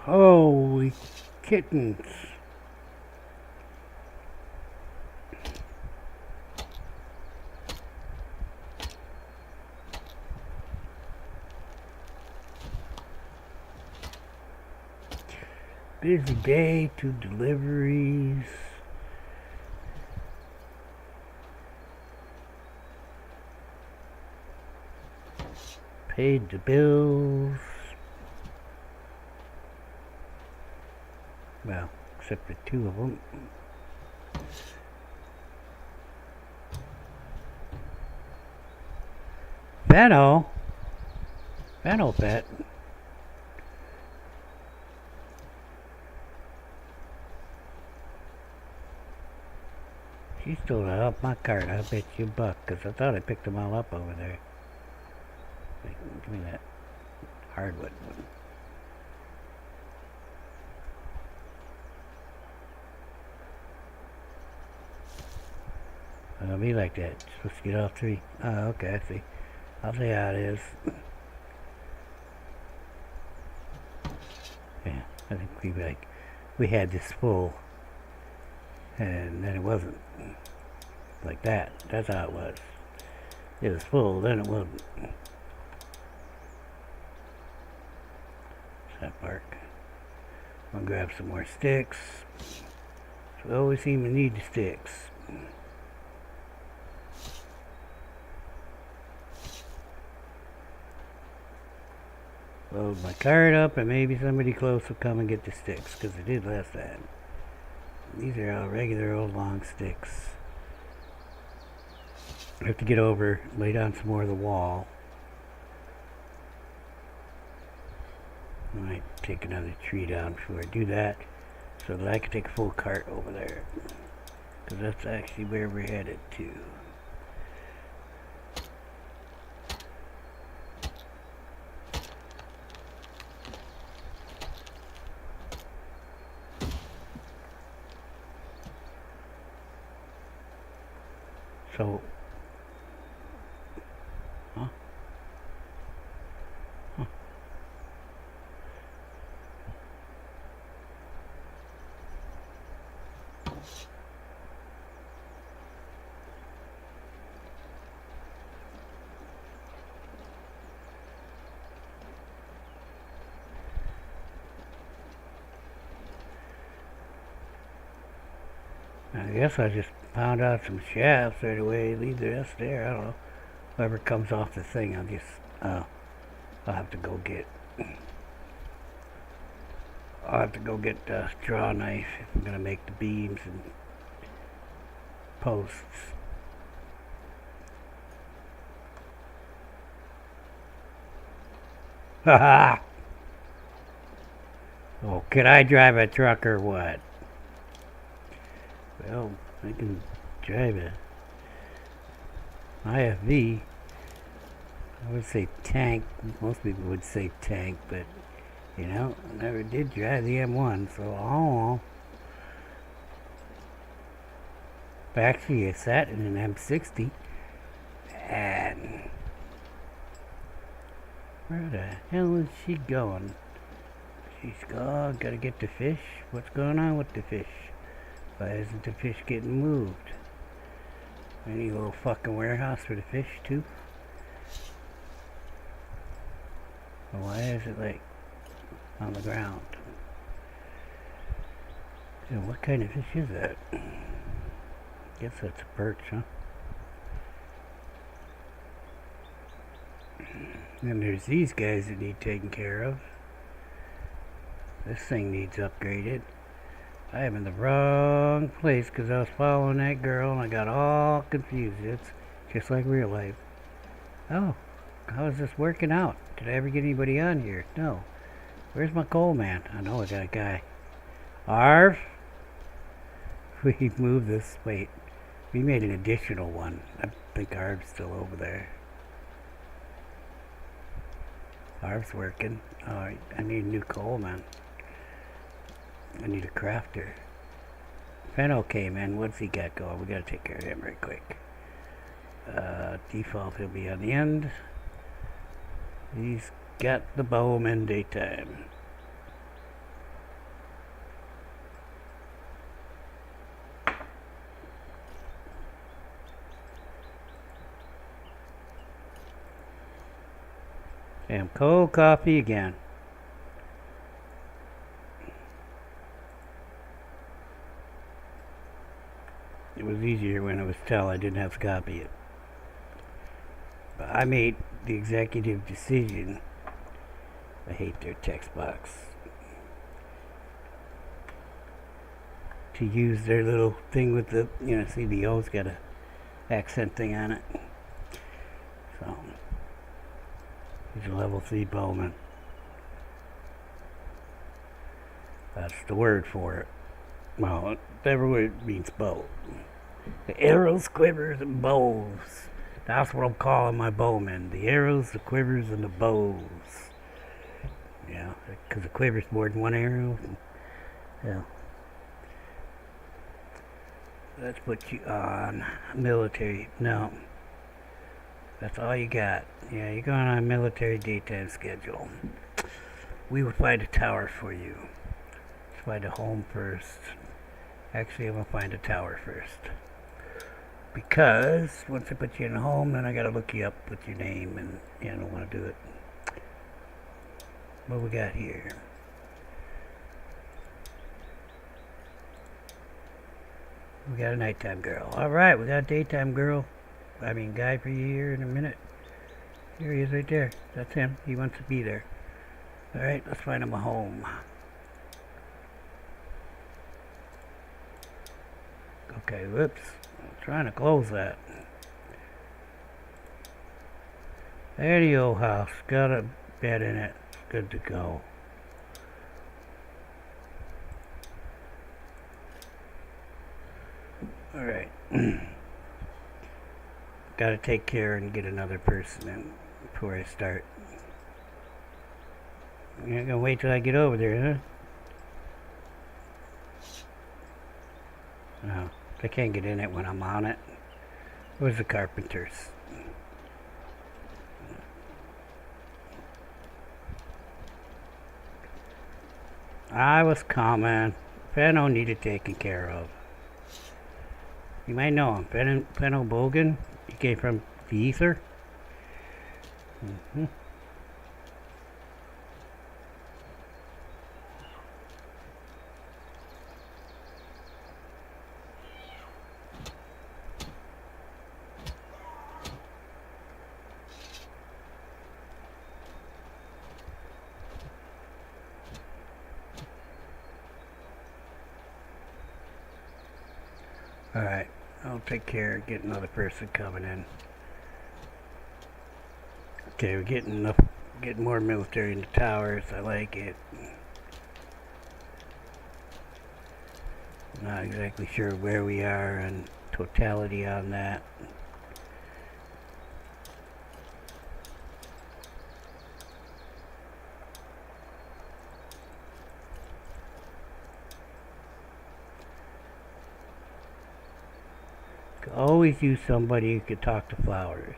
Holy kittens. Busy day, 2 deliveries. Paid the bills. Well, except for 2 of them. Fennel pet. She stole it off my cart. I bet you $1, because I thought I picked them all up over there. Wait, give me that hardwood one. It'll be like that. You're supposed to get all 3. Oh, okay, I see. I'll see how it is. Yeah, I think we had this full, and then it wasn't like that. That's how it was. It was full, then it wasn't. That bark. I'm gonna grab some more sticks. So we always seem to need the sticks. Load my cart up and maybe somebody close will come and get the sticks, because I did last time. These are all regular old long sticks. I have to get over, lay down some more of the wall. I might take another tree down before I do that, so that I can take a full cart over there, because that's actually where we're headed to. So, I guess I just found out some shafts right away, leave the rest there. I don't know. Whatever comes off the thing, I'll have to go get a straw knife if I'm gonna make the beams and posts. Haha! Oh, can I drive a truck or what? Well, I can drive a IFV. I would say tank. Most people would say tank, but you know, I never did drive the M1, so I don't know. Actually, I sat in an M60, and where the hell is she going? She's gone. Gotta get the fish. What's going on with the fish? Why isn't the fish getting moved? Any little fucking warehouse for the fish too? Or why is it like on the ground? And what kind of fish is that? Guess that's a perch, huh? And there's these guys that need taken care of. This thing needs upgraded. I am in the wrong place because I was following that girl and I got all confused. It's just like real life. Oh, how is this working out? Did I ever get anybody on here? No. Where's my coal man? I know I got a guy. Arv? We moved this. Wait. We made an additional one. I think Arv's still over there. Arv's working. Alright, I need a new coal man. I need a crafter. Fennel came in. What's he got going? We gotta take care of him right quick. Default, he'll be on the end. He's got the bowman daytime. Damn, cold coffee again. It was easier when it was tell I didn't have to copy it. But I made the executive decision. I hate their text box. To use their little thing with the, see the O's got a accent thing on it. So, he's a level 3 bowman. That's the word for it. Well, whatever word means bow. The arrows, quivers, and bows. That's what I'm calling my bowmen. The arrows, the quivers, and the bows. Yeah, because the quiver's more than one arrow. Yeah. Let's put you on military. No. That's all you got. Yeah, you're going on a military daytime schedule. We would find a tower for you. Let's find a home first. Actually, I'm going to find a tower first. Because once I put you in a home, then I got to look you up with your name, and I don't want to do it. What we got here? We got a nighttime girl. Alright, we got a daytime girl. Guy for you here in a minute. Here he is right there. That's him. He wants to be there. Alright, let's find him a home. Okay, whoops. I'm trying to close that. There the old house. Got a bed in it. Good to go. Alright. Gotta take care and get another person in before I start. You're not gonna wait till I get over there, huh? No, I can't get in it when I'm on it. Where's the carpenters? I was coming. Fenno needed taken care of. You might know him, Fenno Bogan. He came from the ether. Alright, I'll take care of getting another person coming in. Okay, we're getting more military in the towers. I like it. Not exactly sure where we are and totality on that. Could always use somebody who could talk to flowers.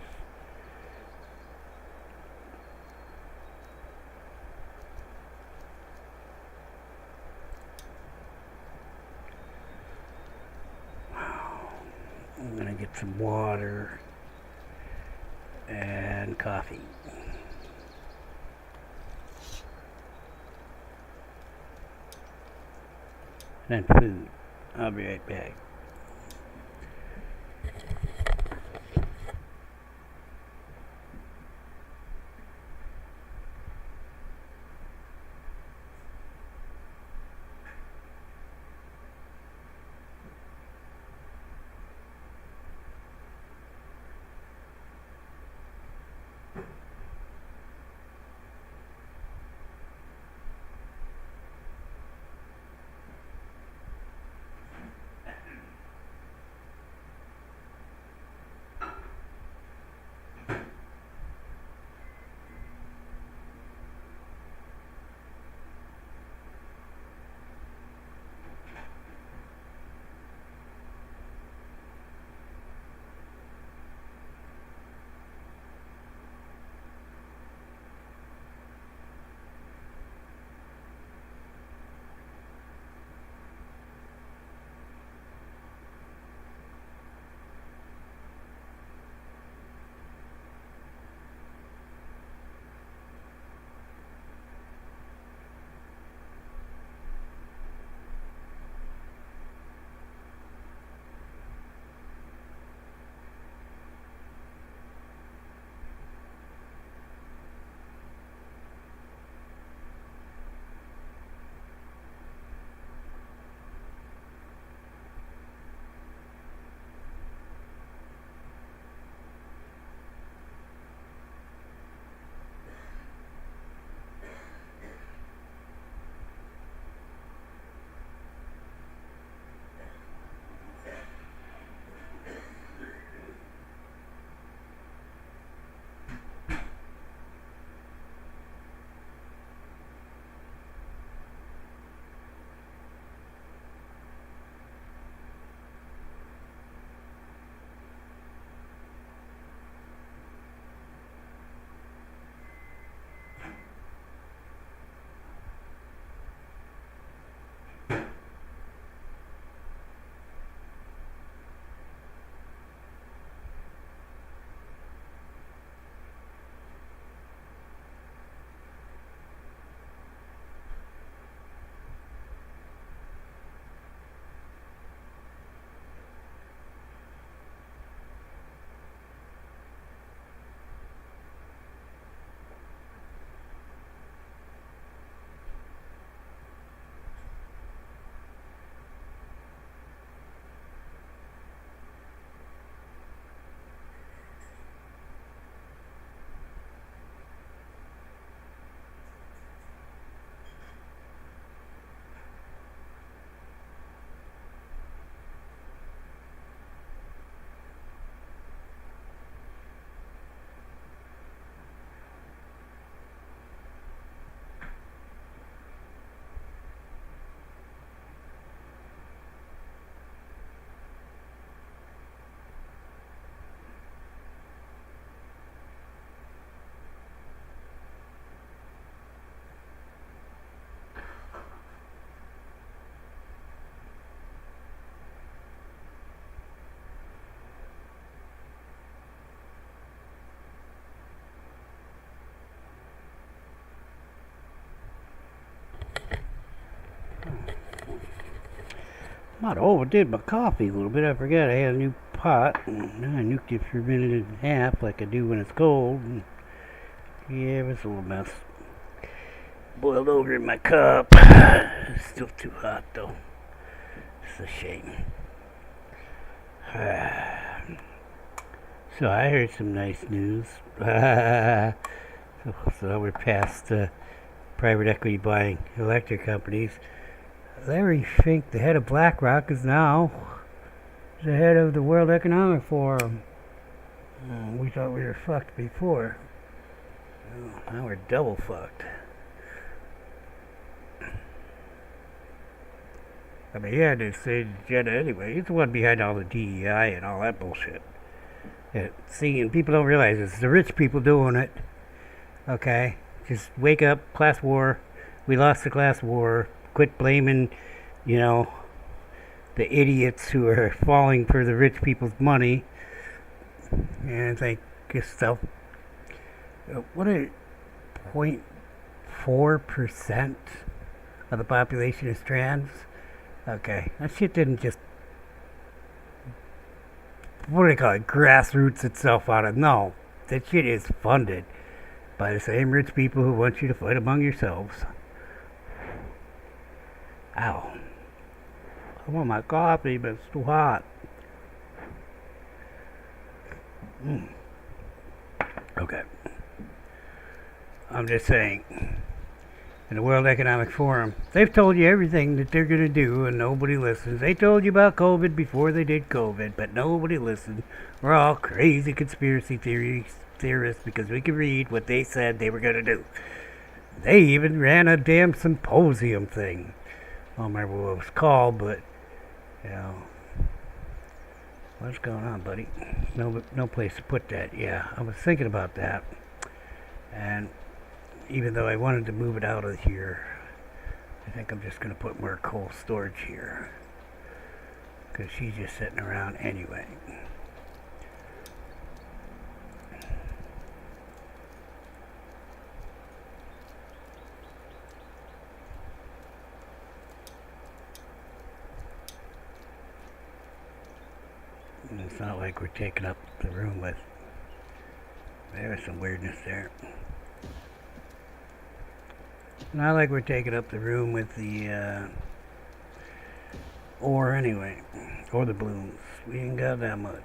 I'm gonna get some water and coffee. And food. I'll be right back. Might have overdid my coffee a little bit. I forgot I had a new pot. And I nuked it for a minute and a half like I do when it's cold. And yeah, it was a little mess. Boiled over in my cup. It's still too hot though. It's a shame. So I heard some nice news. So we're past private equity buying electric companies. Larry Fink, the head of BlackRock, is now the head of the World Economic Forum. We thought we were fucked before. Now we're double fucked. I mean, he had to say agenda anyway. He's the one behind all the DEI and all that bullshit. See, and people don't realize it's the rich people doing it. Okay? Just wake up, class war. We lost the class war. Quit blaming, the idiots who are falling for the rich people's money. And think yourself, what a 0.4% of the population is trans? Okay, that shit didn't just, what do they call it, grassroots itself out of, no. That shit is funded by the same rich people who want you to fight among yourselves. Ow. I want my coffee, but it's too hot. Okay. I'm just saying, in the World Economic Forum, they've told you everything that they're going to do, and nobody listens. They told you about COVID before they did COVID, but nobody listened. We're all crazy conspiracy theorists because we can read what they said they were going to do. They even ran a damn symposium thing. I don't remember what it was called, but, what's going on, buddy? No place to put that. Yeah, I was thinking about that. And even though I wanted to move it out of here, I think I'm just going to put more cold storage here. Because she's just sitting around anyway. And it's not like we're taking up the room with... There's some weirdness there. Not like we're taking up the room with the ore anyway, or the blooms. We ain't got that much.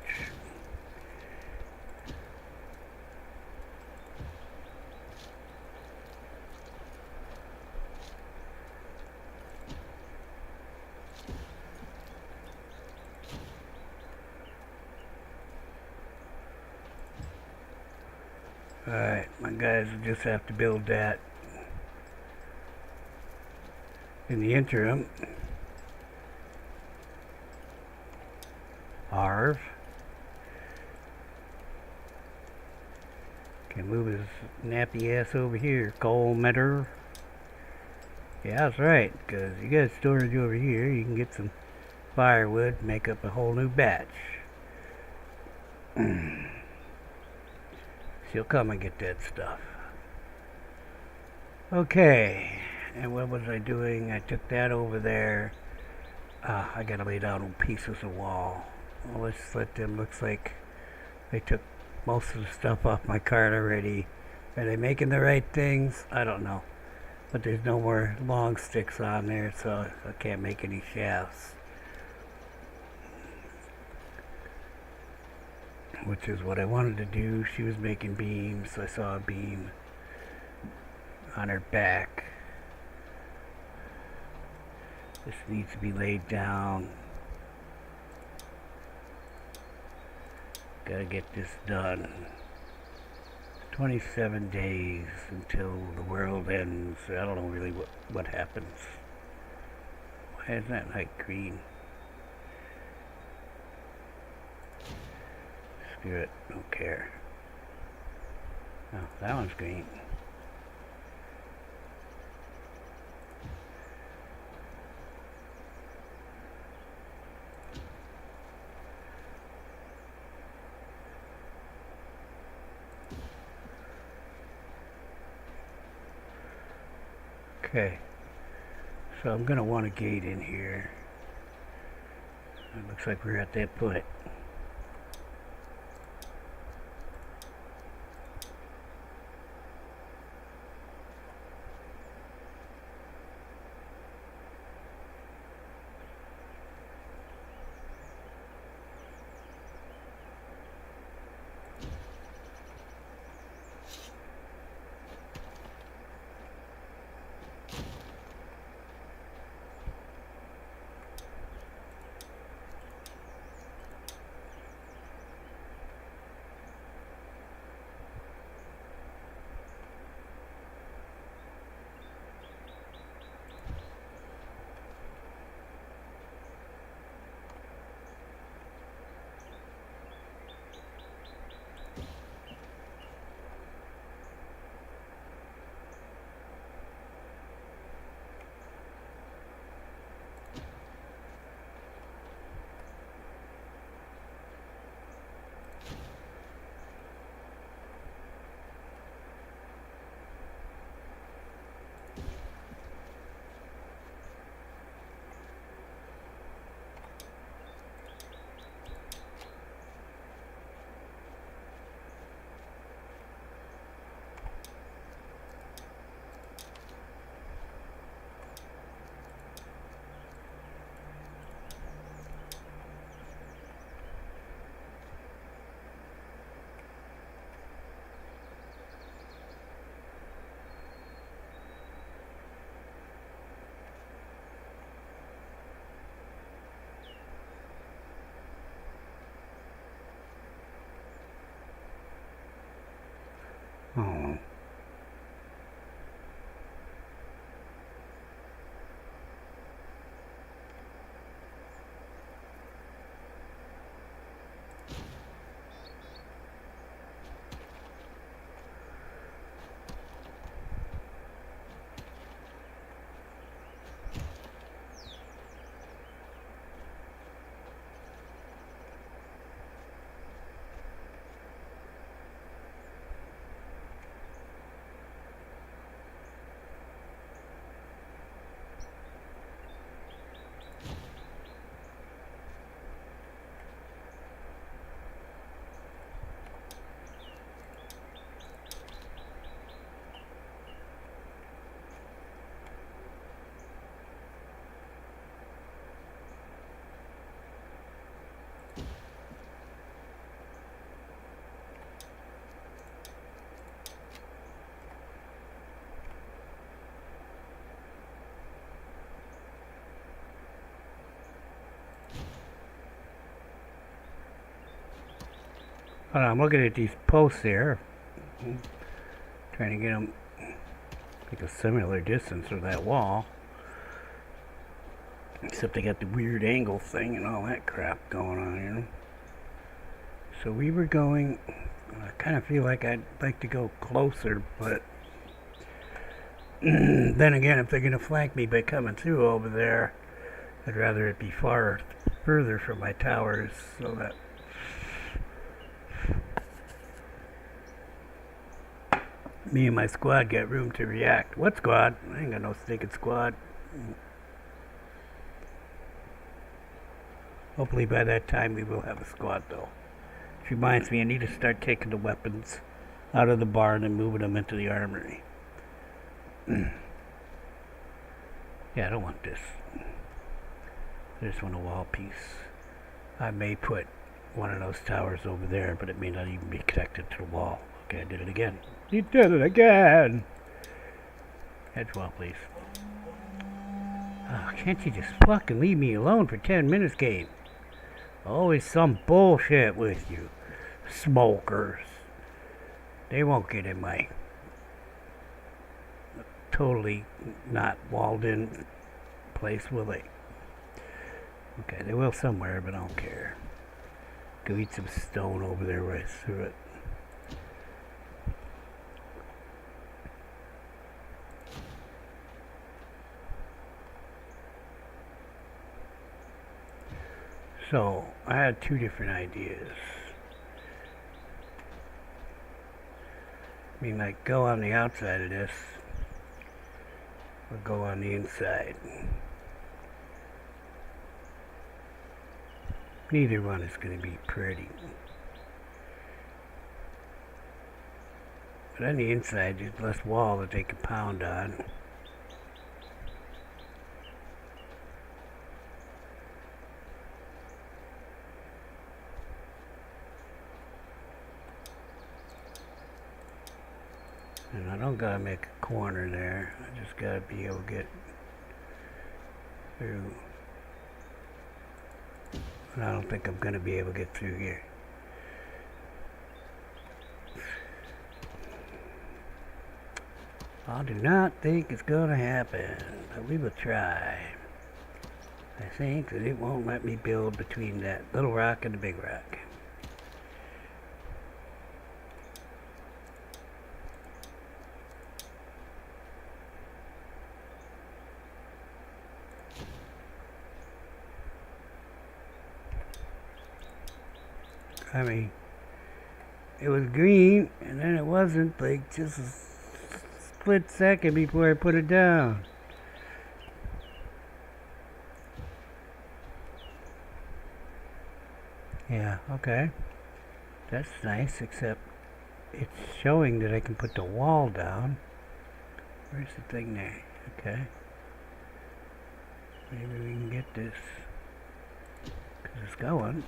Alright, my guys will just have to build that. In the interim, Arv can move his nappy ass over here, coal meter. Yeah, that's right, because you got storage over here, you can get some firewood, make up a whole new batch. She'll come and get that stuff. Okay, and what was I doing? I took that over there. I gotta lay down pieces of wall. Well, let's let them, looks like they took most of the stuff off my cart already. Are they making the right things? I don't know. But there's no more long sticks on there, so I can't make any shafts. Which is what I wanted to do. She was making beams, so I saw a beam on her back. This needs to be laid down. Gotta get this done. 27 days until the world ends. I don't know really what happens. Why is that light green? Screw it, don't care. Oh, that one's green. Okay, so I'm going to want a gate in here. It looks like we're at that point. Oh. I'm looking at these posts here, trying to get them like a similar distance of that wall, except they got the weird angle thing and all that crap going on here. So we were going, I kind of feel like I'd like to go closer, but then again, if they're going to flank me by coming through over there, I'd rather it be further from my towers so that me and my squad get room to react. What squad? I ain't got no stinking squad. Hopefully by that time we will have a squad though. Which reminds me, I need to start taking the weapons out of the barn and moving them into the armory. Yeah, I don't want this. I just want a wall piece. I may put one of those towers over there, but it may not even be connected to the wall. Okay, I did it again. You did it again! Hedge wall, please. Oh, can't you just fucking leave me alone for 10 minutes, game? Always some bullshit with you. Smokers. They won't get in my totally not walled in place, will they? Okay, they will somewhere, but I don't care. Go eat some stone over there right through it. So, I had two different ideas. I mean, like, go on the outside of this, or go on the inside. Neither one is going to be pretty. But on the inside, there's less wall that they can pound on. And I don't gotta make a corner there. I just gotta be able to get through. And I don't think I'm gonna be able to get through here. I do not think it's gonna happen, but we will try. I think that it won't let me build between that little rock and the big rock. I mean, it was green, and then it wasn't, like, just a split second before I put it down. Yeah, okay. That's nice, except it's showing that I can put the wall down. Where's the thing there? Okay. Maybe we can get this, because it's going.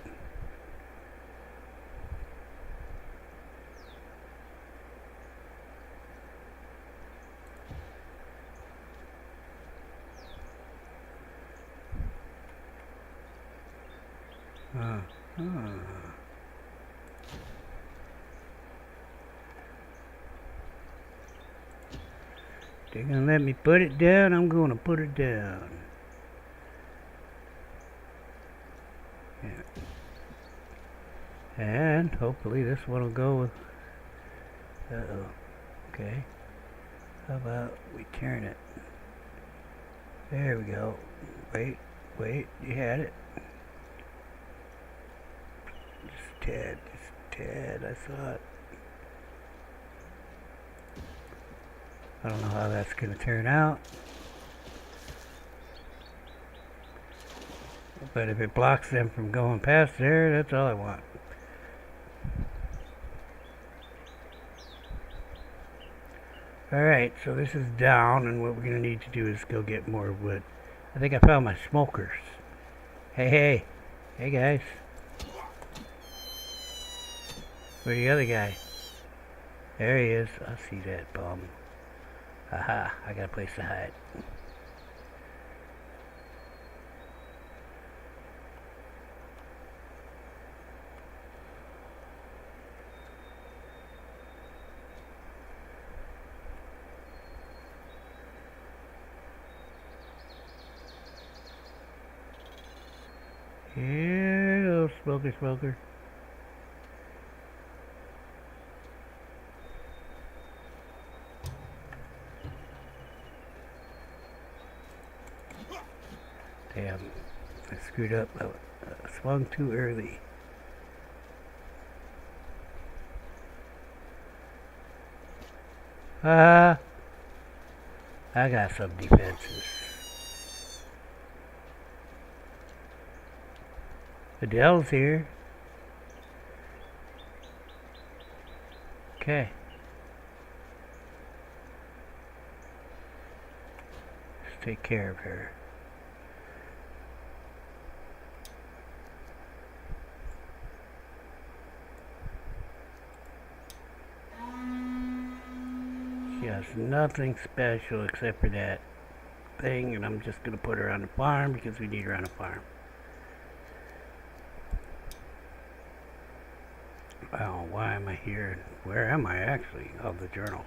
They're gonna let me put it down, I'm gonna put it down. Yeah. And hopefully this one will go with... Uh-oh. Okay. How about we turn it? There we go. Wait, you had it. Just tad, I saw it. I don't know how that's going to turn out. But if it blocks them from going past there, that's all I want. Alright, so this is down, and what we're going to need to do is go get more wood. I think I found my smokers. Hey guys. Where's the other guy? There he is. I see that bum. Aha, I got a place to hide. Yeah, smoker. Damn, I screwed up. I swung too early. I got some defenses. Adele's here. Okay. Let's take care of her. She has nothing special except for that thing, and I'm just going to put her on the farm because we need her on the farm. Oh, why am I here? Where am I actually? Oh, the journal.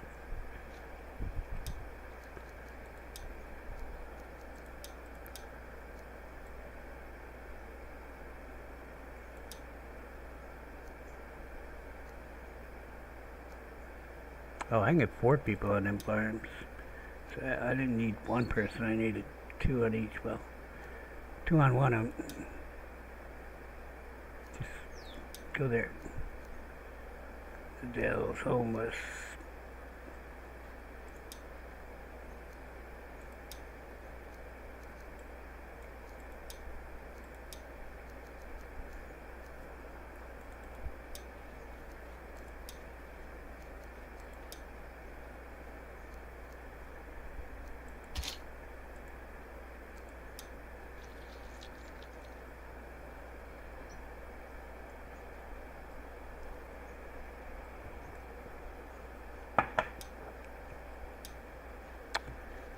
Oh, I can get 4 people on them farms. So I didn't need one person, I needed 2 on each. Well, 2 on one of them. Just go there. Adele's homeless.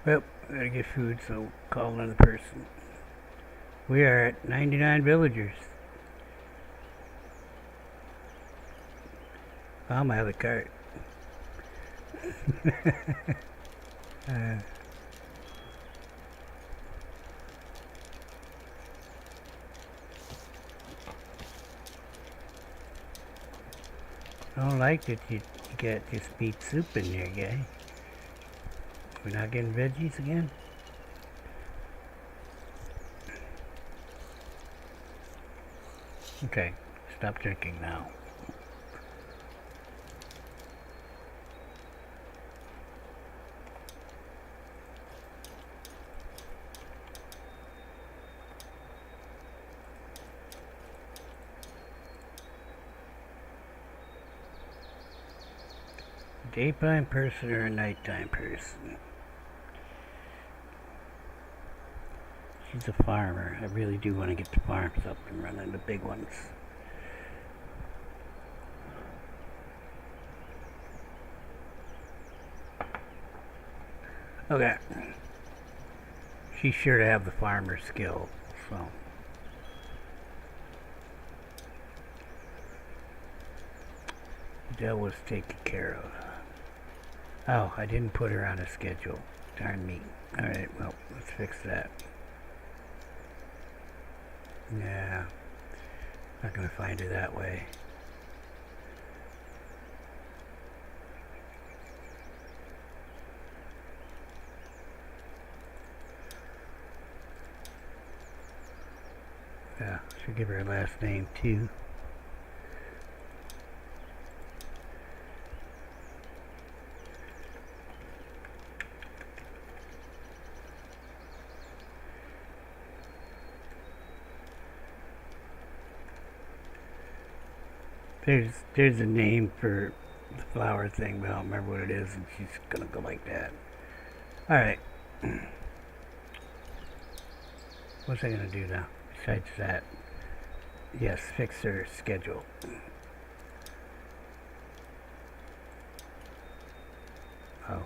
Well, I gotta get food, so call another person. We are at 99 villagers. Found my other cart. uh, I don't like that you got just meat soup in there, guy. We're not getting veggies again? Okay, stop drinking now. Daytime person or a nighttime person? She's a farmer. I really do want to get the farms up and running, the big ones. Okay. She's sure to have the farmer skill, so. That was taken care of. Oh, I didn't put her on a schedule. Darn me. Alright, well, let's fix that. Yeah. Not gonna find her that way. Yeah, should give her a last name too. There's a name for the flower thing, but I don't remember what it is, and she's gonna go like that. Alright. What's I gonna do now? Besides that. Yes, fix her schedule. Oh.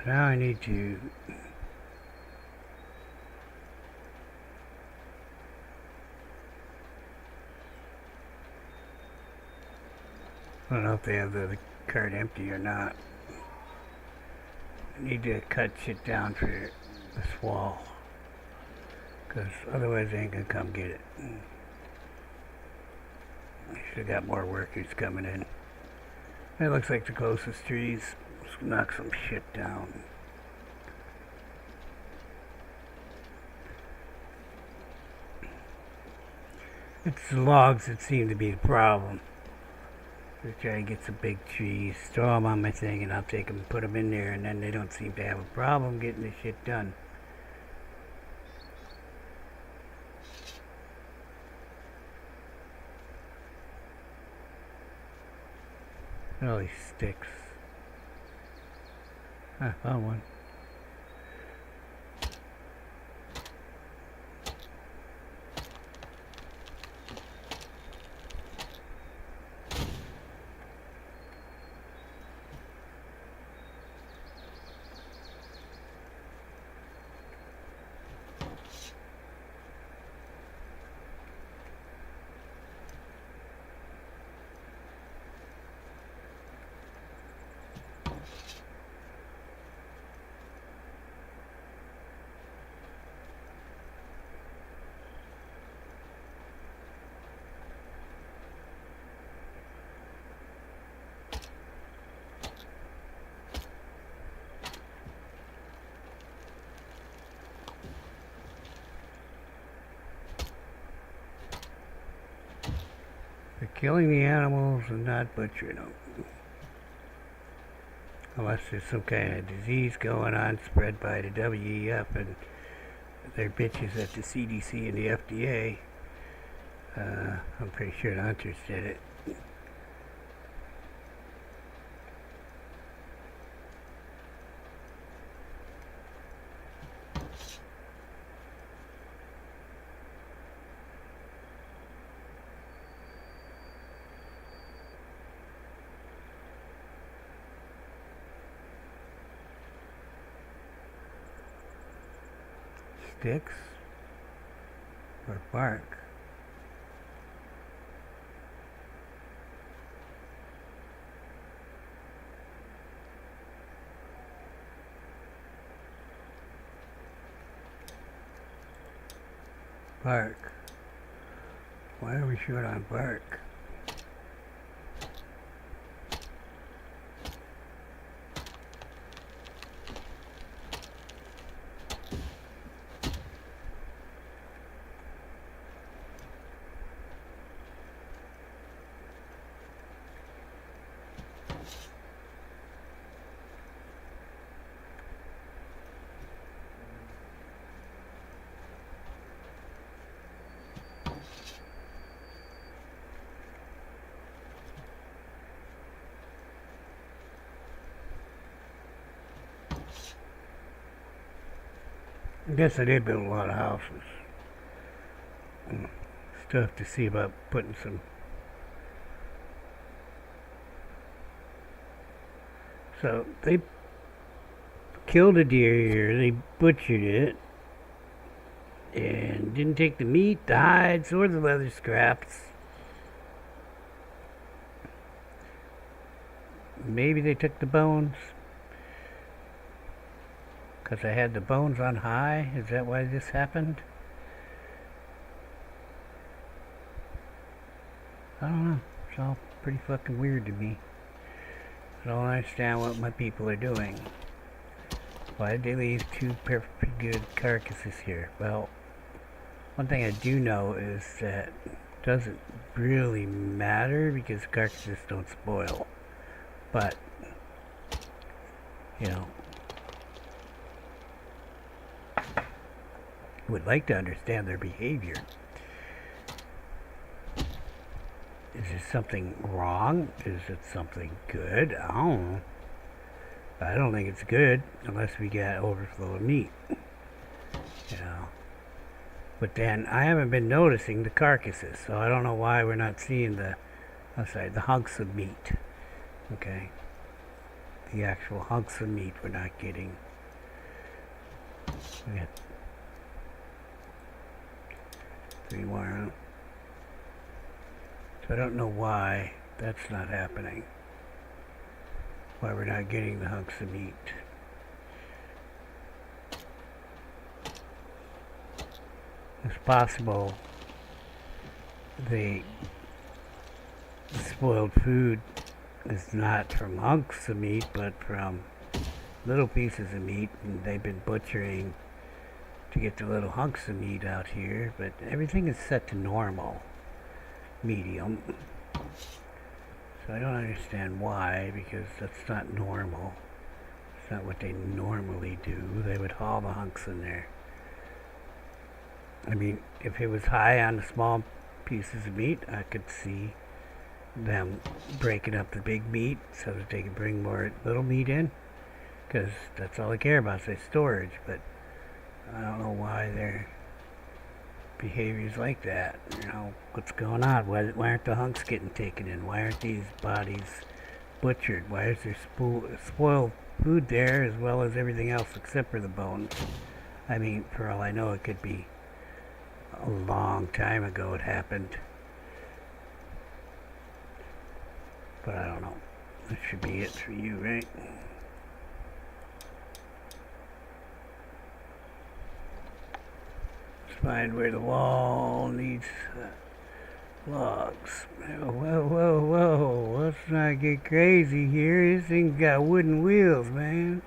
Now I need to I don't know if they have the cart empty or not. I need to cut shit down for this wall, because otherwise they ain't gonna come get it. I should have got more workers coming in. It looks like the closest trees. Let's knock some shit down. It's the logs that seem to be the problem. So try and get some big trees, throw them on my thing, and I'll take them and put them in there, and then they don't seem to have a problem getting this shit done. All these sticks. I found one. They're killing the animals and not butchering them. Unless there's some kind of disease going on spread by the WEF and their bitches at the CDC and the FDA. I'm pretty sure the hunters did it. Sticks or bark? Bark. Why are we short on bark? I guess I did build a lot of houses. Still have to see about putting some. So they killed a deer here, they butchered it, and didn't take the meat, the hides, or the leather scraps. Maybe they took the bones. Because I had the bones on high? Is that why this happened? I don't know. It's all pretty fucking weird to me. I don't understand what my people are doing. Why did they leave two perfectly good carcasses here? Well, one thing I do know is that it doesn't really matter because carcasses don't spoil. But, you know, would like to understand their behavior. Is there something wrong? Is it something good? I don't know. I don't think it's good unless we get overflow of meat. You know. But then I haven't been noticing the carcasses, so I don't know why we're not seeing the hunks of meat. Okay. The actual hunks of meat we're not getting. We got 3 more. So I don't know why that's not happening. Why we're not getting the hunks of meat. It's possible the spoiled food is not from hunks of meat, but from little pieces of meat, and they've been butchering to get the little hunks of meat out here, but everything is set to normal, medium. So I don't understand why, because that's not normal. It's not what they normally do. They would haul the hunks in there. I mean, if it was high on the small pieces of meat, I could see them breaking up the big meat so that they could bring more little meat in, because that's all they care about is their storage. But I don't know why their behavior is like that. You know, what's going on? Why aren't the hunks getting taken in? Why aren't these bodies butchered? Why is there spoiled food there as well as everything else except for the bones? I mean, for all I know, it could be a long time ago it happened. But I don't know. That should be it for you, right? Let's find where the wall needs logs. Whoa. Let's not get crazy here. This thing's got wooden wheels, man.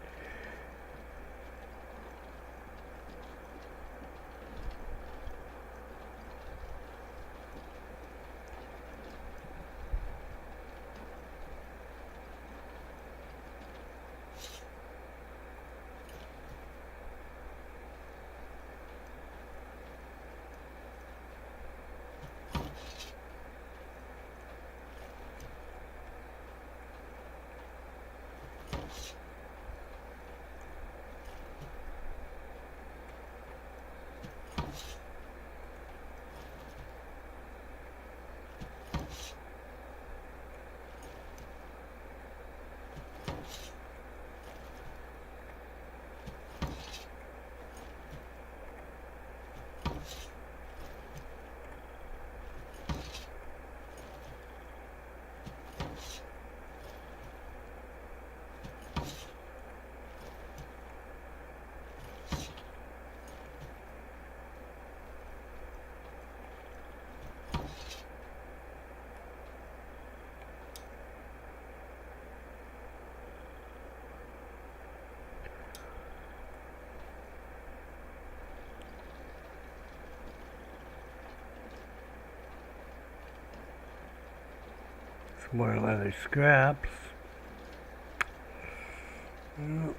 More leather scraps. Mm.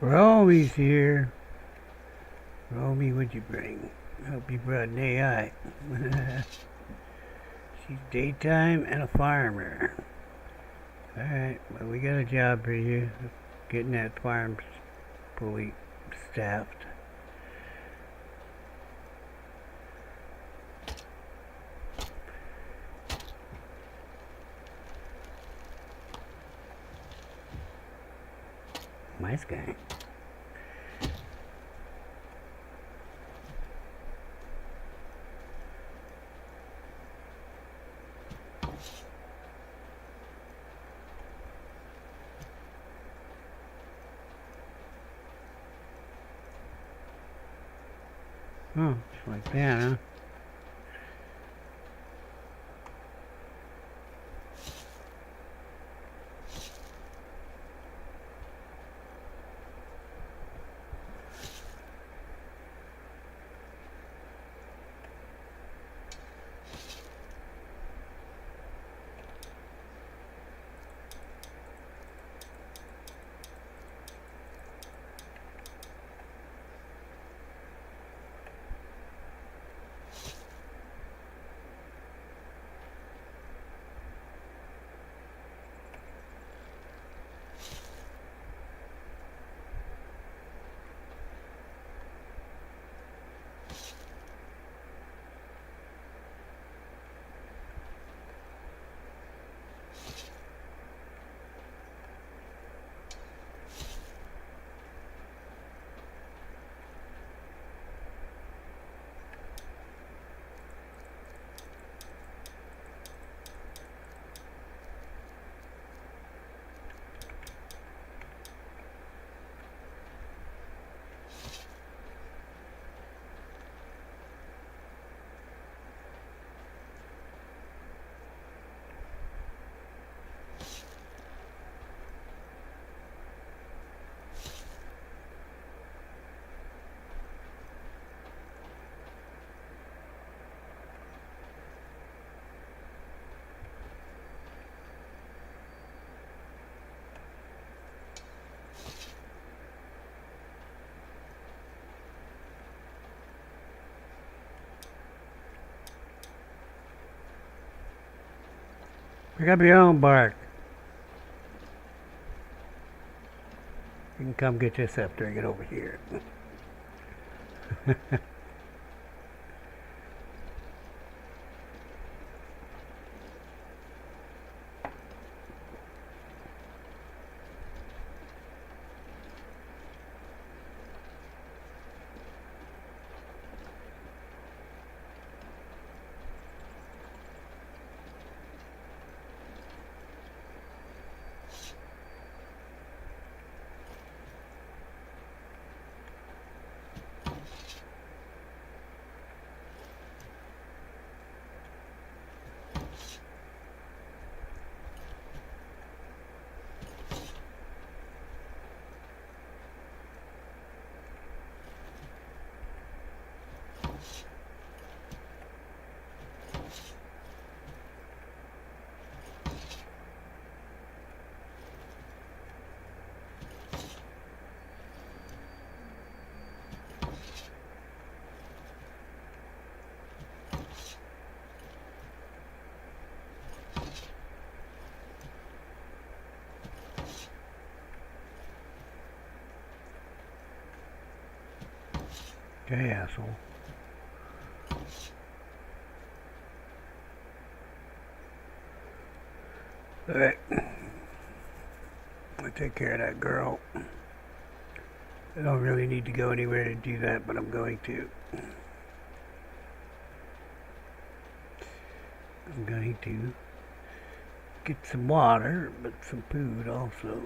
Romy's here. Romy, what'd you bring? I hope you brought an AI. She's daytime and a farmer. Alright, well, we got a job for you. Getting that farm fully staffed. Nice guy. Oh, just like that, huh? Pick up your own bark. You can come get this after I get over here. Okay, asshole. Alright. I'll take care of that girl. I don't really need to go anywhere to do that, but I'm going to. I'm going to get some water, but some food also.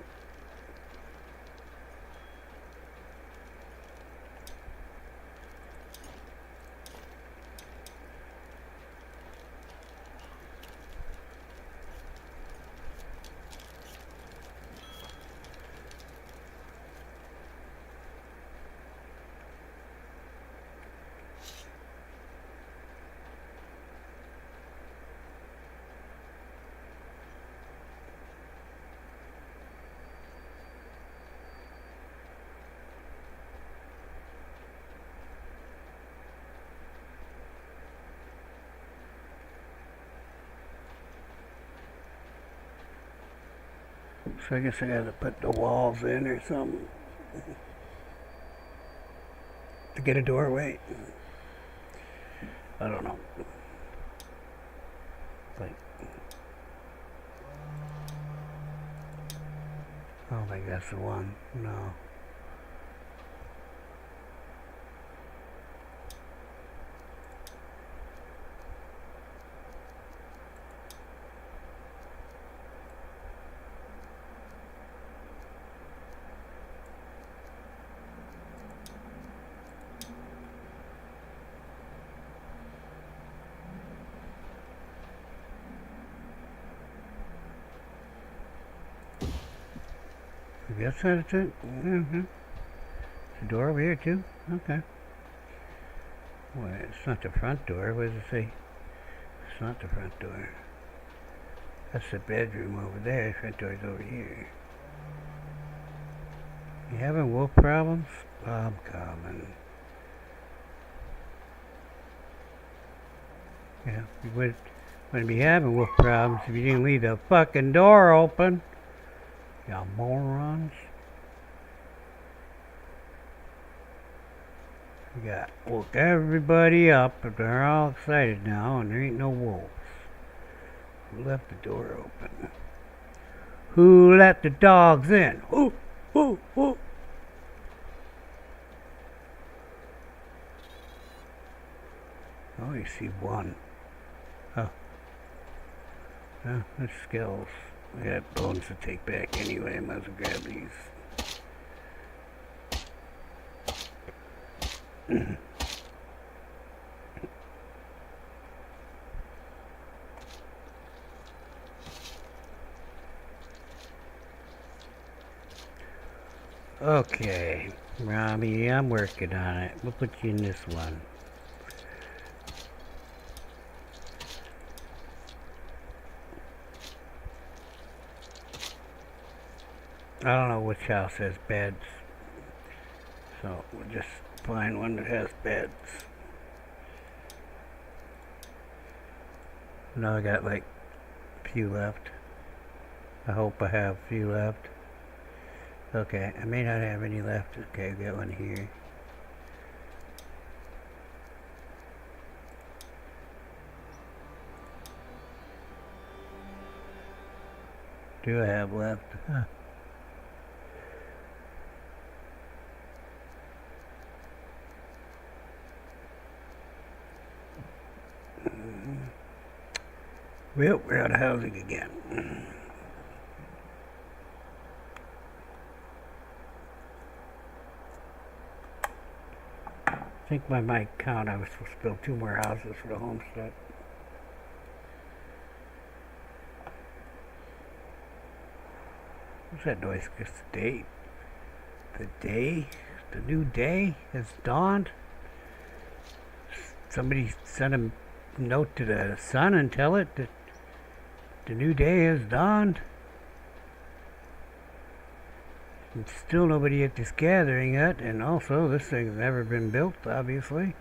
So I guess I gotta put the walls in or something to get a doorway. I don't know. Like, I don't think that's the one. No. I guess that's it. Mm-hmm. The door over here too? Okay. Well, it's not the front door. What does it say? It's not the front door. That's the bedroom over there. The front door's over here. You having wolf problems? I'm coming. Yeah, you wouldn't be having wolf problems if you didn't leave the fucking door open. Y'all morons. Woke everybody up, but they're all excited now, and there ain't no wolves. Who left the door open? Who let the dogs in? Who? Oh, you see one. Oh. That's skills. I got bones to take back anyway. I might as well grab these. Okay, Robbie, I'm working on it. We'll put you in this one. I don't know which house has beds, so we'll just find one that has beds. Now I got like few left. I hope I have a few left. Okay, I may not have any left. Okay, I've got one here. Do I have left? Huh. Well, we're out of housing again. I think by my count I was supposed to build 2 more houses for the homestead. What's that noise? It's the day. The new day has dawned. Somebody sent a note to the sun and tell it that the new day has dawned. And still nobody at this gathering yet, and also this thing's never been built, obviously.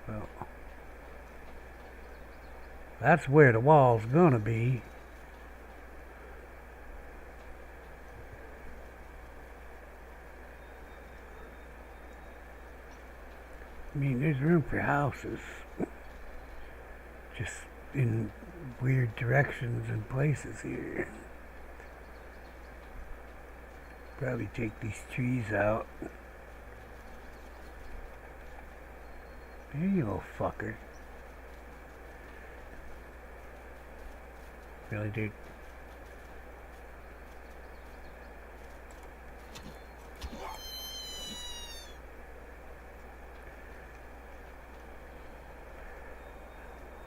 Well, that's where the wall's gonna be. I mean, there's room for houses. Just in weird directions and places here. Probably take these trees out. There you go, fucker. Really, dude?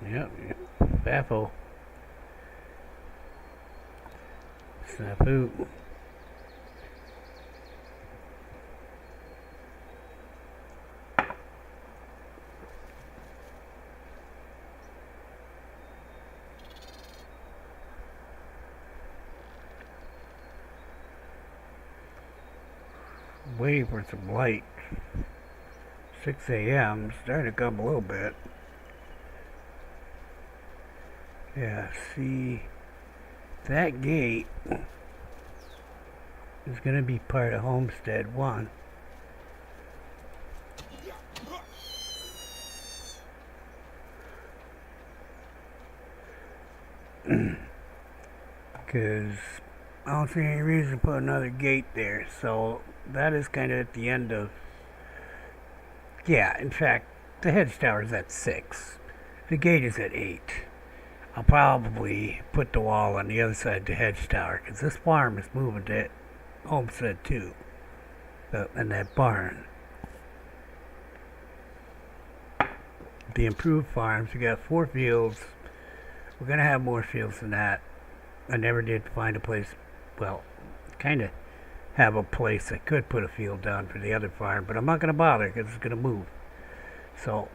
Yep, Baffle. Snafu. Waiting for some light. 6 a.m. Starting to come a little bit. Yeah, see, that gate is going to be part of Homestead 1. Because I don't see any reason to put another gate there. So that is kind of at the end of... Yeah, in fact, the hedge tower is at 6. The gate is at 8. I'll probably put the wall on the other side of the hedge tower, because this farm is moving to Homestead 2. And that barn. The improved farms, we got 4 fields. We're going to have more fields than that. I never did find a place, well, kind of have a place I could put a field down for the other farm, but I'm not going to bother because it's going to move. So,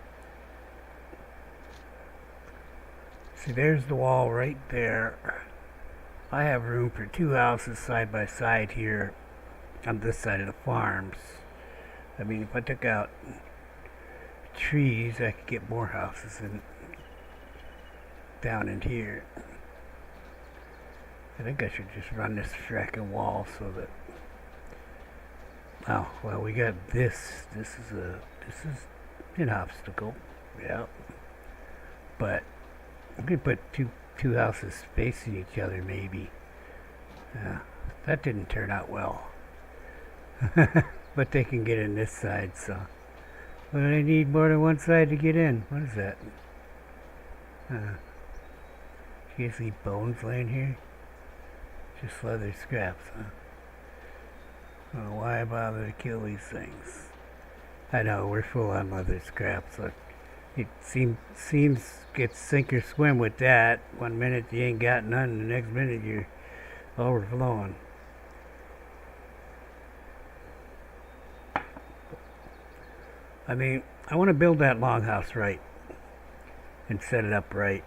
see, there's the wall right there. I have room for 2 houses side by side here on this side of the farms. I mean, if I took out trees, I could get more houses down in here. I think I should just run this fracking wall so that... Oh, well, we got this. This is an obstacle. Yeah. But we could put two houses facing each other, maybe. That didn't turn out well. But they can get in this side, so... Well, they need more than one side to get in. What is that? You guys see bones laying here? Just leather scraps, huh? Well, why bother to kill these things? I know, we're full on leather scraps. Look, it seems gets sink or swim with that. 1 minute you ain't got none, the next minute you're overflowing. I mean, I want to build that longhouse right and set it up right.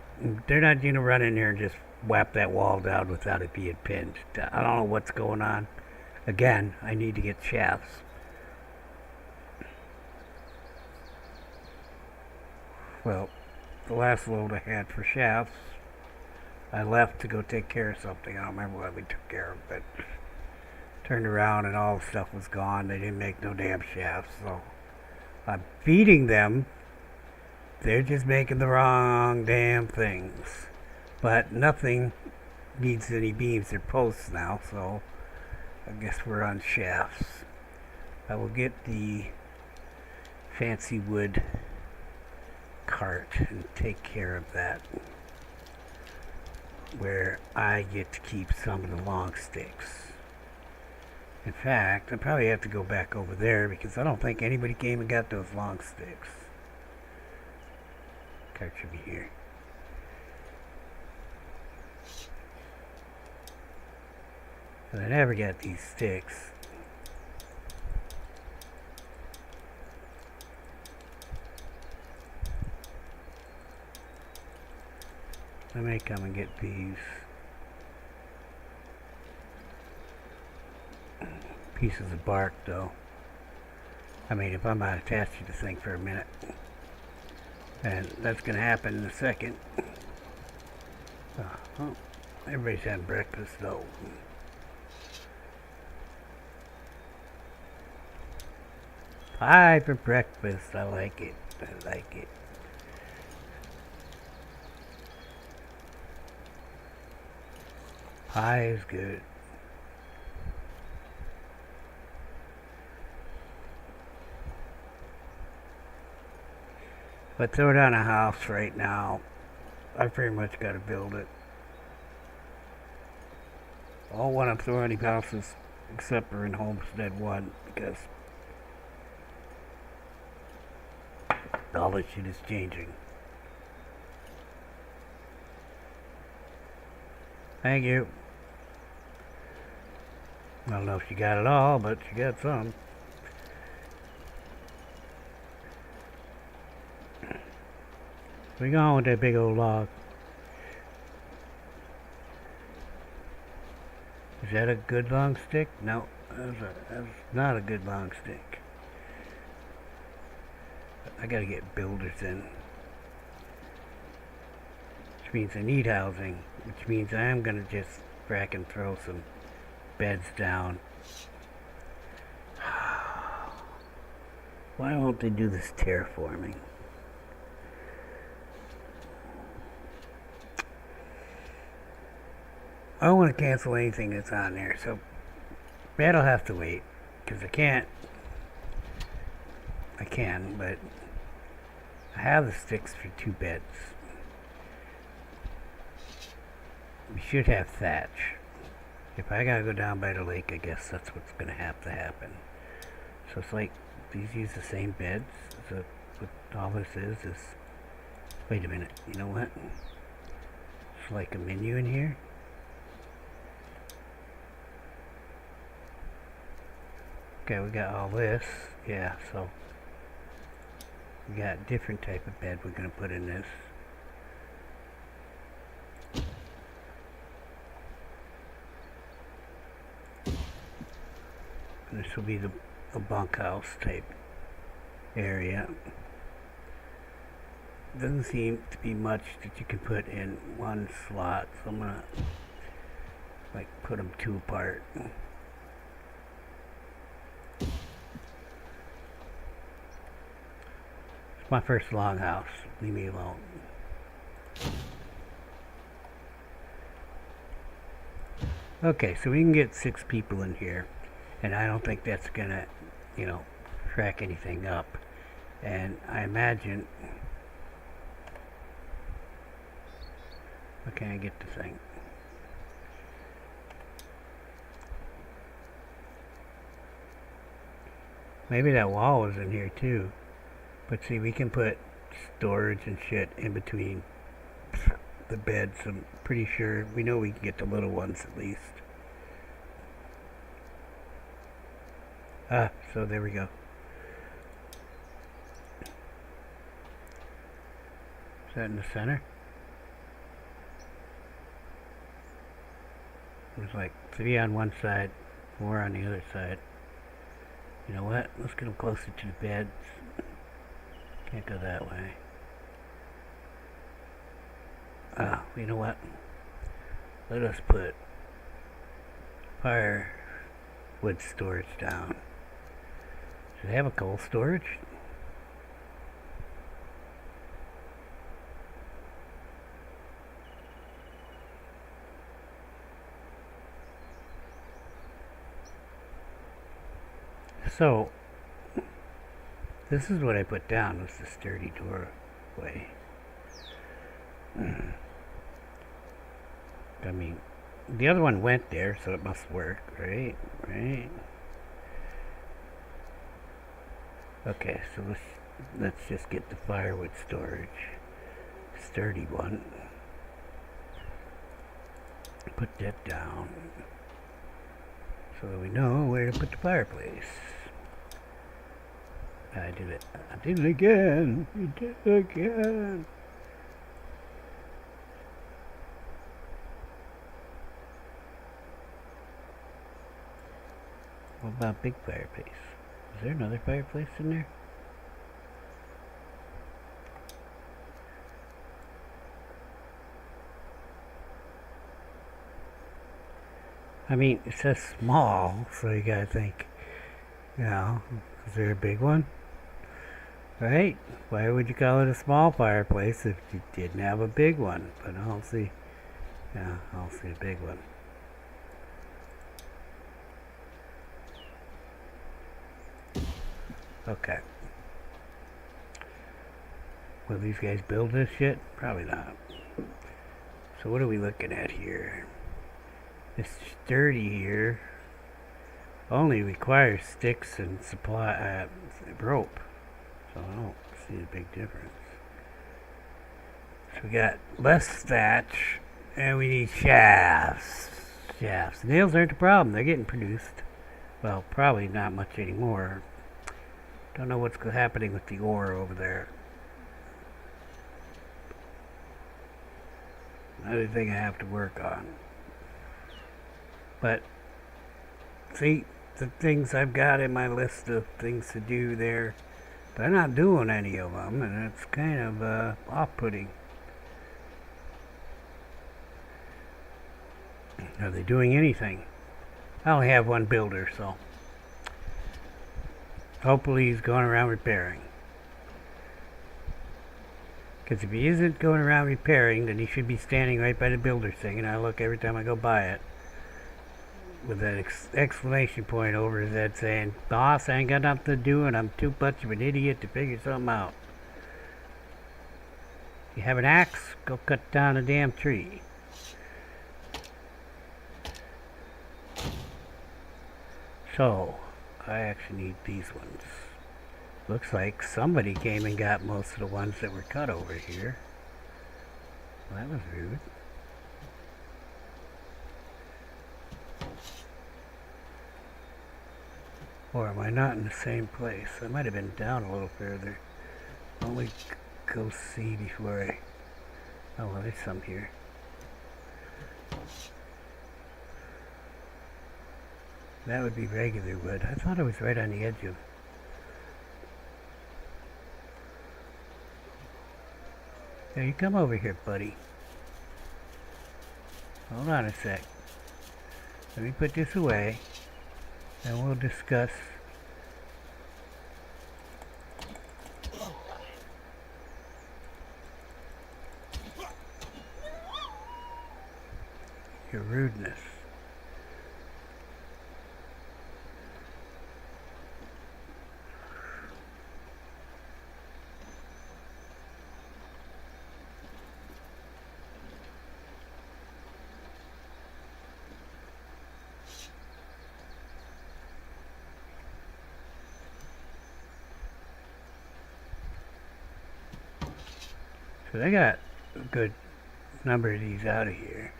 They're not going to run in here and just whap that wall down without it being pinned. I don't know what's going on. Again, I need to get shafts. Well, the last load I had for shafts, I left to go take care of something. I don't remember what we took care of, but turned around and all the stuff was gone. They didn't make no damn shafts, so I'm feeding them. They're just making the wrong damn things. But nothing needs any beams or posts now, so I guess we're on shafts. I will get the fancy wood cart and take care of that, where I get to keep some of the long sticks. In fact, I probably have to go back over there because I don't think anybody came and got those long sticks. Cart should be here. But I never got these sticks. I may come and get these pieces of bark, though. I mean, if I'm not attached to the thing for a minute. And that's going to happen in a second. Oh, everybody's having breakfast, though. Pie for breakfast. I like it. I like it. Pie is good. But throw down a house right now. I pretty much got to build it. All one I'm throwing any houses except for in Homestead 1 because all this shit is changing. Thank you. I don't know if she got it all, but she got some. We going with that big old log. Is that a good long stick? No, that's not a good long stick. I gotta get builders in. Which means I need housing. Which means I am gonna just crack and throw some beds down. Why won't they do this terraforming? I don't want to cancel anything that's on there, so that'll have to wait, because I can, but I have the sticks for 2 beds. We should have thatch. If I gotta go down by the lake, I guess that's what's gonna have to happen. So it's like, these use the same beds, so what all this is, wait a minute, you know what? It's like a menu in here. Okay, we got all this, yeah, so we got a different type of bed we're going to put in this. And this will be a bunkhouse type area. Doesn't seem to be much that you can put in one slot, so I'm going to like put them 2 apart. My first longhouse. Leave me alone. Okay, so we can get 6 people in here, and I don't think that's gonna, crack anything up. And I imagine, why can't I get the thing? Maybe that wall was in here too. But see, we can put storage and shit in between the beds. I'm pretty sure we know we can get the little ones at least. So there we go. Is that in the center? There's like 3 on one side, 4 on the other side. You know what? Let's get them closer to the beds. Can't go that way. You know what? Let us put firewood storage down. Should I have a coal storage? So, this is what I put down, was the sturdy doorway. I mean, the other one went there, so it must work, right? Right? Okay, so let's just get the firewood storage. Sturdy one. Put that down. So that we know where to put the fireplace. I did it. I did it again. I did it again. What about big fireplace? Is there another fireplace in there? I mean, it says small, so you gotta think, you know, is there a big one? Right? Why would you call it a small fireplace if you didn't have a big one? But I'll see. Yeah, I'll see a big one. Okay. Will these guys build this shit? Probably not. So what are we looking at here? This sturdy here only requires sticks and supply rope. So I don't see a big difference. So we got less thatch and we need shafts. Shafts. Nails aren't the problem. They're getting produced. Well, probably not much anymore. Don't know what's happening with the ore over there. Another thing I have to work on. But, see, the things I've got in my list of things to do there, they're not doing any of them, and it's kind of off-putting. Are they doing anything? I only have one builder, so hopefully he's going around repairing. Because if he isn't going around repairing, then he should be standing right by the builder's thing, and I look every time I go by it with that exclamation point over his head saying, "Boss, I ain't got nothing to do and I'm too much of an idiot to figure something out." You have an axe? Go cut down a damn tree. So, I actually need these ones. Looks like somebody came and got most of the ones that were cut over here. Well, that was rude. Or am I not in the same place? I might have been down a little further. Let me go see before I... Oh, well, there's some here. That would be regular wood. I thought it was right on the edge of... Here, you come over here, buddy. Hold on a sec. Let me put this away, and we'll discuss your rudeness. So they got a good number of these out of here.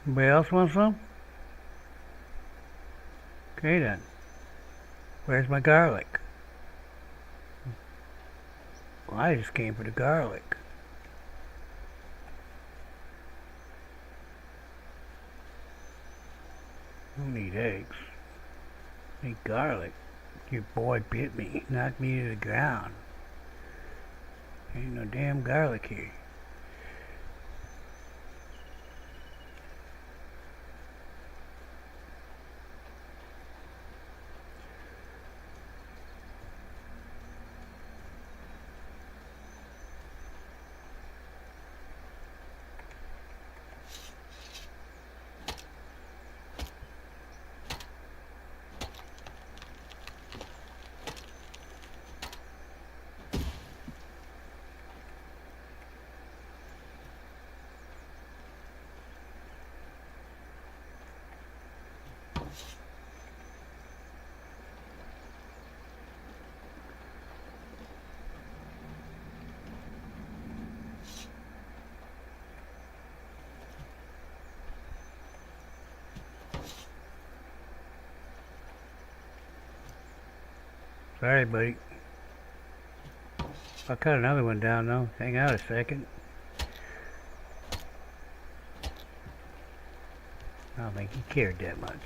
Anybody else want some? Okay then. Where's my garlic? Well, I just came for the garlic. Who need eggs? Need garlic. Your boy bit me, knocked me to the ground. Ain't no damn garlic here. Sorry, buddy. I'll cut another one down, though. Hang out a second. I don't think he cared that much.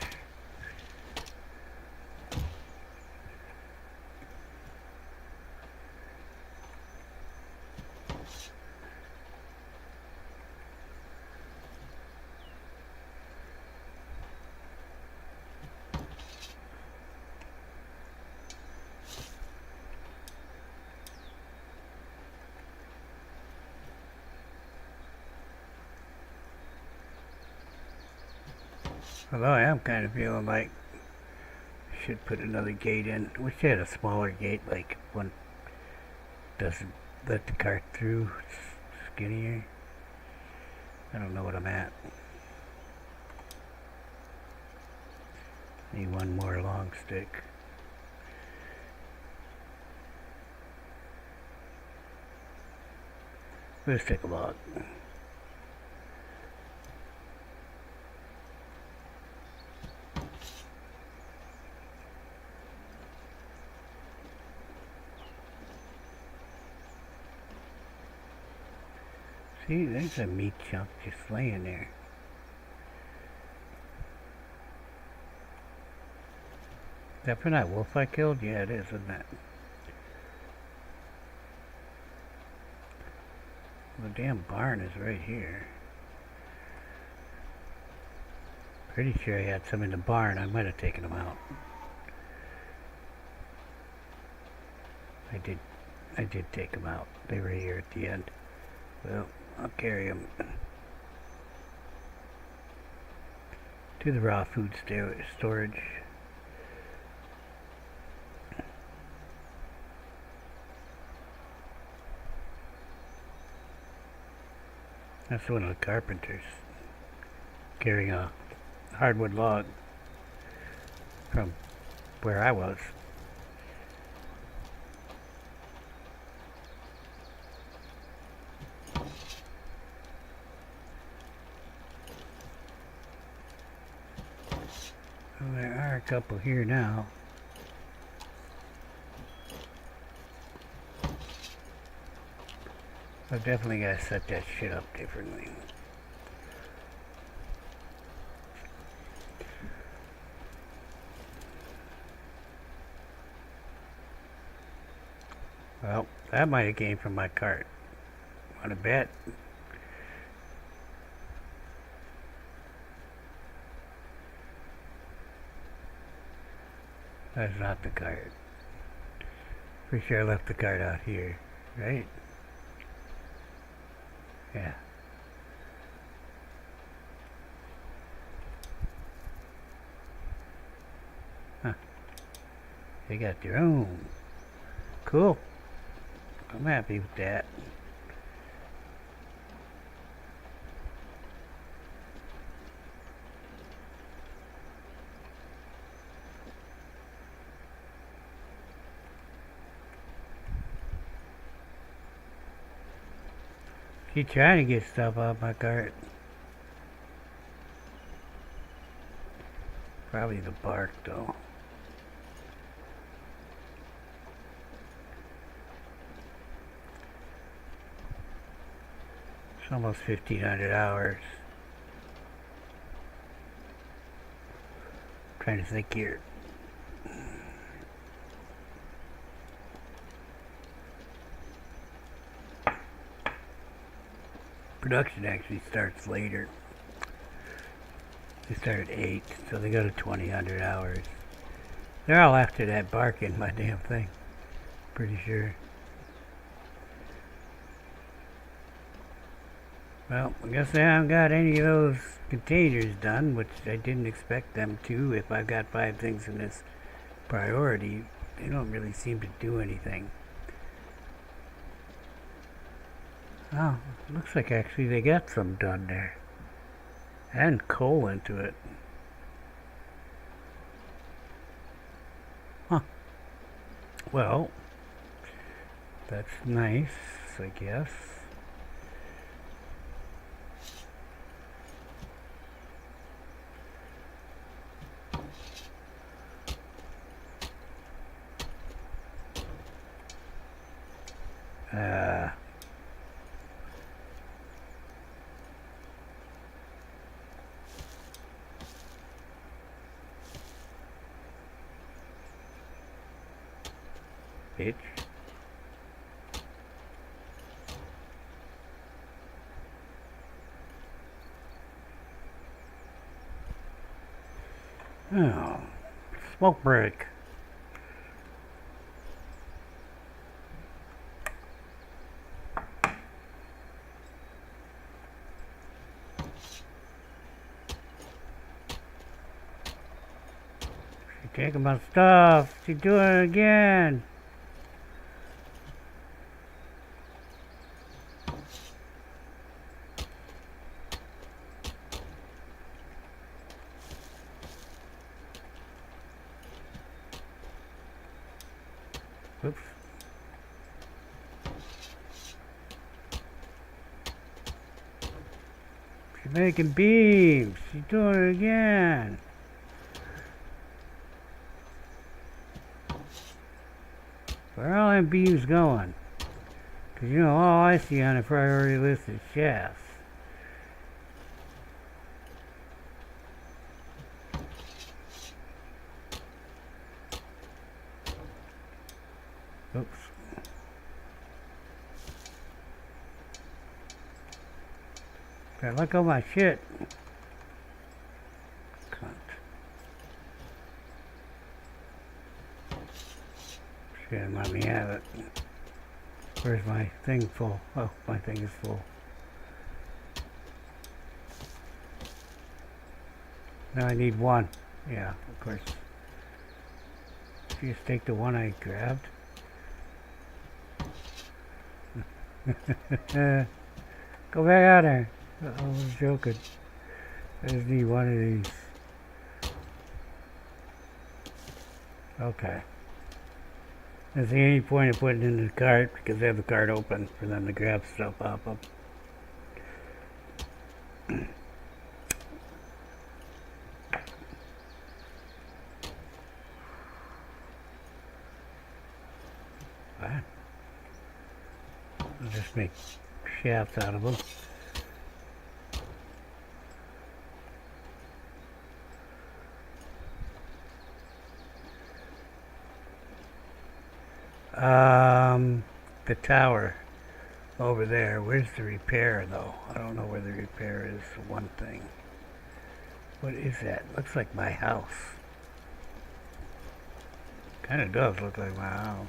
Although I am kind of feeling like I should put another gate in. I wish I had a smaller gate, like one doesn't let the cart through. It's skinnier. I don't know what I'm at. Need one more long stick. Let's take a log. See, there's a meat chunk just laying there. Is that from that wolf I killed? Yeah, it is, isn't it? The damn barn is right here. Pretty sure I had some in the barn. I might have taken them out. I did take them out. They were here at the end. Well, I'll carry them to the raw food storage. That's one of the carpenters carrying a hardwood log from where I was. Well, there are a couple here now. I've definitely got to set that shit up differently. Well, that might have came from my cart. Want to bet? That's not the cart. Pretty sure I left the cart out here, right? Yeah. Huh. They got their own. Cool. I'm happy with that. Keep trying to get stuff off my cart. Probably the bark though. It's almost 1,500 hours. Trying to think here. Production actually starts later. They start at 8, so they go to 2,000 hours. They're all after that bark in my damn thing. Pretty sure. Well, I guess I haven't got any of those containers done, which I didn't expect them to. If I've got 5 things in this priority, they don't really seem to do anything. Oh, looks like actually they got some done there. And coal into it. Huh. Well, that's nice, I guess. Bitch. Oh, smoke break. She's taking my stuff. She's doing it again. Oops. She's making beams. She's doing it again. Where are all them beams going? Because you know, all I see on the priority list is shafts. Oops. Gotta let go of my shit. Cunt. She didn't let me have it. Where's my thing full? Oh, my thing is full. Now I need one. Yeah, of course. You just take the one I grabbed. Go back out there. I was joking. I just need one of these. Okay. There's any point in putting it in the cart because they have the cart open for them to grab stuff off of. What? I'll just make shafts out of them. The tower over there. Where's the repair though? I don't know where the repair is. One thing. What is that? Looks like my house. Kind of does look like my house.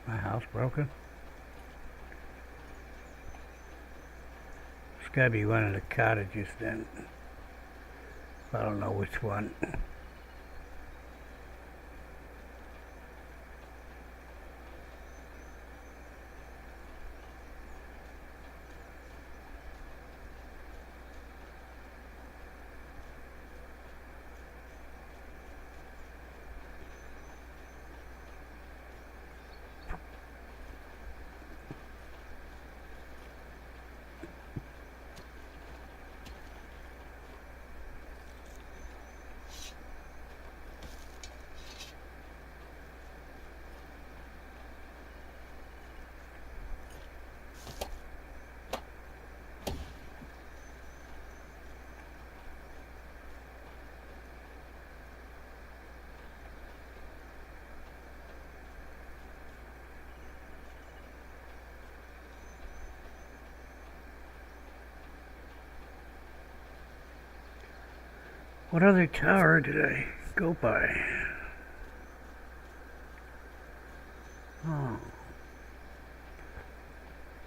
My house broken? It's gotta be one of the cottages then. I don't know which one. What other tower did I go by? Oh.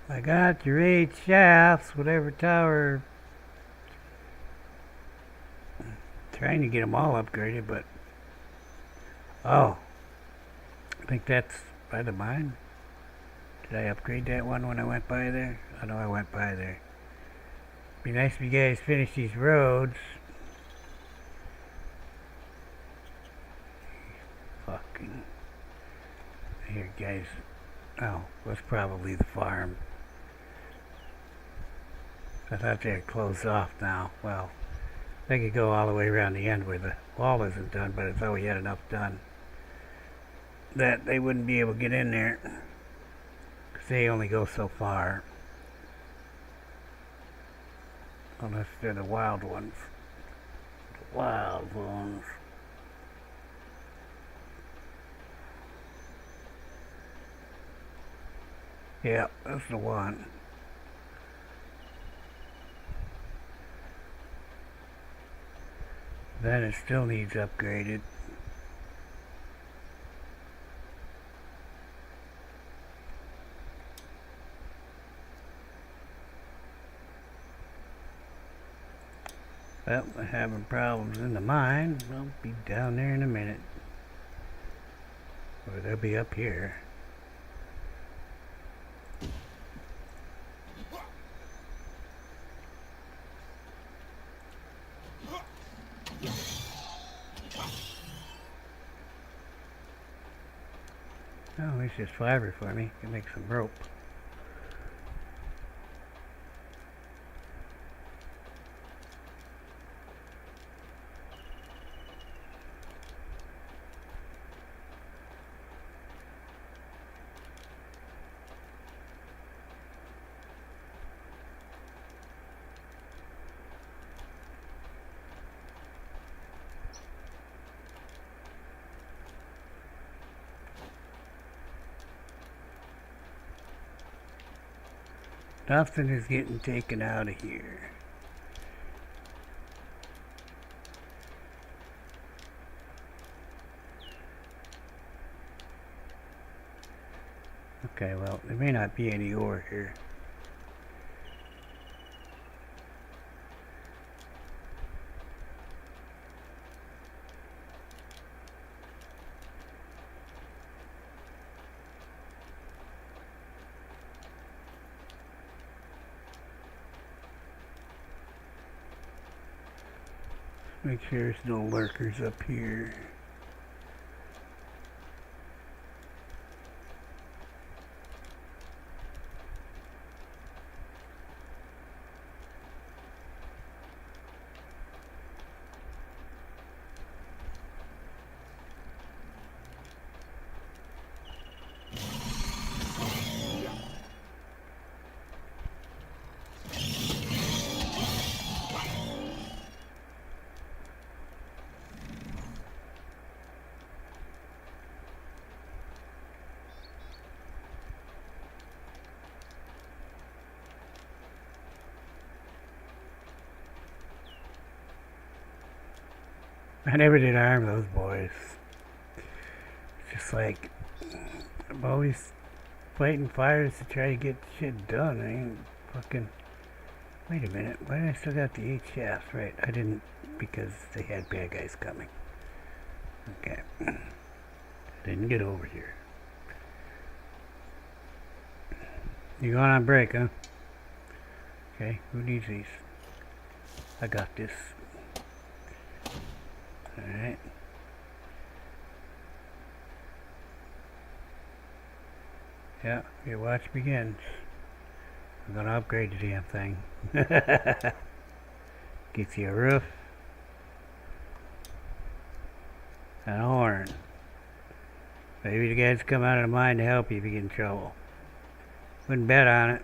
I got your 8 shafts, whatever tower. Trying to get them all upgraded, but... Oh. I think that's by the mine. Did I upgrade that one when I went by there? I know I went by there. Be nice if you guys finish these roads. Fucking... Here, guys. Oh, that's probably the farm. I thought they had closed off now. Well, they could go all the way around the end where the wall isn't done, but I thought we had enough done that they wouldn't be able to get in there, because they only go so far. Unless they're the wild ones. The wild ones. Yeah, that's the one. Then it still needs upgraded. Well, I'm having problems in the mine. I'll be down there in a minute. Or they'll be up here. Oh, it's just fiber for me. Can make some rope. Nothing is getting taken out of here. Okay, well, there may not be any ore here. Make sure there's no lurkers up here. I never did arm those boys. It's just like, I'm always fighting fires to try to get shit done. I ain't fucking... Wait a minute, why did I still got the 8 shafts? Right, I didn't, because they had bad guys coming. Okay. Didn't get over here. You going on break, huh? Okay, who needs these? I got this. Alright. Yeah, your watch begins. I'm gonna upgrade the damn thing. Gets you a roof. And a horn. Maybe the guys come out of the mine to help you if you get in trouble. Wouldn't bet on it.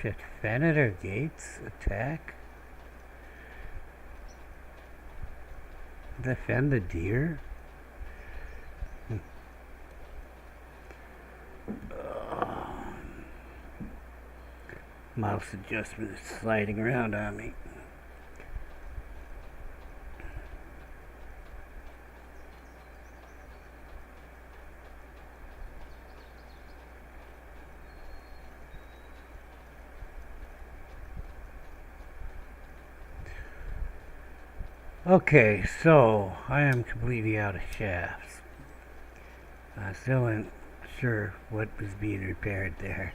Shit, Venator gates attack? Defend the deer? Mouse adjustment is sliding around on me. Okay, so I am completely out of shafts. I still ain't sure what was being repaired there.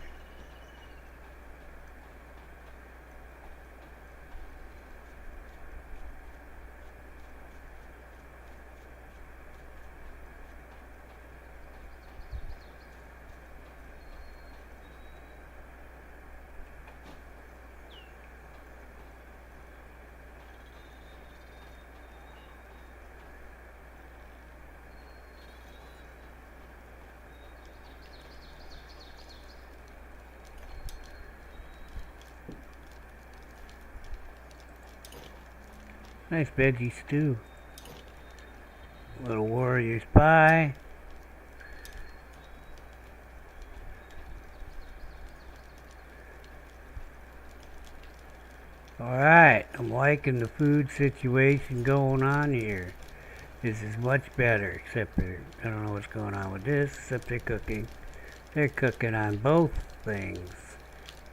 Nice veggie stew. Little warrior's pie. Alright, I'm liking the food situation going on here. This is much better, except I don't know what's going on with this, except they're cooking. They're cooking on both things.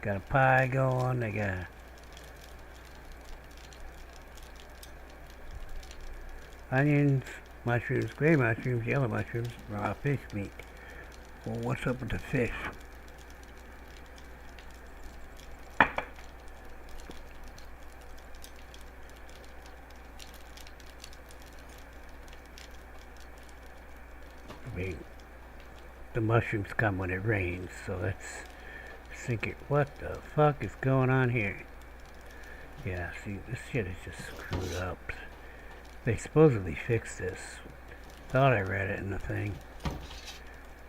Got a pie going, they got onions, mushrooms, gray mushrooms, yellow mushrooms, raw fish meat. Well, what's up with the fish? I mean, the mushrooms come when it rains, so let's think it. What the fuck is going on here? Yeah, see, this shit is just screwed up. They supposedly fixed this. Thought I read it in the thing.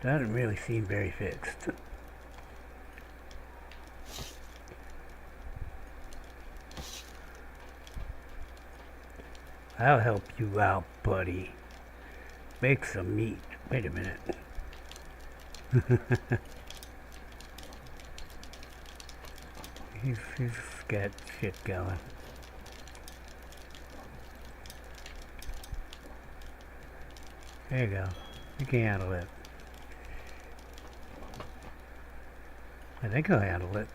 Doesn't really seem very fixed. I'll help you out, buddy. Make some meat. Wait a minute. he's got shit going. There you go. You can handle it. I think I'll handle it.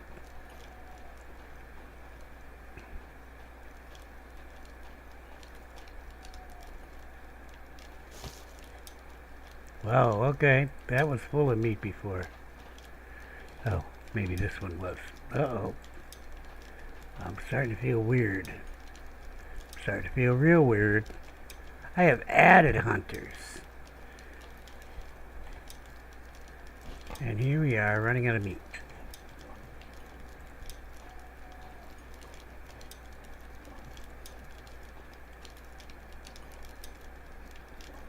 Wow, okay. That was full of meat before. Oh, maybe this one was. Uh-oh. I'm starting to feel weird. I'm starting to feel real weird. I have added hunters. And here we are running out of meat.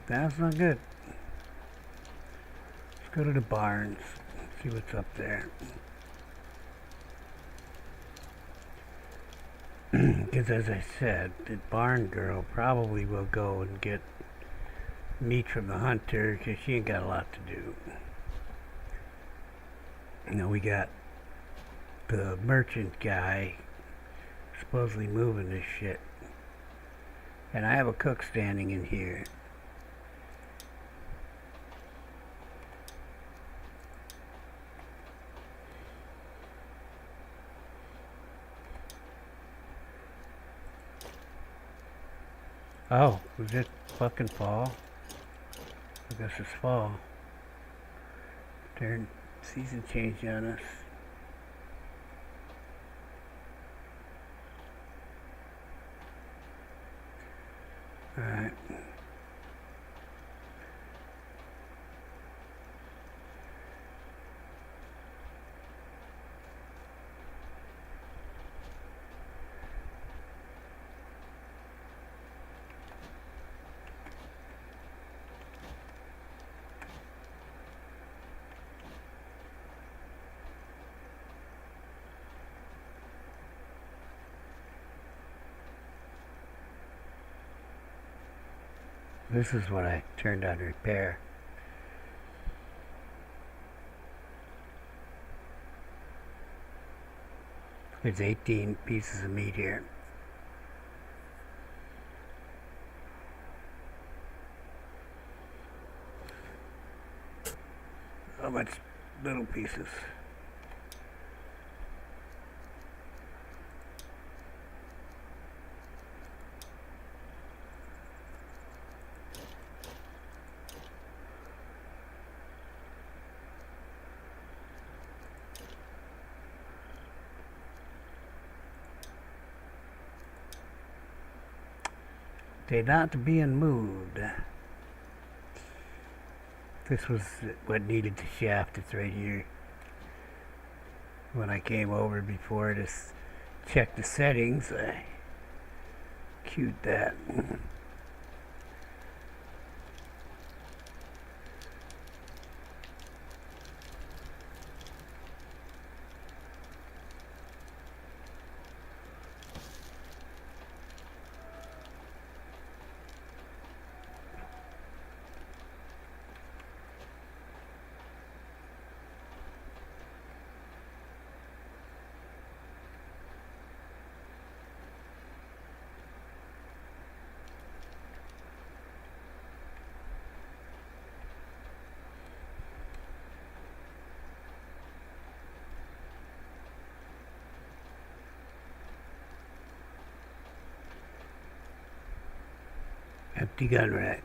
That's not good. Let's go to the barns. See what's up there. Because as I said, the barn girl probably will go and get meat from the hunter because she ain't got a lot to do. You know, we got the merchant guy supposedly moving this shit. And I have a cook standing in here. Oh, was it fucking fall? I guess it's fall. Turn season change on us. Alright. This is what I turned on repair. There's 18 pieces of meat here. How much little pieces? They're not being moved. This was what needed the shaft. It's right here. When I came over before to check the settings, I cued that. Empty gun rack.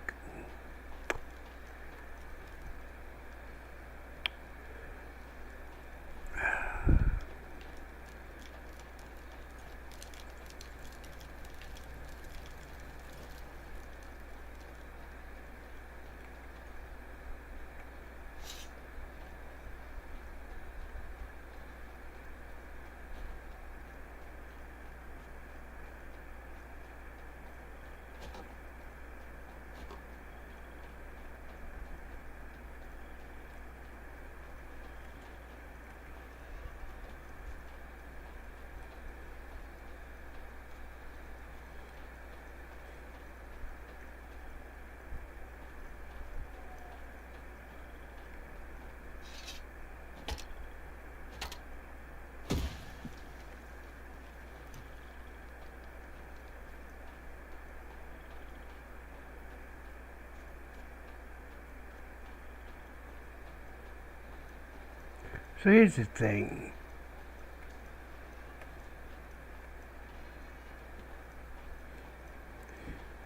So here's the thing.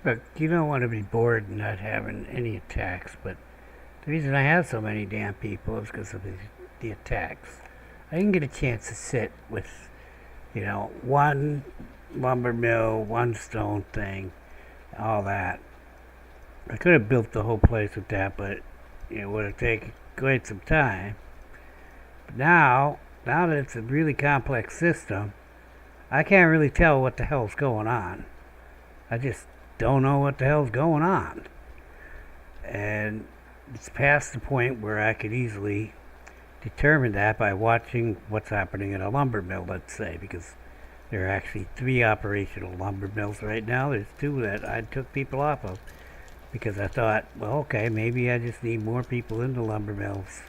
Look, you don't want to be bored and not having any attacks, but the reason I have so many damn people is because of the attacks. I didn't get a chance to sit with, one lumber mill, one stone thing, all that. I could have built the whole place with that, but it would have taken quite some time. But now that it's a really complex system, I can't really tell what the hell's going on. I just don't know what the hell's going on. And it's past the point where I could easily determine that by watching what's happening in a lumber mill, let's say, because there are actually 3 operational lumber mills right now. There's 2 that I took people off of because I thought, well, okay, maybe I just need more people in the lumber mills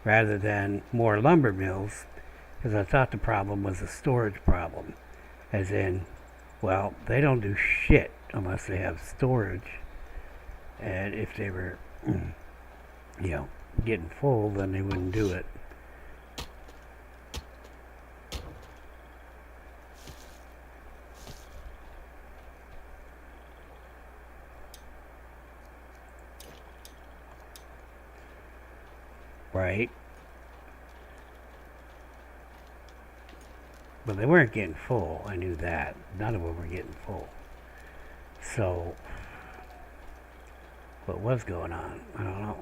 rather than more lumber mills, because I thought the problem was a storage problem, as in, well, they don't do shit unless they have storage, and if they were getting full, then they wouldn't do it. Right? But they weren't getting full. I knew that. None of them were getting full. So, what was going on? I don't know.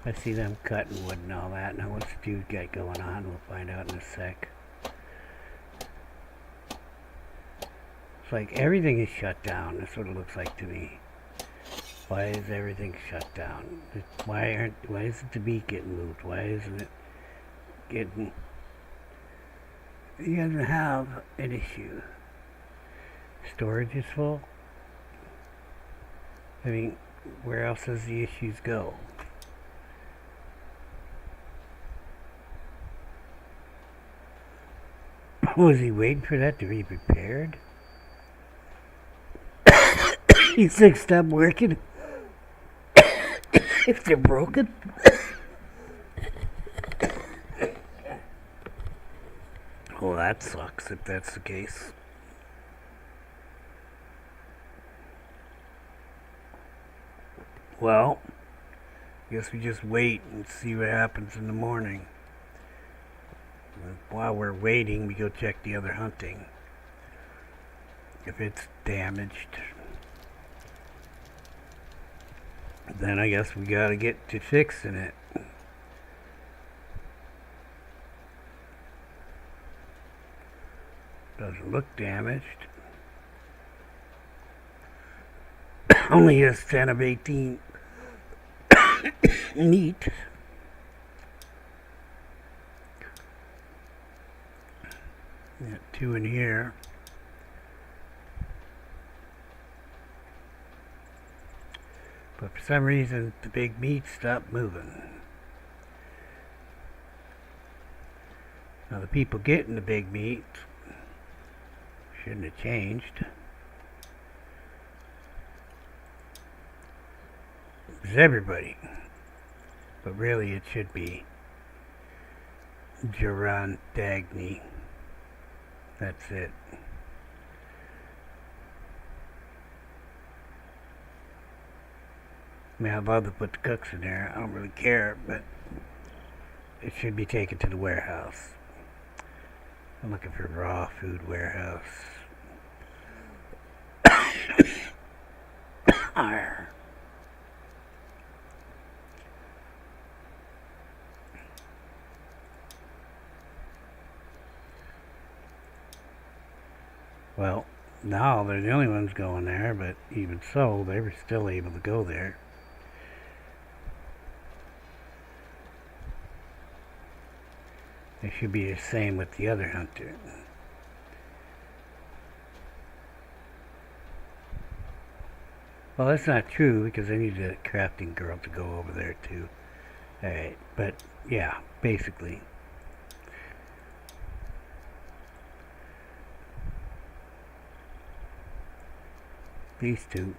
I see them cutting wood and all that. Now what's the dude got going on? We'll find out in a sec. It's like everything is shut down. That's what it looks like to me. Why is everything shut down? Why isn't the meat getting moved? Why isn't it getting... He doesn't have an issue. Storage is full. I mean, where else does the issues go? Was he waiting for that to be repaired? These things stop working if they're broken? Well, that sucks if that's the case. Well, guess we just wait and see what happens in the morning. While we're waiting, we go check the other hunting. If it's damaged, then I guess we gotta get to fixing it. Doesn't look damaged. Only is 10 of 18 neat. Got 2 in here. But for some reason, the big meat stopped moving. Now the people getting the big meat shouldn't have changed. It's everybody. But really it should be Geron Dagny. That's it. I mean, I'd love to put the cooks in there. I don't really care, but it should be taken to the warehouse. I'm looking for raw food warehouse. Arr. Well, now they're the only ones going there, but even so, they were still able to go there. They should be the same with the other hunter. Well, that's not true because I need a crafting girl to go over there too. Alright, but yeah, basically. These two.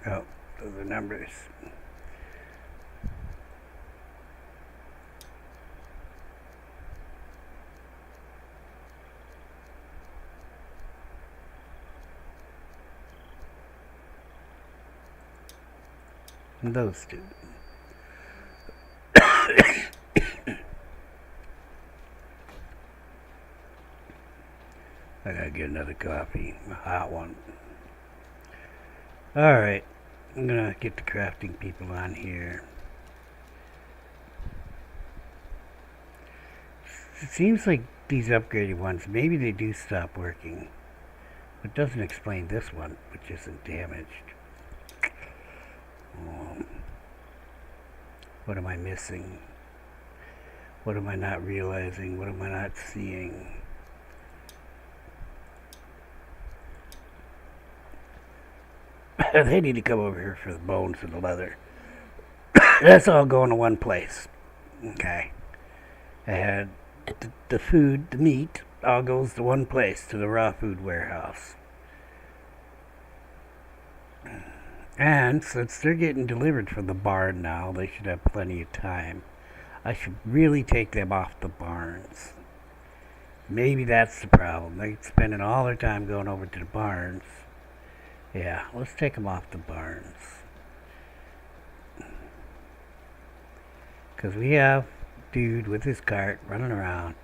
Oh, those are numbers. And those two. I gotta get another coffee, a hot one. Alright, I'm gonna get the crafting people on here. It seems like these upgraded ones, maybe they do stop working. It doesn't explain this one, which isn't damaged. What am I missing? What am I not realizing? What am I not seeing? They need to come over here for the bones and the leather. That's all going to one place. Okay. And the food, the meat, all goes to one place, to the raw food warehouse. And since they're getting delivered from the barn now, they should have plenty of time. I should really take them off the barns. Maybe that's the problem. They're spending all their time going over to the barns. Yeah, let's take them off the barns. Because we have dude with his cart running around,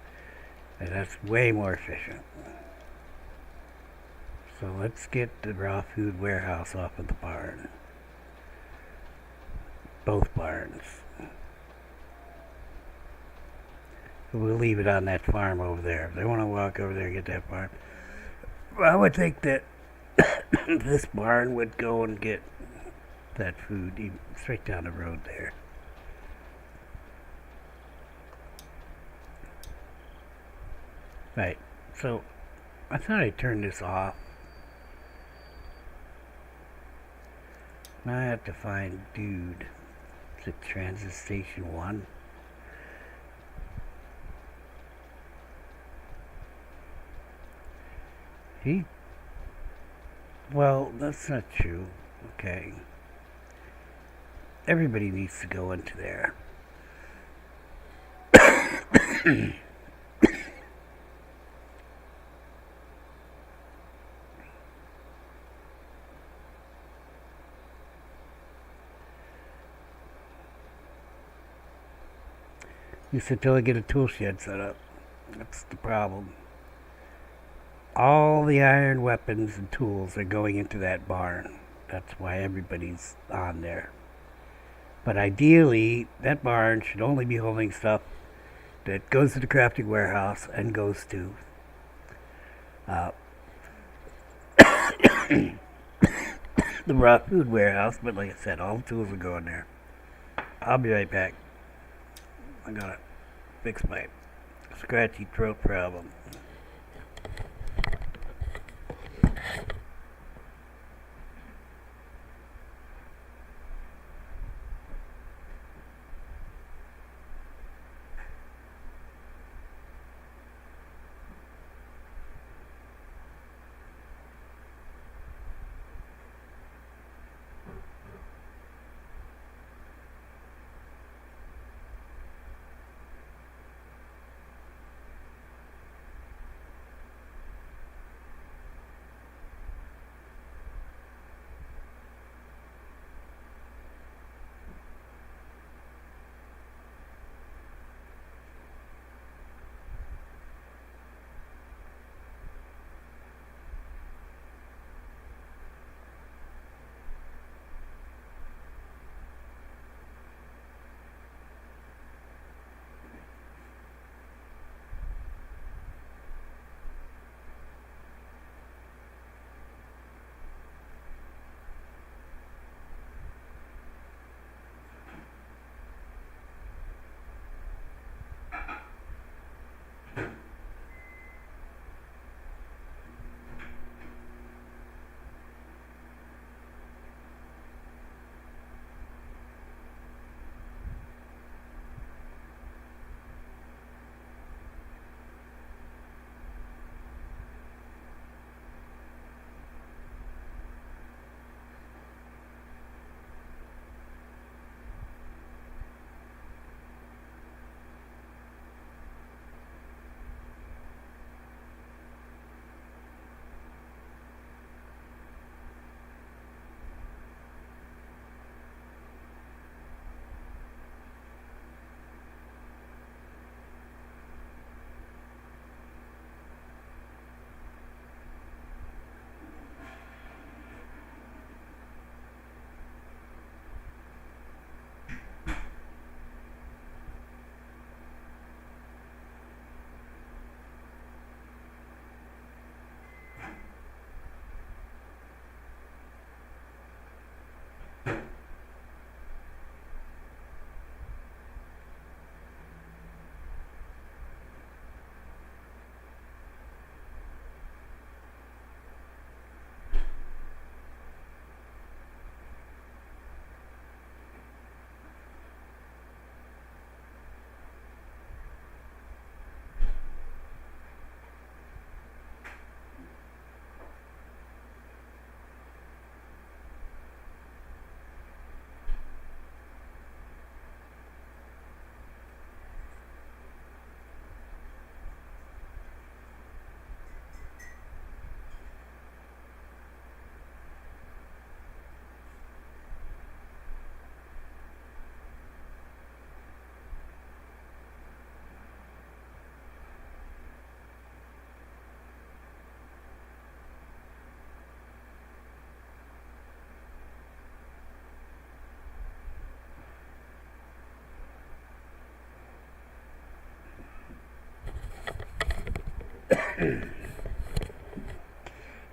and that's way more efficient. So let's get the raw food warehouse off of the barn. Both barns. So we'll leave it on that farm over there. If they want to walk over there and get that farm, well, I would think that this barn would go and get that food even straight down the road there. Right, so I thought I turned this off. Now I have to find dude. Transit Station 1. Well, that's not true. Okay. Everybody needs to go into there. You said till I get a tool shed set up. That's the problem. All the iron weapons and tools are going into that barn. That's why everybody's on there. But ideally, that barn should only be holding stuff that goes to the crafting warehouse and goes to the raw food warehouse. But like I said, all the tools are going there. I'll be right back. I gotta fix my scratchy throat problem.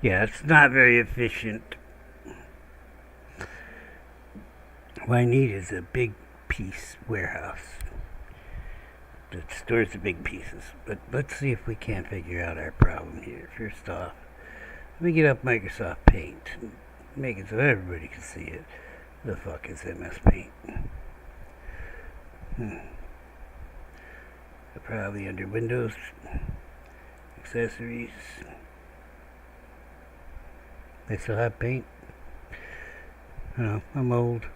Yeah, it's not very efficient. What I need is a big piece warehouse that stores the big pieces. But let's see if we can't figure out our problem here. First off, let me get up Microsoft Paint and make it so everybody can see it. The fuck is MS Paint? Probably under Windows, accessories. They still have paint. No, I'm old.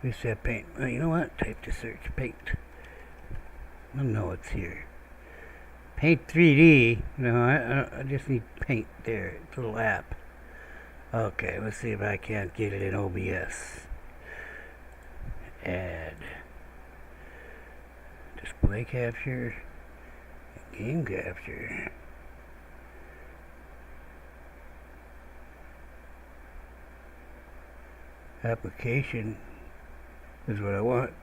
We used to have paint. Well, you know what? Type to search paint. I know it's here. Paint 3D. No, I just need paint there. It's a little app. Okay, let's see if I can't get it in OBS. Add. Display capture. Game capture. Application is what I want.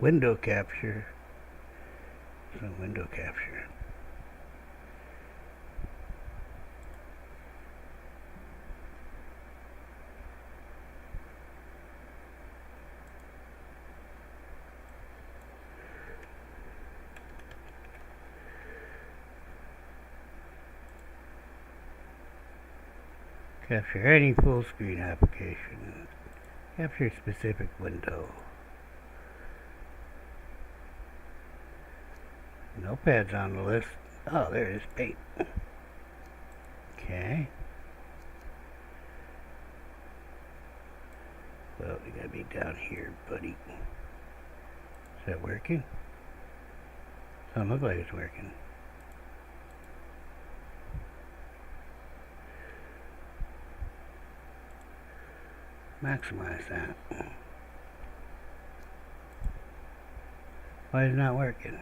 Window capture. So window capture. Capture any full screen application. Capture specific window. Notepad's on the list. Oh, there it is, paint. Okay. Well, you gotta be down here, buddy. Is that working? Doesn't look like it's working. Maximize that. Why is it not working?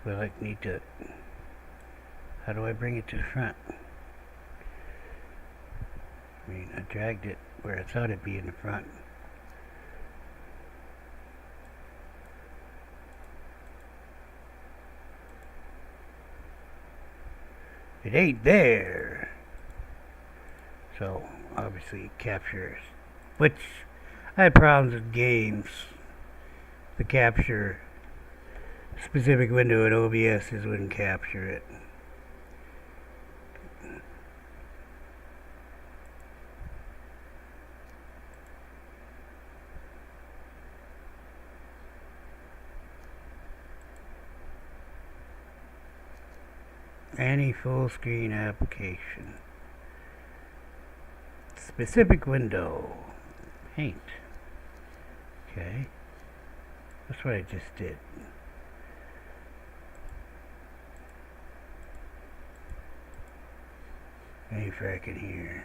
Do I need to... How do I bring it to the front? I mean, I dragged it where I thought it'd be in the front. It ain't there. So, obviously, captures. Which, I had problems with games. The capture specific window in OBS wouldn't capture it. Any full screen application. Specific window. Paint. Okay. That's what I just did. Any fracking here.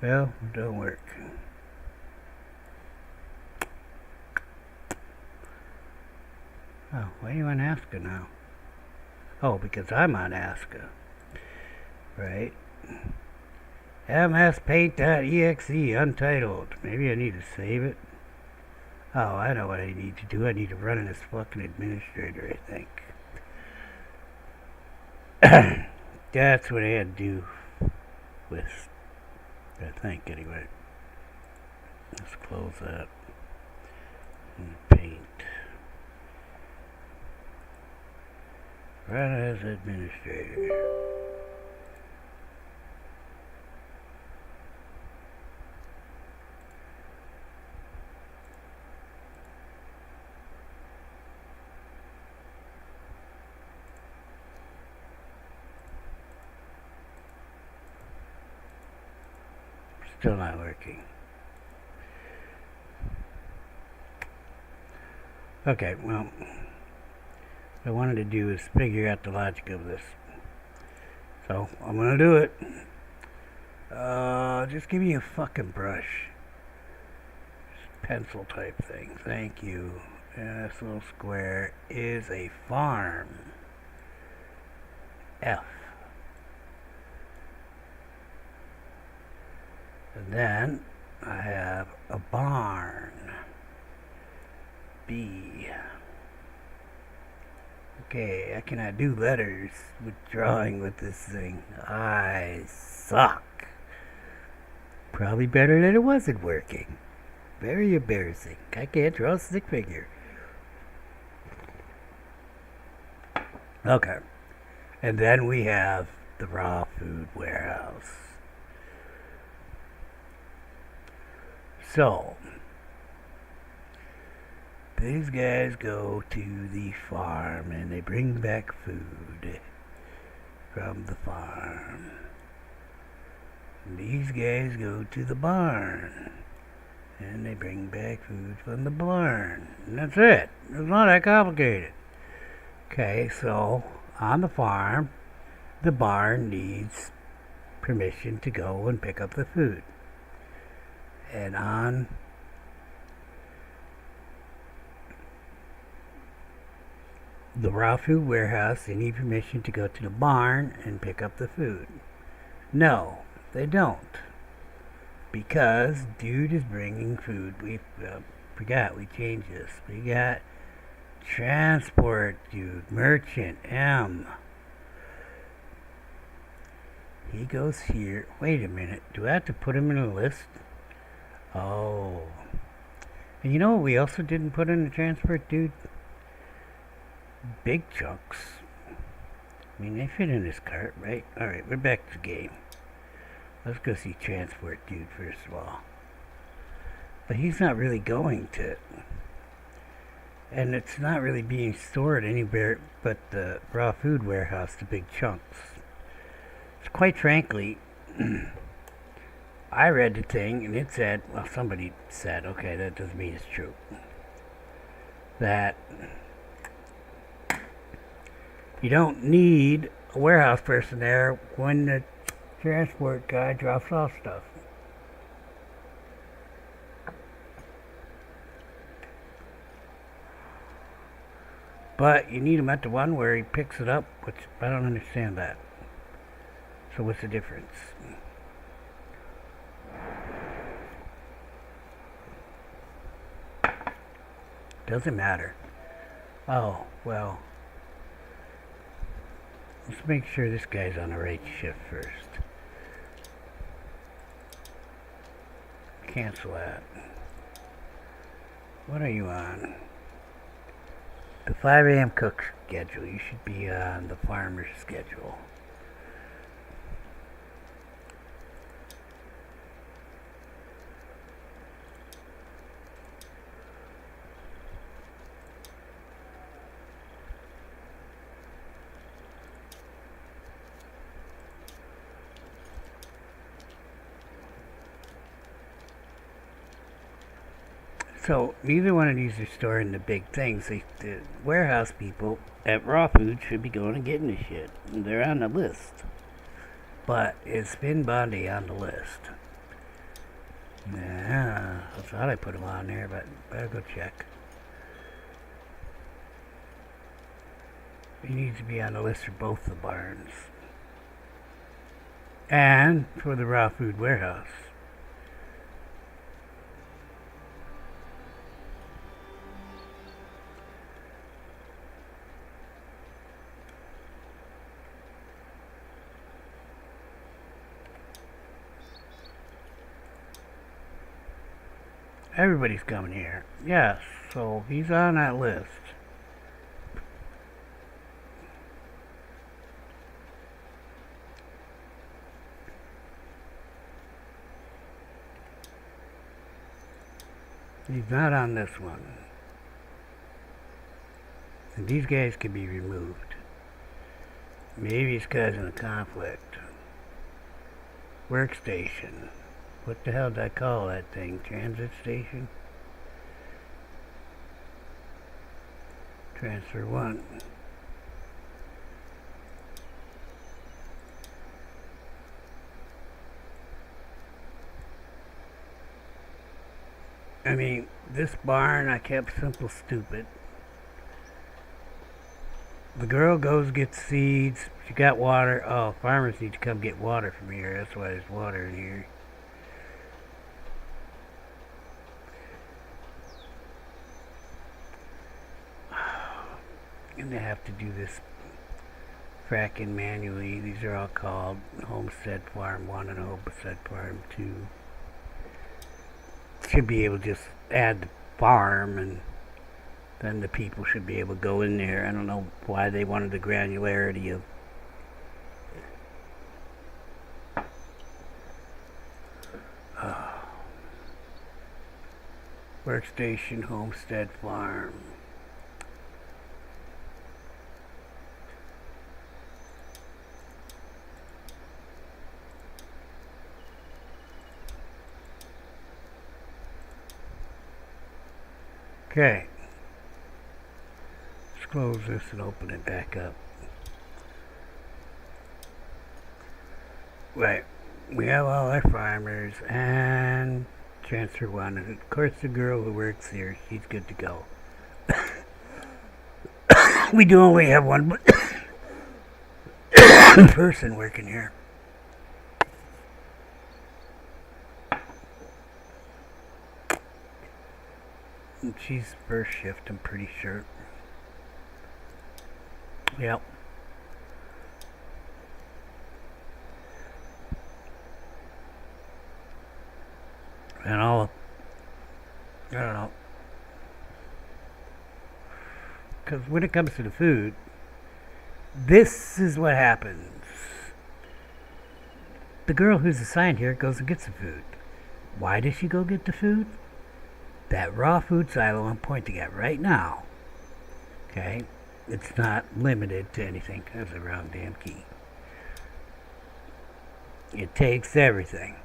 Well, it don't work. Oh, why are you on Aska now? Oh, because I'm on Aska. Right. mspaint.exe untitled. Maybe I need to save it. Oh, I know what I need to do. I need to run in as fucking administrator, I think. That's what I had to do with, I think, anyway. Let's close that. And paint. Run as administrator. Still not working. Okay, well, what I wanted to do is figure out the logic of this. So, I'm gonna do it. Just give me a fucking brush. Just pencil type thing. Thank you. And this little square is a farm. F. And then I have a barn. B. Okay, I cannot do letters with drawing with this thing. I suck. Probably better that it wasn't working. Very embarrassing. I can't draw a stick figure. Okay. And then we have the raw food warehouse. So, these guys go to the farm and they bring back food from the farm. And these guys go to the barn and they bring back food from the barn. And that's it. It's not that complicated. Okay, so on the farm, the barn needs permission to go and pick up the food. And on the raw food warehouse, they need permission to go to the barn and pick up the food. No, they don't. Because dude is bringing food. We forgot, we changed this. We got transport dude, merchant, M. He goes here. Wait a minute. Do I have to put him in a list? Oh. And you know what we also didn't put in the transport dude? Big chunks. I mean, they fit in this cart, right? Alright, we're back to the game. Let's go see transport dude first of all. But he's not really going to. And it's not really being stored anywhere but the raw food warehouse, the big chunks. So quite frankly, I read the thing and it said, well, somebody said, okay, that doesn't mean it's true, that you don't need a warehouse person there when the transport guy drops off stuff. But you need him at the one where he picks it up, which I don't understand that. So what's the difference? Doesn't matter. Oh, well. Let's make sure this guy's on the right shift first. Cancel that. What are you on? The 5 a.m. cook schedule. You should be on the farmer's schedule. So neither one of these are storing the big things. The warehouse people at Raw Food should be going and getting the shit. They're on the list. But is Spin Bondi on the list? Yeah, I thought I put him on there, but better go check. He needs to be on the list for both the barns. And for the Raw Food warehouse. Everybody's coming here. Yes, so he's on that list. He's not on this one. And these guys could be removed. Maybe it's causing a conflict. Workstation. What the hell did I call that thing? Transit station? Transfer 1. I mean, this barn I kept simple stupid. The girl goes gets seeds. She got water. Oh, farmers need to come get water from here. That's why there's water in here. And they have to do this fracking manually. These are all called Homestead Farm 1 and Homestead Farm 2. should be able to just add the farm, and then the people should be able to go in there. I don't know why they wanted the granularity of workstation, homestead, farm. Okay. Let's close this and open it back up. Right. We have all our farmers and transfer one. And of course the girl who works here, she's good to go. We do only have one person working here. And she's first shift, I'm pretty sure. Yep. And I don't know. Because when it comes to the food, this is what happens. The girl who's assigned here goes and gets the food. Why does she go get the food? That raw food silo I'm pointing at right now. Okay? It's not limited to anything. That's the wrong damn key. It takes everything.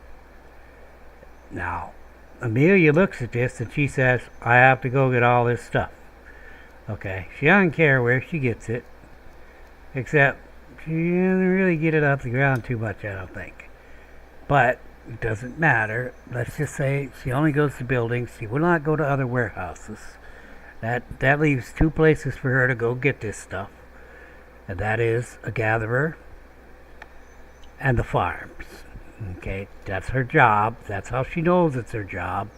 Now, Amelia looks at this and she says, I have to go get all this stuff. Okay? She doesn't care where she gets it. Except, she doesn't really get it off the ground too much, I don't think. But it doesn't matter. Let's just say she only goes to buildings. She will not go to other warehouses. That leaves two places for her to go get this stuff. And that is a gatherer and the farms. Okay, that's her job. That's how she knows it's her job.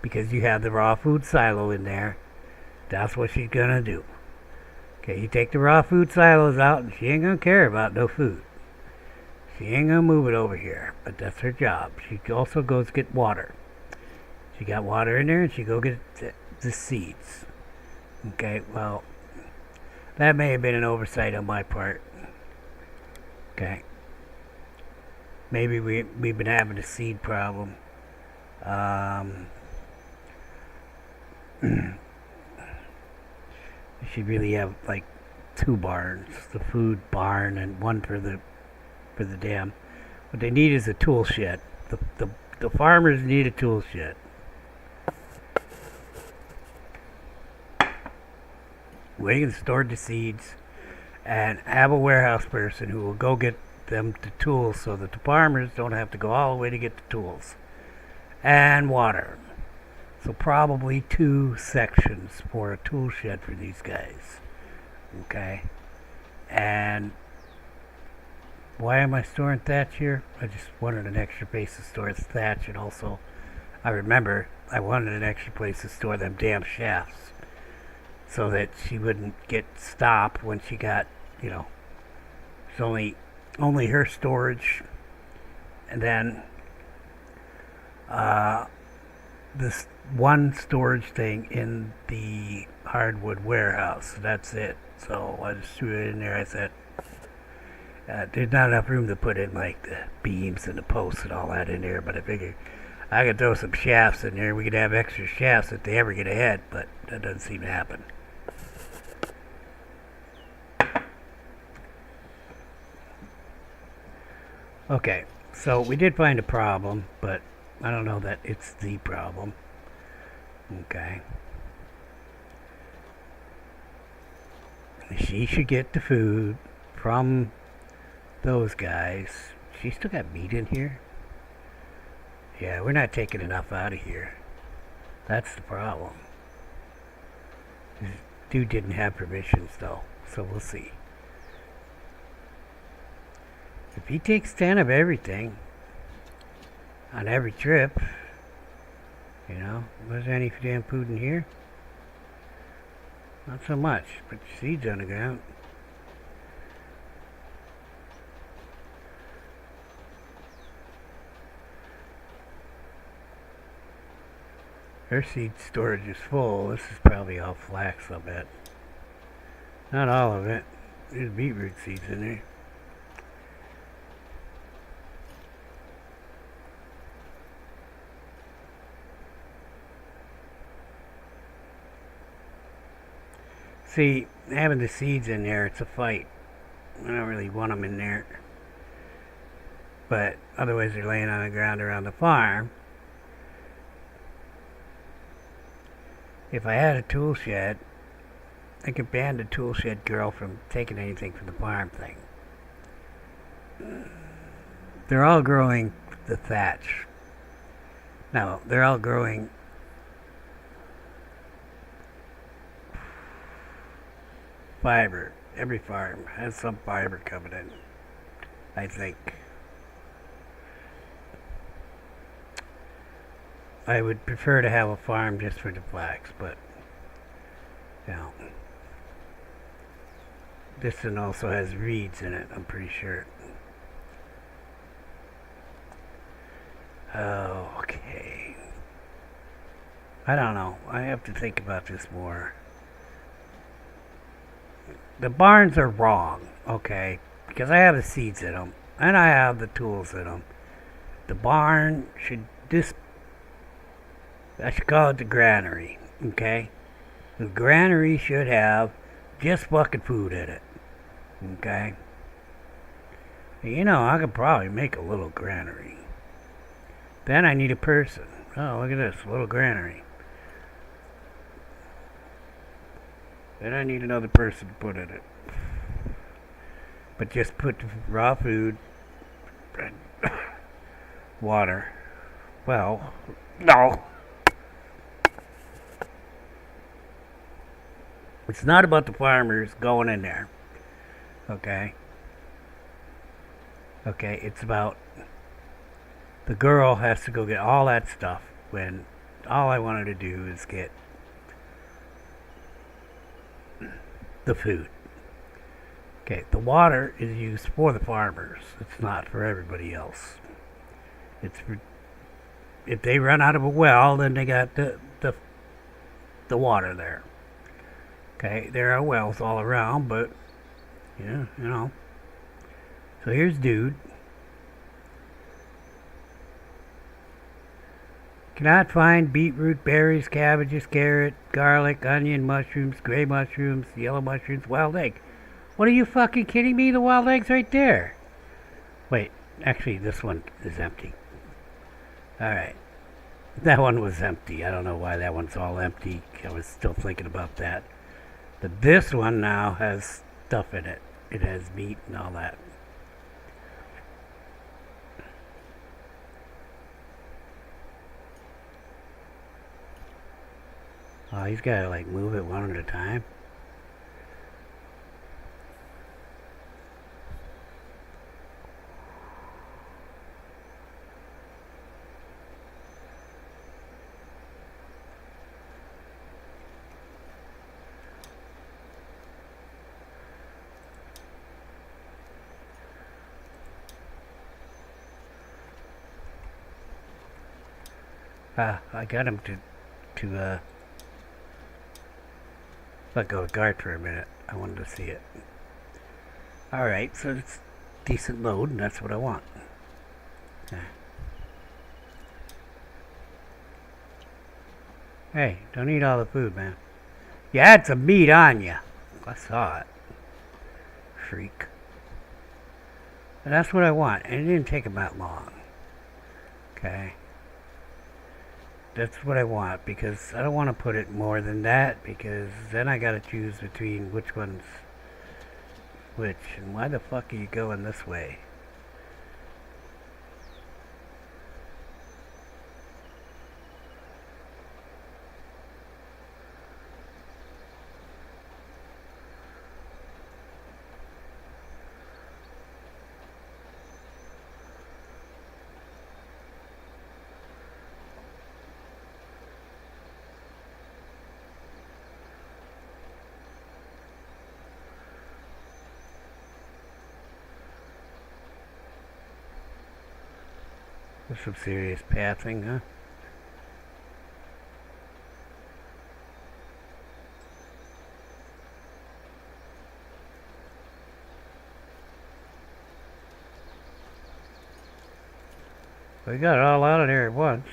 Because you have the raw food silo in there. That's what she's gonna do. Okay, you take the raw food silos out and she ain't gonna care about no food. She ain't gonna move it over here, but that's her job. She also goes get water. She got water in there and she go get the seeds. Okay, well, that may have been an oversight on my part. Okay. Maybe we've been having a seed problem. We should really have like two barns, the food barn and one for the dam. What they need is a tool shed. The farmers need a tool shed. We can store the seeds and have a warehouse person who will go get them the tools so that the farmers don't have to go all the way to get the tools. And water. So probably 2 sections for a tool shed for these guys. Okay? And why am I storing thatch here? I just wanted an extra place to store thatch, and also I remember I wanted an extra place to store them damn shafts so that she wouldn't get stopped when she got, it's only her storage, and then this one storage thing in the hardwood warehouse. That's it. So I just threw it in there. I said, there's not enough room to put in like the beams and the posts and all that in there, but I figured I could throw some shafts in there. We could have extra shafts if they ever get ahead, but that doesn't seem to happen. Okay, so we did find a problem, but I don't know that it's the problem. Okay. She should get the food from those guys. She still got meat in here? Yeah, we're not taking enough out of here. That's the problem. This dude didn't have permissions though, so we'll see. If he takes 10 of everything on every trip, was there any damn food in here? Not so much, but seeds on the ground. Her seed storage is full. This is probably all flax, I'll bet. Not all of it. There's beetroot seeds in there. See, having the seeds in there, it's a fight. I don't really want them in there. But otherwise they're laying on the ground around the farm. If I had a tool shed, I could ban the tool shed girl from taking anything from the farm thing. They're all growing the thatch. No, they're all growing fiber. Every farm has some fiber coming in, I think. I would prefer to have a farm just for the flax, but you know, this one also has reeds in it, I'm pretty sure. Okay. I don't know. I have to think about this more. The barns are wrong, okay? Because I have the seeds in them, and I have the tools in them. The barn should I should call it the granary, okay? The granary should have just fucking food in it, okay? You know, I could probably make a little granary. Then I need a person. Oh, look at this, a little granary. Then I need another person to put in it. But just put raw food, water. Well, no. It's not about the farmers going in there. Okay? Okay, it's about the girl has to go get all that stuff when all I wanted to do is get the food. Okay, the water is used for the farmers. It's not for everybody else. It's for, if they run out of a well, then they got the water there. Okay, there are wells all around, but yeah, you know. So here's dude. Cannot find beetroot, berries, cabbages, carrot, garlic, onion, mushrooms, gray mushrooms, yellow mushrooms, wild egg. What are you fucking kidding me? The wild egg's right there. Wait, actually this one is empty. Alright. That one was empty. I don't know why that one's all empty. I was still thinking about that. But this one now has stuff in it. It has meat and all that. Oh, he's got to like move it one at a time. I got him to let go of guard for a minute. I wanted to see it. Alright, so it's decent load, and that's what I want. Okay. Hey, don't eat all the food, man. You had some meat on you. I saw it. Freak. But that's what I want, and it didn't take him that long. Okay. That's what I want, because I don't want to put it more than that, because then I gotta choose between which one's which, and why the fuck are you going this way? There's some serious pathing, huh? We got it all out of there at once.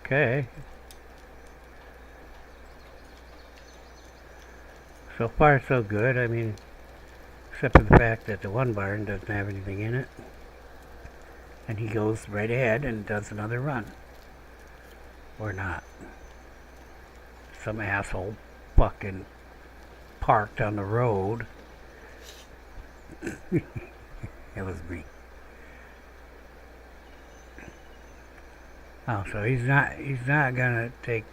Okay. So far so good. I mean, except for the fact that the one barn doesn't have anything in it. And he goes right ahead and does another run. Or not. Some asshole fucking parked on the road. That was me. Oh, so he's not gonna take.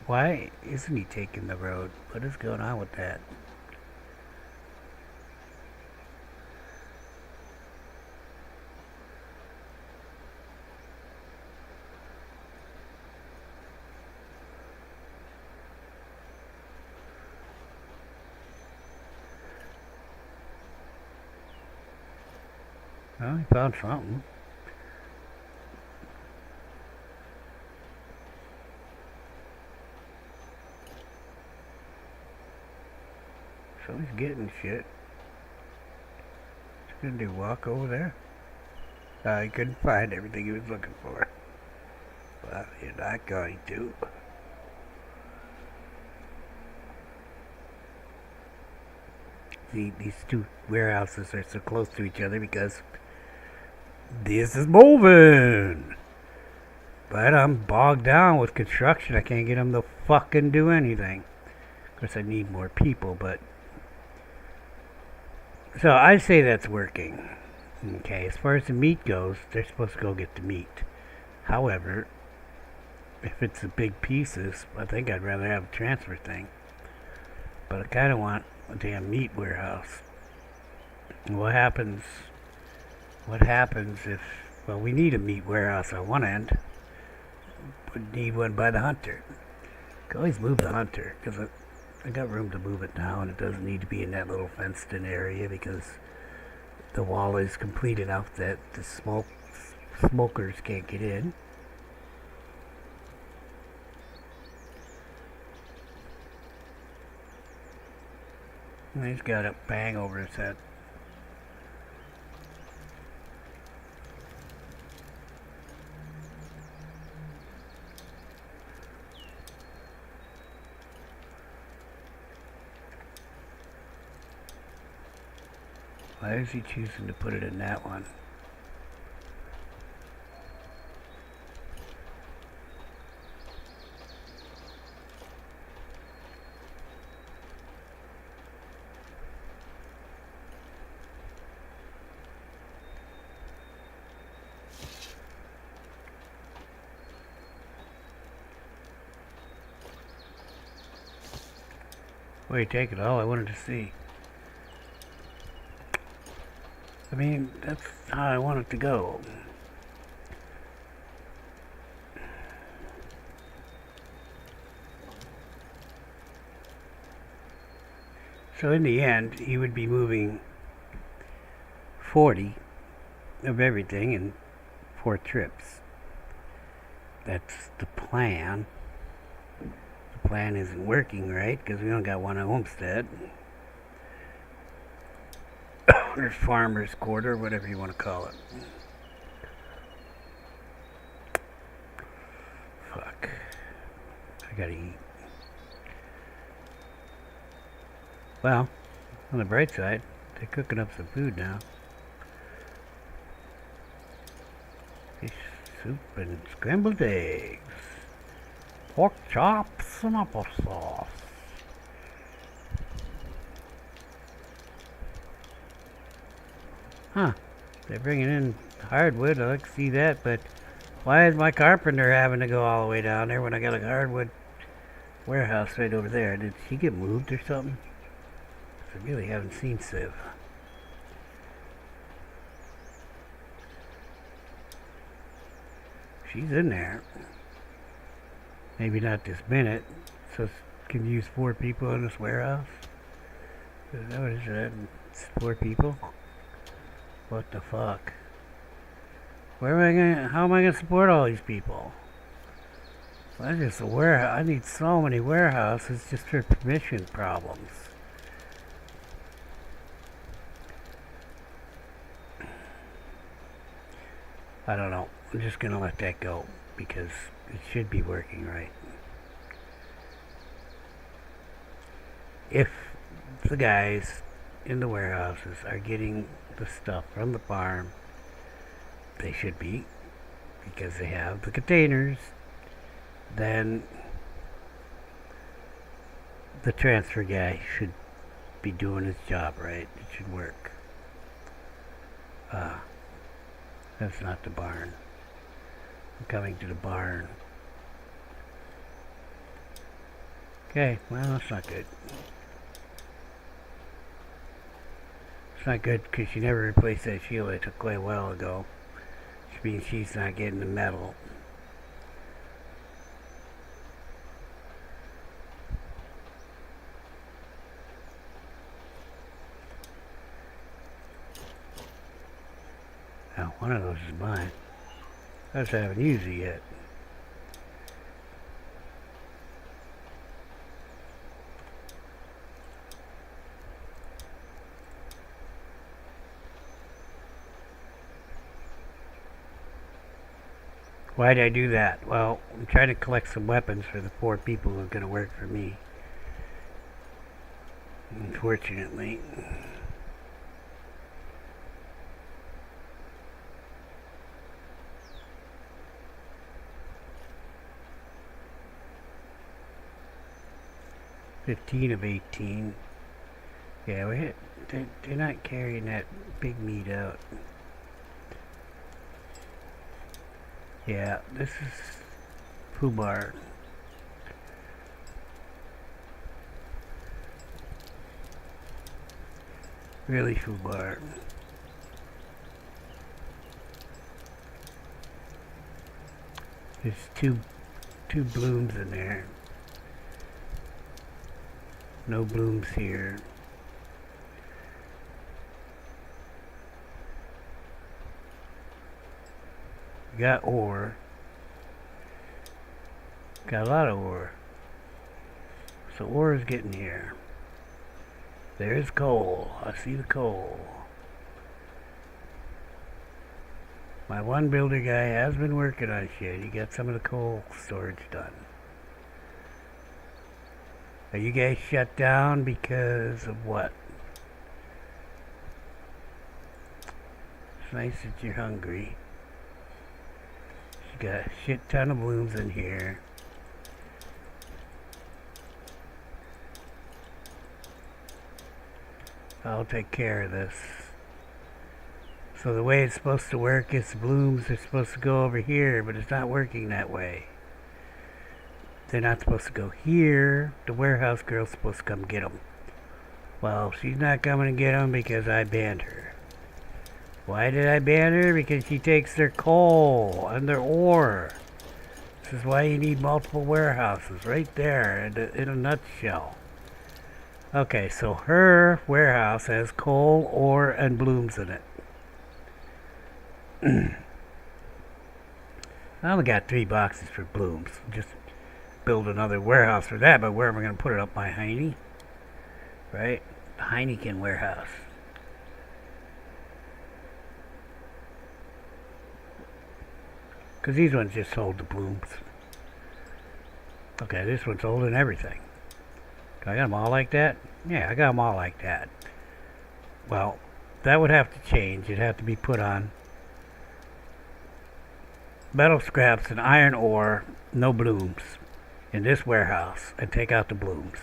Why isn't he taking the road? What is going on with that? Well, he found something. So he's getting shit. He's gonna do walk over there. He couldn't find everything he was looking for. Well, you're not going to. See, these two warehouses are so close to each other because this is moving. But I'm bogged down with construction. I can't get them to fucking do anything. Of course, I need more people, but... So, I say that's working. Okay, as far as the meat goes, they're supposed to go get the meat. However, if it's the big pieces, I think I'd rather have a transfer thing. But I kind of want a damn meat warehouse. What happens if... Well, we need a meat warehouse on one end. We need one by the hunter. Can always move the hunter, because I got room to move it now, and it doesn't need to be in that little fenced-in area, because the wall is complete enough that the smokers can't get in. And he's got a bang over his head. Why is he choosing to put it in that one? Wait, take it all. I wanted to see. I mean, that's how I want it to go. So in the end, he would be moving 40 of everything in 4 trips. That's the plan. The plan isn't working right because we only got one homestead. Or farmer's quarter, whatever you want to call it. Fuck. I gotta eat. Well, on the bright side, they're cooking up some food now. Fish soup and scrambled eggs. Pork chops and applesauce. Huh. They're bringing in hardwood. I like to see that, but why is my carpenter having to go all the way down there when I got a hardwood warehouse right over there? Did she get moved or something? I really haven't seen Civ. She's in there. Maybe not this minute. So can use 4 people in this warehouse? Is that what it is? It's 4 people? What the fuck? How am I gonna support all these people? I just a warehouse. I need so many warehouses just for permission problems. I don't know. I'm just gonna let that go because it should be working right. If the guys in the warehouses are getting the stuff from the farm, they should be, because they have the containers, then the transfer guy should be doing his job right. It should work. That's not the barn. I'm coming to the barn. Okay, well, that's not good. It's not good because she never replaced that shield I took quite a while ago. Which means she's not getting the metal. Now, one of those is mine. I just haven't used it yet. Why did I do that? Well, I'm trying to collect some weapons for the 4 people who are going to work for me. Unfortunately. $15 of 18. Yeah, they're not carrying that big meat out. Yeah, this is foobar. Really foobar. There's two blooms in there. No blooms here. Got ore. Got a lot of ore. So ore is getting here. There's coal. I see the coal. My one builder guy has been working on shit. He got some of the coal storage done. Are you guys shut down because of what? It's nice that you're hungry. You got a shit ton of blooms in here. I'll take care of this. So the way it's supposed to work is the blooms are supposed to go over here, but it's not working that way. They're not supposed to go here. The warehouse girl's supposed to come get them. Well, she's not coming to get them because I banned her. Why did I ban her? Because she takes their coal and their ore. This is why you need multiple warehouses, right there in a nutshell. Okay, so her warehouse has coal, ore, and blooms in it. I only got 3 boxes for blooms. Just build another warehouse for that, but where am I going to put it? Up my Heine? Right? The Heineken warehouse. Because these ones just hold the blooms. Okay, this one's holding everything. Do I got them all like that? Yeah, I got them all like that. Well, that would have to change. It'd have to be put on metal scraps and iron ore, no blooms, in this warehouse, and take out the blooms.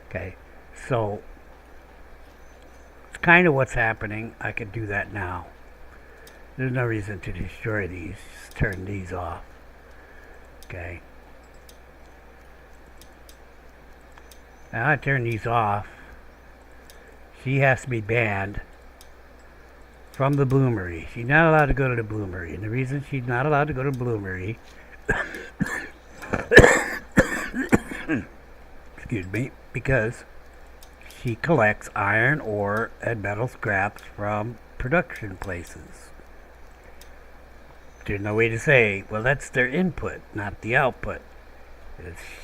Okay, so it's kind of what's happening. I could do that now. There's no reason to destroy these. Just turn these off. Okay. Now I turn these off. She has to be banned from the bloomery. She's not allowed to go to the bloomery. And the reason she's not allowed to go to the bloomery excuse me, because she collects iron ore and metal scraps from production places. There's no way to say, well, that's their input, not the output.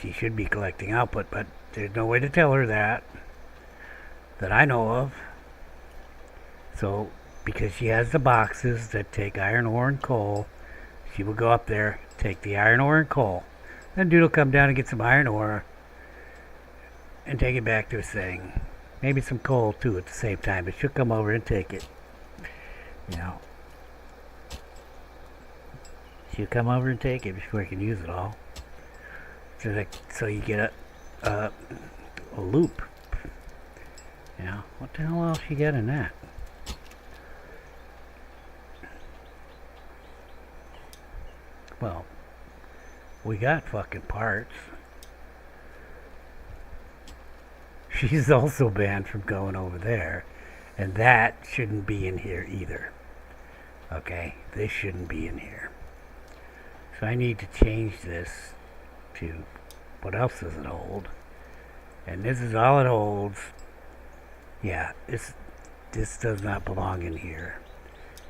She should be collecting output, but there's no way to tell her that I know of. So, because she has the boxes that take iron ore and coal, she will go up there, take the iron ore and coal. Then dude will come down and get some iron ore and take it back to his thing. Maybe some coal too at the same time, but she'll come over and take it. You know. She'll come over and take it before he can use it all. So you get a loop. You know, what the hell else you got in that? Well, we got fucking parts. She's also banned from going over there. And that shouldn't be in here either. Okay, this shouldn't be in here. So I need to change this to what else does it hold? And this is all it holds. Yeah, this does not belong in here.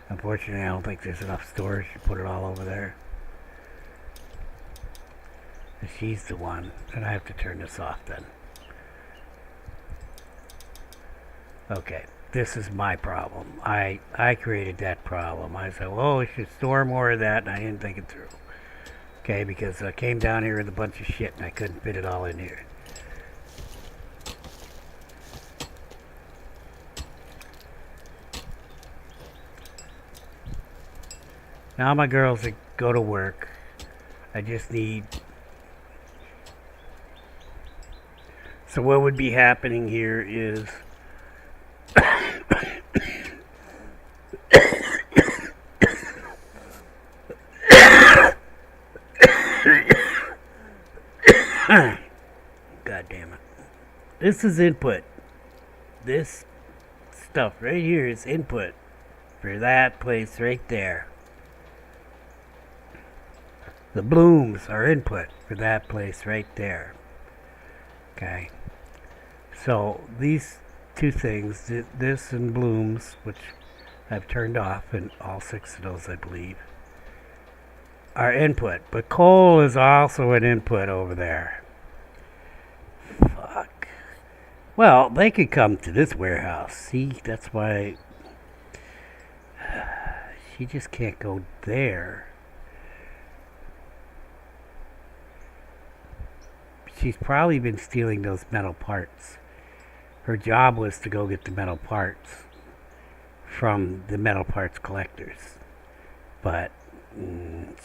Unfortunately, I don't think there's enough storage to put it all over there. And she's the one, and I have to turn this off then. Okay, this is my problem. I created that problem. I said, well, we should store more of that, and I didn't think it through. Okay, because I came down here with a bunch of shit, and I couldn't fit it all in here. Now my girls that go to work, I just need... So what would be happening here is... God damn it. This is input. This stuff right here is input for that place right there. The blooms are input for that place right there. Okay. So these two things, this and blooms, which I've turned off in all 6 of those, I believe, are input. But coal is also an input over there. Fuck. Well, they could come to this warehouse. See, that's why she just can't go there. She's probably been stealing those metal parts. Her job was to go get the metal parts from the metal parts collectors. But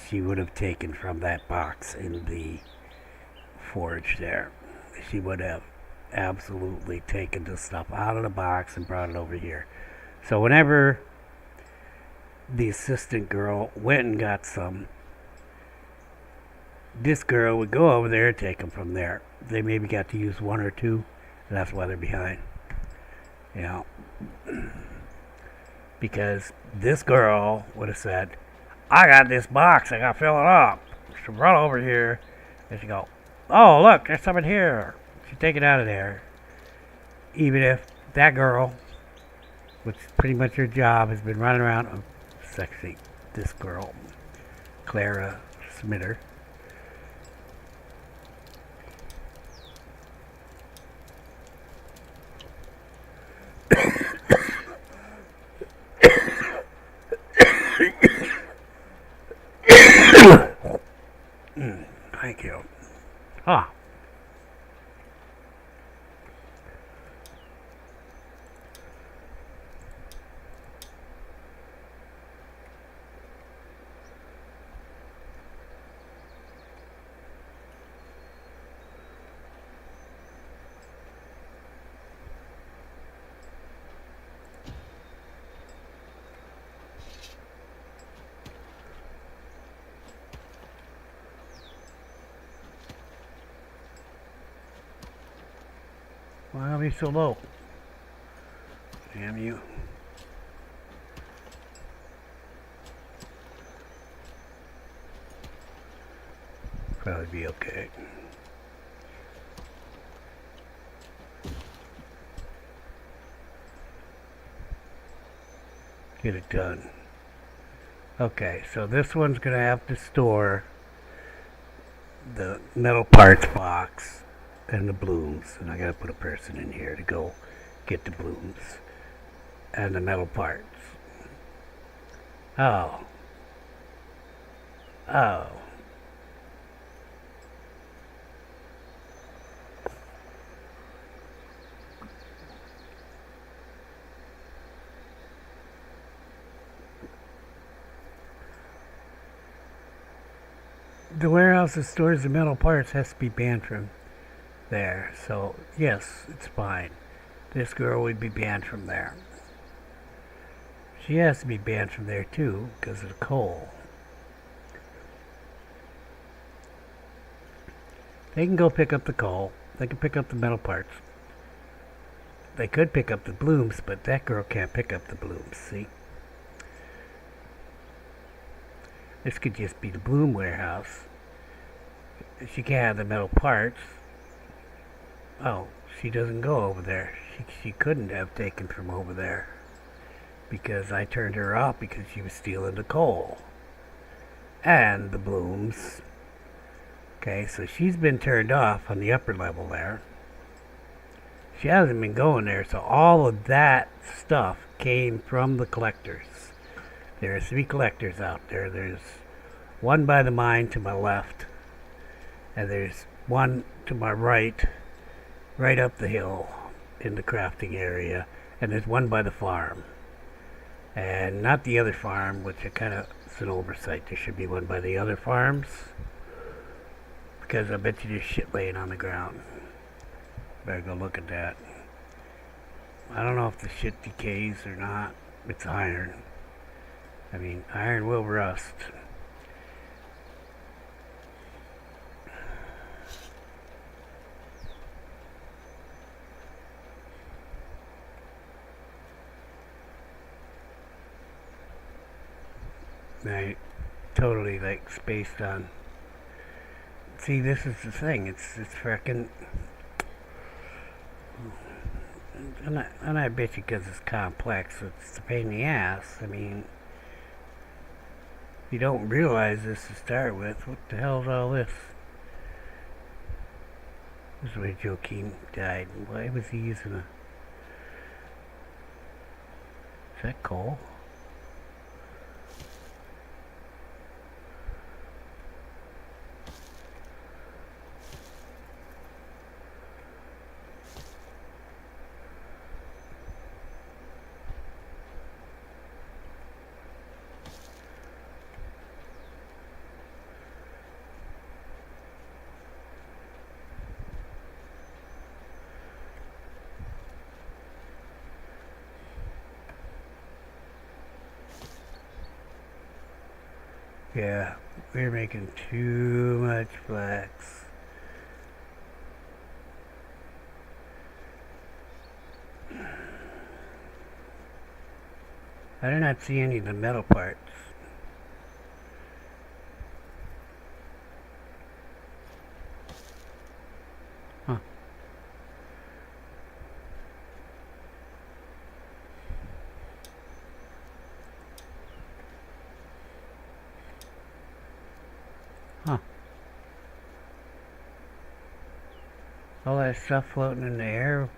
she would have taken from that box in the forge there. She would have absolutely taken the stuff out of the box and brought it over here. So whenever the assistant girl went and got some, this girl would go over there and take them from there. They maybe got to use 1 or 2, and that's why they're behind. You know, because this girl would have said, I got this box, I got to fill it up. She'd run over here, and she'd go, oh, look, there's something here. She'd take it out of there. Even if that girl, which is pretty much her job, has been running around, oh, sexy, this girl, Clara Smitter, thank you. Ah. Why are we so low? Damn you. Probably be okay. Get it done. Okay, so this one's going to have to store the metal parts box and the blooms, and I gotta put a person in here to go get the blooms and the metal parts. Oh. Oh. The warehouse that stores the metal parts has to be banned from there. So, yes, it's fine. This girl would be banned from there. She has to be banned from there too because of the coal. They can go pick up the coal. They can pick up the metal parts. They could pick up the blooms, but that girl can't pick up the blooms, see? This could just be the bloom warehouse. She can't have the metal parts. Oh, she doesn't go over there. She couldn't have taken from over there because I turned her off because she was stealing the coal and the blooms. Okay, so she's been turned off on the upper level there. She hasn't been going there, so all of that stuff came from the collectors. There are 3 collectors out there. There's one by the mine to my left, and there's one to my right up the hill in the crafting area, and there's one by the farm. And not the other farm, which is an oversight. There should be one by the other farms, because I bet you there's shit laying on the ground. Better go look at that. I don't know if the shit decays or not. It's iron. I mean, iron will rust. I totally spaced on. See, this is the thing. It's frickin'. And I bet you because it's complex, it's a pain in the ass. I mean, you don't realize this to start with. What the hell is all this? This is where Joaquin died. Why was he using a... Is that coal? Yeah, we're making too much flax. I do not see any of the metal parts. Huh. Huh. All that stuff floating in the air.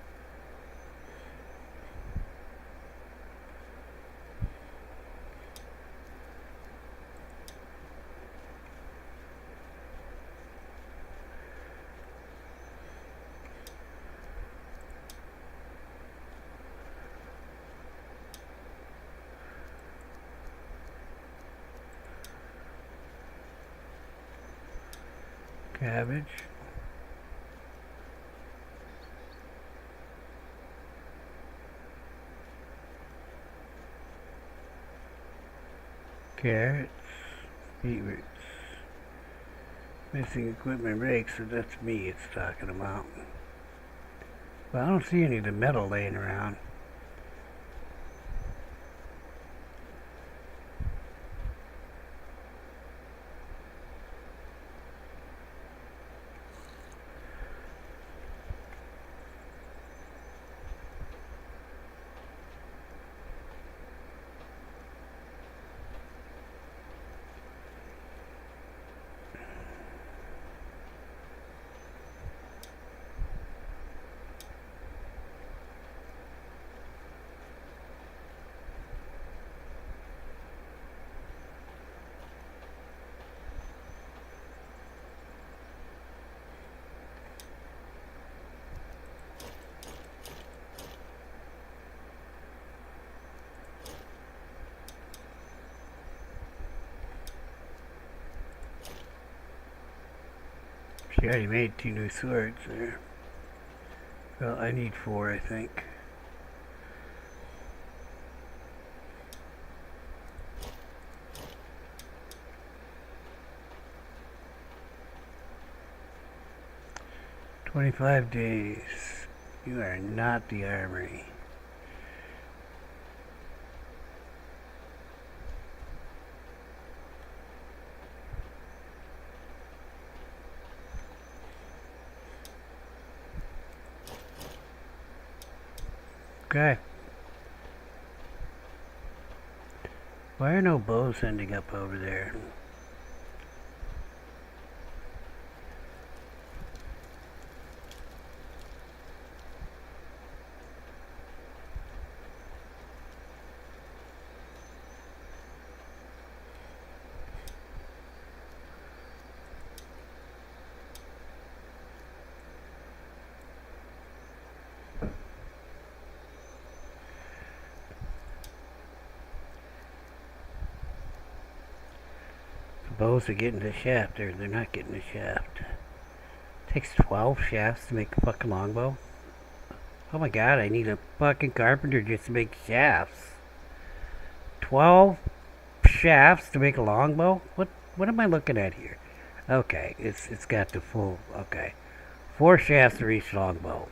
Cabbage. Carrots. Beetroots. Missing equipment breaks, so that's me it's talking about. But I don't see any of the metal laying around. She already made 2 new swords there. Well, I need 4, I think. "25 days. You are not the armory." Okay. Why are no bows ending up over there? Bows are getting the shaft, or they're not getting the shaft. It takes 12 shafts to make a fucking longbow. Oh my god, I need a fucking carpenter just to make shafts. 12 shafts to make a longbow? What am I looking at here? Okay, it's got the full, okay. 4 shafts for each longbow.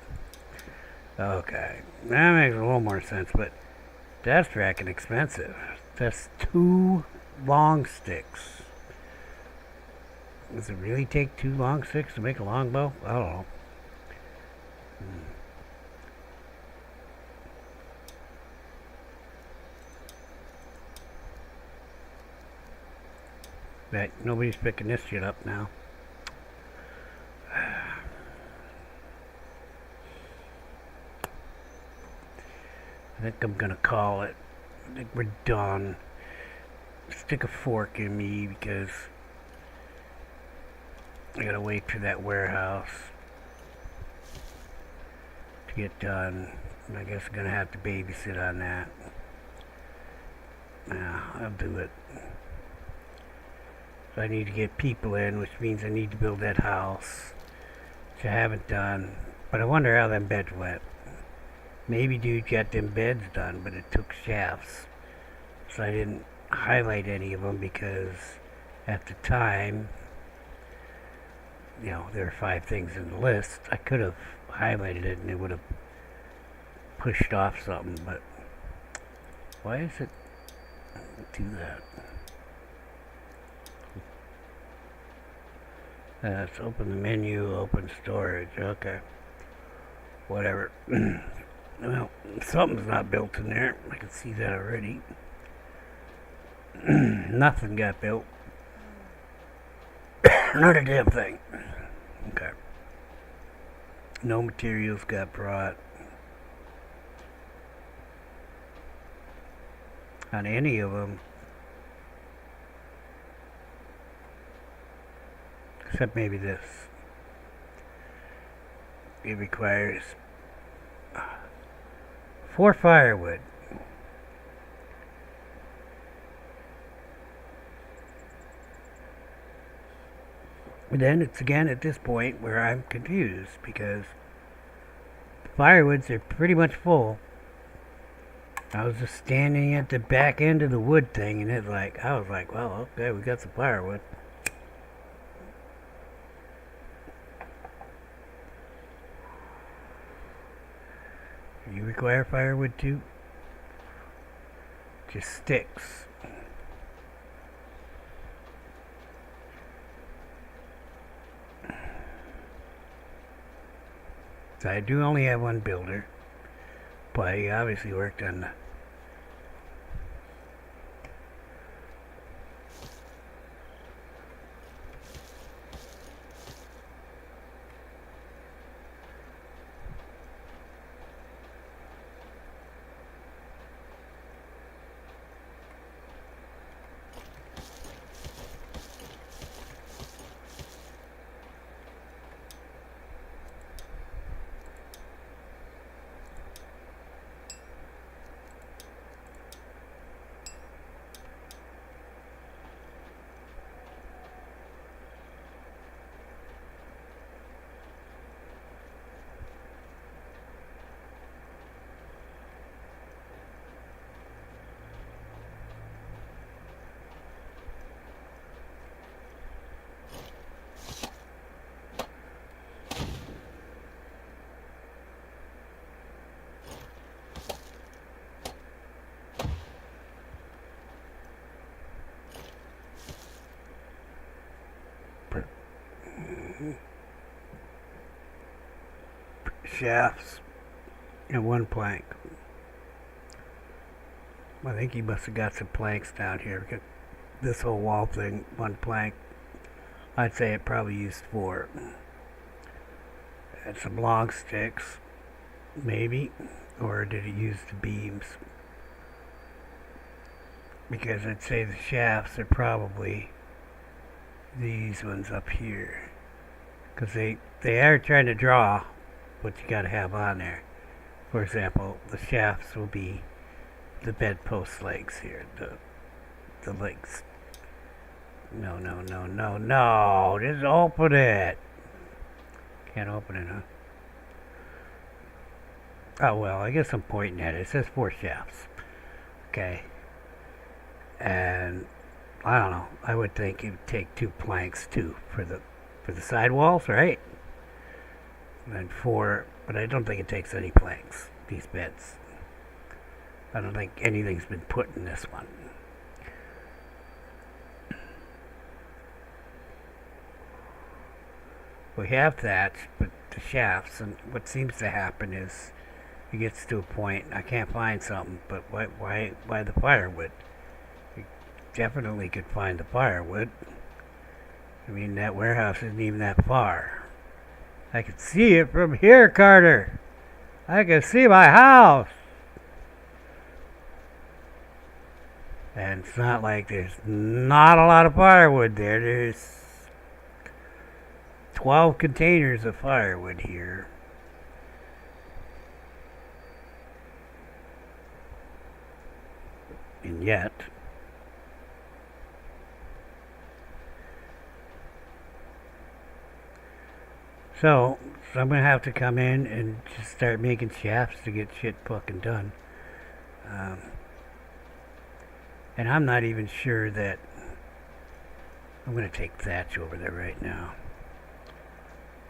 Okay, that makes a little more sense, but that's fracking expensive. That's 2 long sticks. Does it really take 2 long sticks to make a longbow? I don't know. But nobody's picking this shit up now. I think I'm gonna call it. I think we're done. Stick a fork in me because I gotta wait for that warehouse to get done. And I guess I'm gonna have to babysit on that. Yeah, I'll do it. So I need to get people in, which means I need to build that house, which I haven't done. But I wonder how them beds went. Maybe dude got them beds done, but it took shafts. So I didn't highlight any of them because at the time, you know, there are 5 things in the list. I could have highlighted it and it would have pushed off something, but why does it do that? Let's open the menu, open storage, okay. Whatever. Well, something's not built in there. I can see that already. Nothing got built. Not a damn thing. Okay. No materials got brought. On any of them. Except maybe this. It requires 4 firewood. And then it's again at this point where I'm confused because firewoods are pretty much full. I was just standing at the back end of the wood thing and I was like, well, okay, we got some firewood. You require firewood too? Just sticks. So I do only have one builder, but he obviously worked on the shafts and one plank. I think he must have got some planks down here. This whole wall thing, one plank. I'd say it probably used 4. And some long sticks, maybe. Or did it use the beams? Because I'd say the shafts are probably these ones up here. Because they are trying to draw what you got to have on there. For example, the shafts will be the bedpost legs here, the legs. No, just open it. Can't open it, huh? Oh, well, I guess I'm pointing at it. It says 4 shafts. Okay. And I don't know. I would think it would take 2 planks too for the side walls, right? And 4, but I don't think it takes any planks, these beds. I don't think anything's been put in this one. We have thatch, but the shafts, and what seems to happen is it gets to a point, I can't find something, but why the firewood? You definitely could find the firewood. I mean, that warehouse isn't even that far. I can see it from here, Carter. I can see my house. And it's not like there's not a lot of firewood there. There's 12 containers of firewood here. And yet, so I'm going to have to come in and just start making shafts to get shit fucking done. And I'm not even sure that I'm going to take thatch over there right now.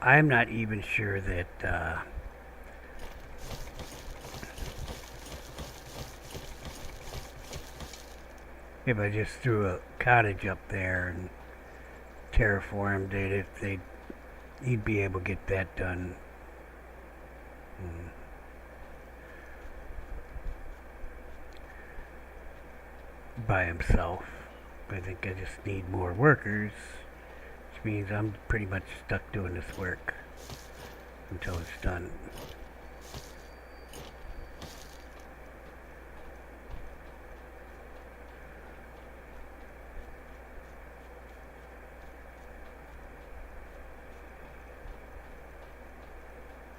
I'm not even sure that if I just threw a cottage up there and terraformed it, if he'd be able to get that done. By himself. I think I just need more workers, which means I'm pretty much stuck doing this work until it's done.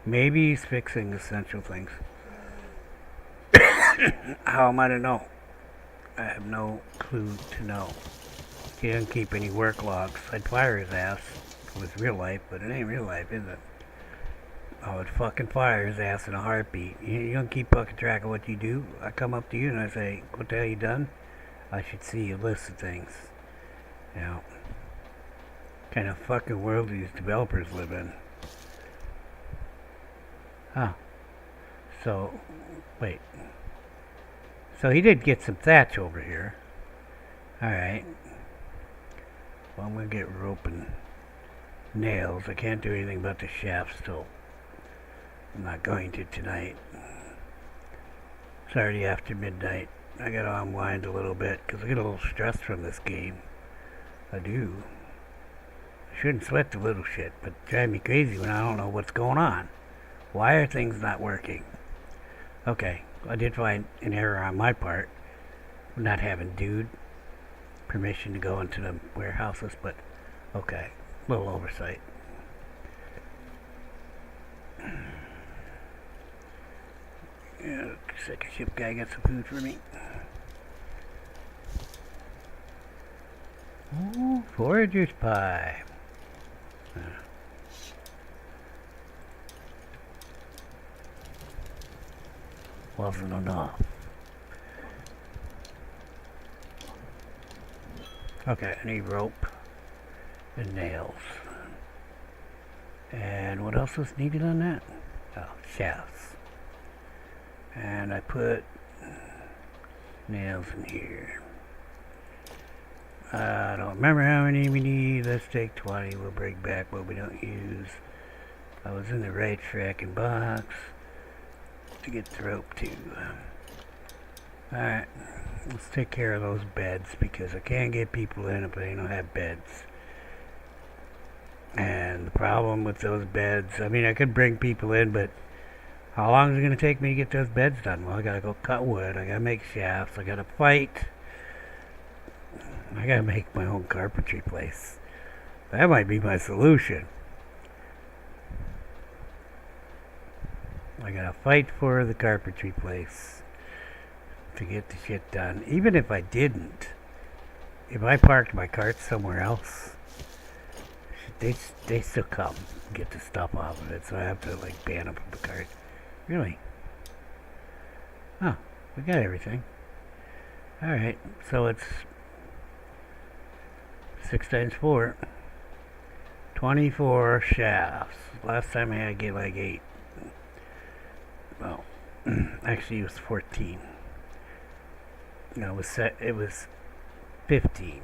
Maybe he's fixing essential things. How am I to know? I have no clue to know. He doesn't keep any work logs. I'd fire his ass with real life, but it ain't real life, is it? I would fucking fire his ass in a heartbeat. You don't keep fucking track of what you do. I come up to you and I say, what the hell you done? I should see a list of things. You know, what kind of fucking world these developers live in. Huh. So, wait. So he did get some thatch over here. Alright. Well, I'm going to get rope and nails. I can't do anything about the shafts still. I'm not going to tonight. It's already after midnight. I got to unwind a little bit because I get a little stressed from this game. I do. I shouldn't sweat the little shit, but it drives me crazy when I don't know what's going on. Why are things not working? Okay. I did find an error on my part, not having dude permission to go into the warehouses, but okay, a little oversight. Yeah, second ship guy got some food for me. Ooh, forager's pie. Wasn't enough. Okay, I need rope and nails. And what else was needed on that? Oh, shafts. And I put nails in here. I don't remember how many we need. Let's take 20. We'll bring back what we don't use. I was in the right fracking box to get the rope to. Alright, let's take care of those beds because I can't get people in if they don't have beds. And the problem with those beds, I mean, I could bring people in, but how long is it going to take me to get those beds done? Well, I got to go cut wood, I got to make shafts, I got to fight. I got to make my own carpentry place. That might be my solution. I got to fight for the carpentry place to get the shit done. Even if I didn't, if I parked my cart somewhere else, they still come and get the stuff off of it, so I have to like ban them from the cart. Really? Oh, we got everything. Alright, so it's 6 times 4. 24 shafts. Last time I had to get like 8. Well, actually it was 14. No, it was 15.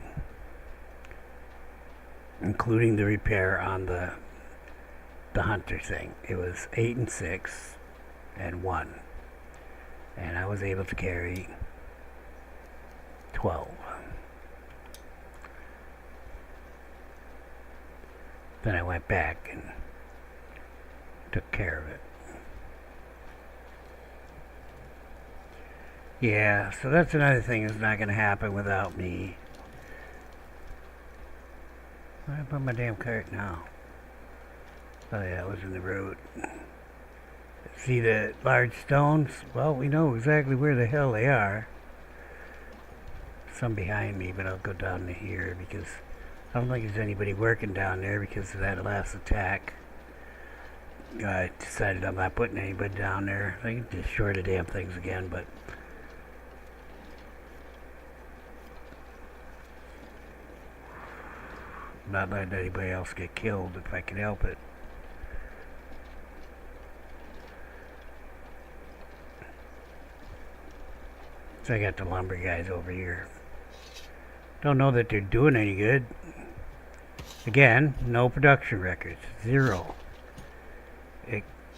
Including the repair on the hunter thing. It was 8 and 6 and 1. And I was able to carry 12. Then I went back and took care of it. Yeah, so that's another thing that's not going to happen without me. Where did I put my damn cart now? Oh yeah, it was in the road. See the large stones? Well, we know exactly where the hell they are. Some behind me, but I'll go down to here because I don't think there's anybody working down there because of that last attack. I decided I'm not putting anybody down there. I can destroy the damn things again, but not letting anybody else get killed if I can help it. So I got the lumber guys over here. Don't know that they're doing any good. Again, no production records. 0.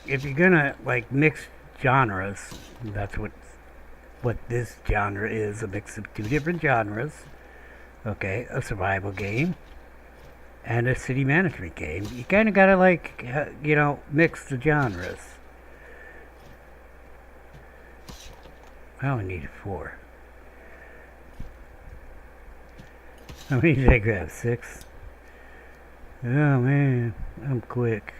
If you're gonna like mix genres, that's what this genre is, a mix of 2 different genres. Okay, a survival game and a city management game. You kind of gotta like, mix the genres. I only needed 4. How many did I grab? 6? Oh man, I'm quick.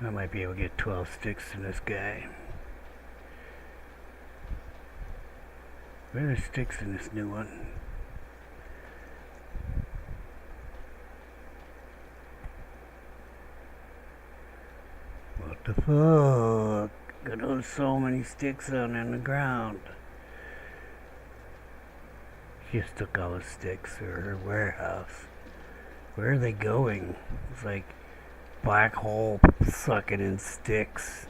I might be able to get 12 sticks in this guy. Where are the sticks in this new one? What the fuck? There's so many sticks out on the ground. She just took all the sticks to her warehouse. Where are they going? It's like black hole sucking in sticks.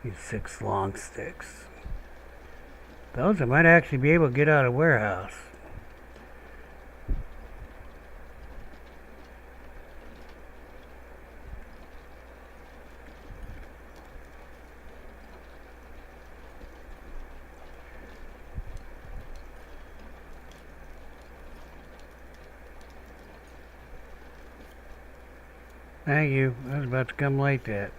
These 6 long sticks. Those I might actually be able to get out of warehouse. Thank you. I was about to come like that.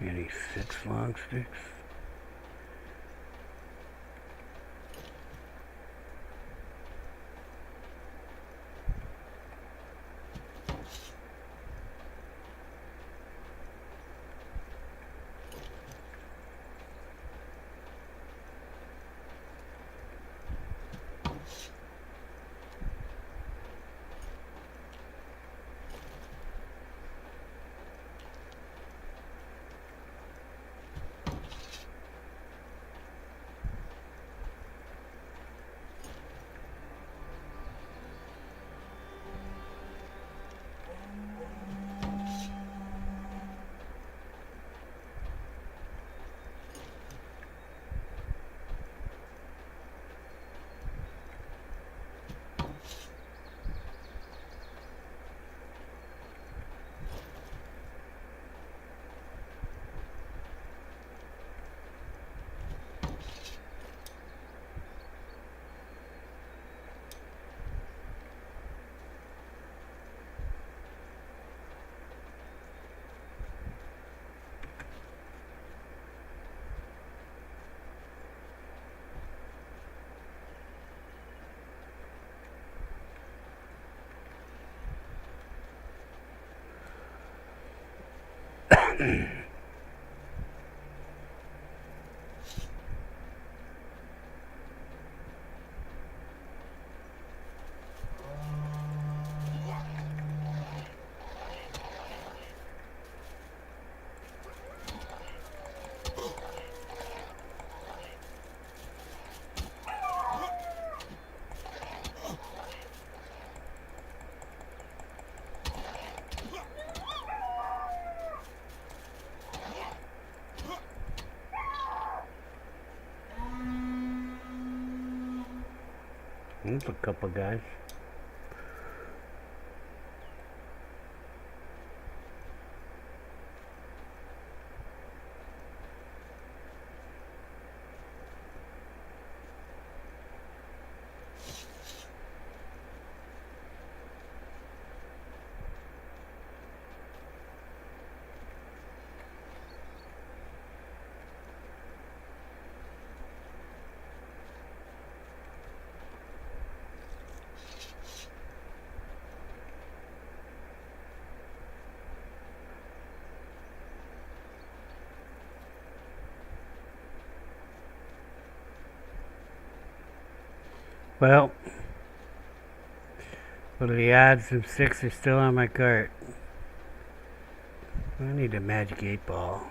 Any 6 long sticks? There's a couple guys. Well, what are the odds them 6 are still on my cart? I need a magic 8-ball.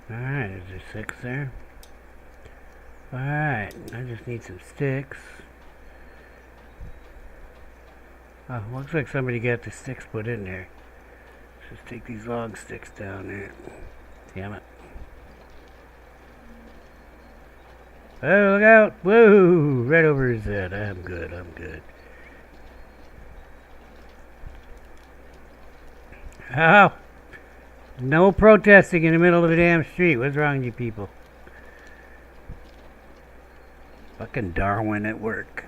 Alright, is there 6 there? Alright, I just need some sticks. Oh, looks like somebody got the sticks put in there. Let's just take these long sticks down there. Damn it. Oh, look out! Whoa! Right over his head. I'm good, I'm good. Oh! No protesting in the middle of the damn street. What's wrong with you people? Fucking Darwin at work.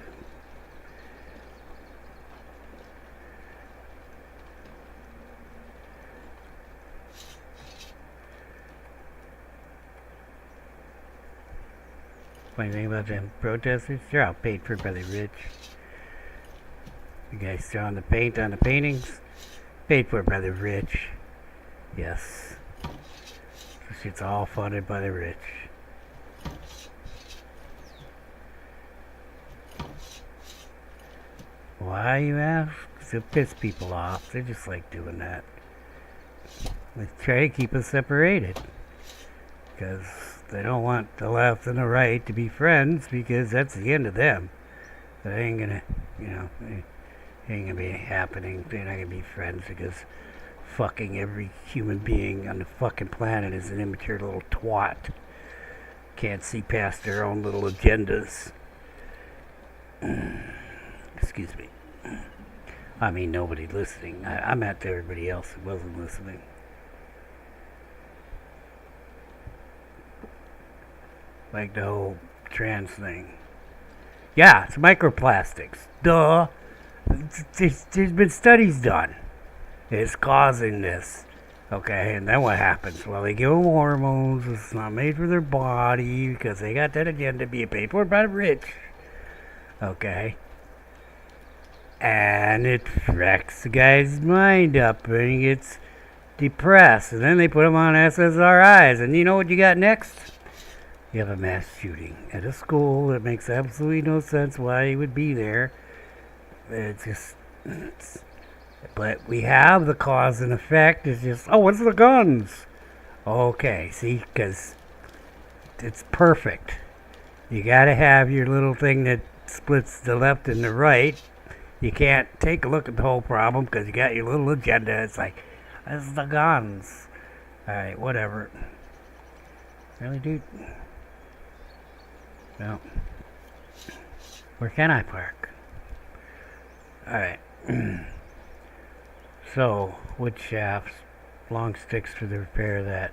Funny thing about them protesters, they're all paid for by the rich. The guys throwing the paint on the paintings, paid for by the rich. Yes. This shit's all funded by the rich. Why, you ask? 'Cause it'll piss people off. They just like doing that. They try to keep us separated. Because they don't want the left and the right to be friends, because that's the end of them. That ain't gonna, it ain't gonna be happening. They're not gonna be friends because fucking every human being on the fucking planet is an immature little twat. Can't see past their own little agendas. Excuse me. I mean, nobody listening. I meant to everybody else who wasn't listening. Like the whole trans thing. Yeah, it's microplastics. Duh. There's been studies done. It's causing this. Okay, and then what happens? Well, they give them hormones. It's not made for their body because they got that agenda being paid for by the rich. Okay. And it wrecks the guy's mind up and he gets depressed. And then they put him on SSRIs. And you know what you got next? You have a mass shooting at a school that makes absolutely no sense why he would be there. It's just... But we have the cause and effect. It's just, oh, what's the guns? Okay, see, because it's perfect. You got to have your little thing that splits the left and the right. You can't take a look at the whole problem because you got your little agenda. It's like, it's the guns. All right, whatever. Really, dude? Well, where can I park? All right. So, wood shafts, long sticks for the repair of that.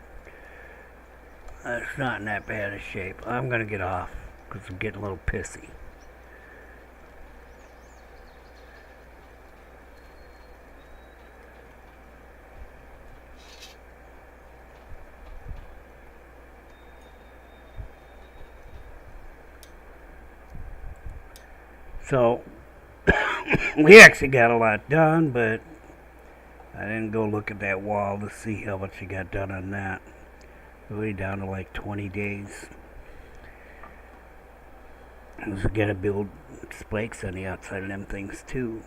It's not in that bad a shape. I'm going to get off because I'm getting a little pissy. So, we actually got a lot done, but I didn't go look at that wall to see how much you got done on that. Really down to like 20 days. We gotta build spikes on the outside of them things too.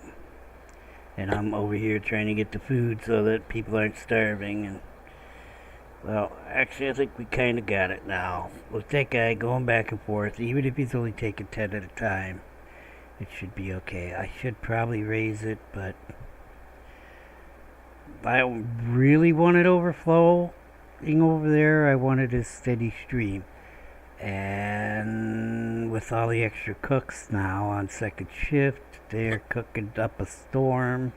And I'm over here trying to get the food so that people aren't starving. And well, actually I think we kinda got it now. With that guy going back and forth, even if he's only taking 10 at a time, it should be okay. I should probably raise it, but I don't really want it overflowing over there. I wanted a steady stream. And with all the extra cooks now on second shift, they're cooking up a storm.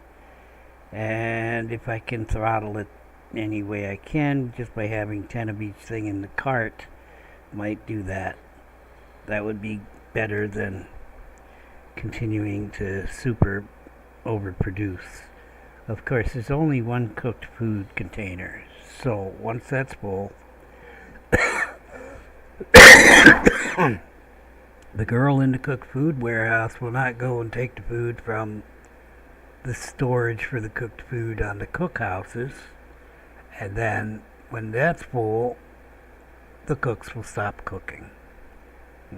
And if I can throttle it any way I can, just by having 10 of each thing in the cart, might do that. That would be better than continuing to super overproduce. Of course, there's only one cooked food container, so once that's full, the girl in the cooked food warehouse will not go and take the food from the storage for the cooked food on the cookhouses, and then when that's full, the cooks will stop cooking.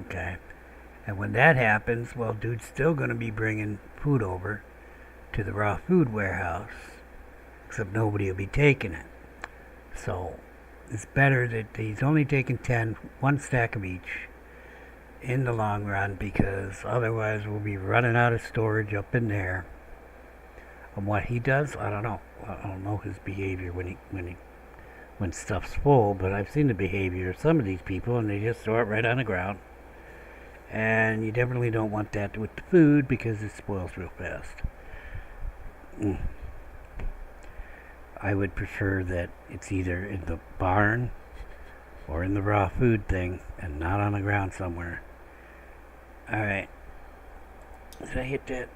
Okay? And when that happens, well, dude's still going to be bringing food over to the raw food warehouse, except nobody will be taking it. So it's better that he's only taking 10, one stack of each in the long run, because otherwise we'll be running out of storage up in there. And what he does, I don't know. I don't know his behavior when stuff's full, but I've seen the behavior of some of these people, and they just throw it right on the ground. And you definitely don't want that with the food because it spoils real fast. I would prefer that it's either in the barn or in the raw food thing and not on the ground somewhere. Alright. Did I hit that?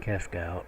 Casca out.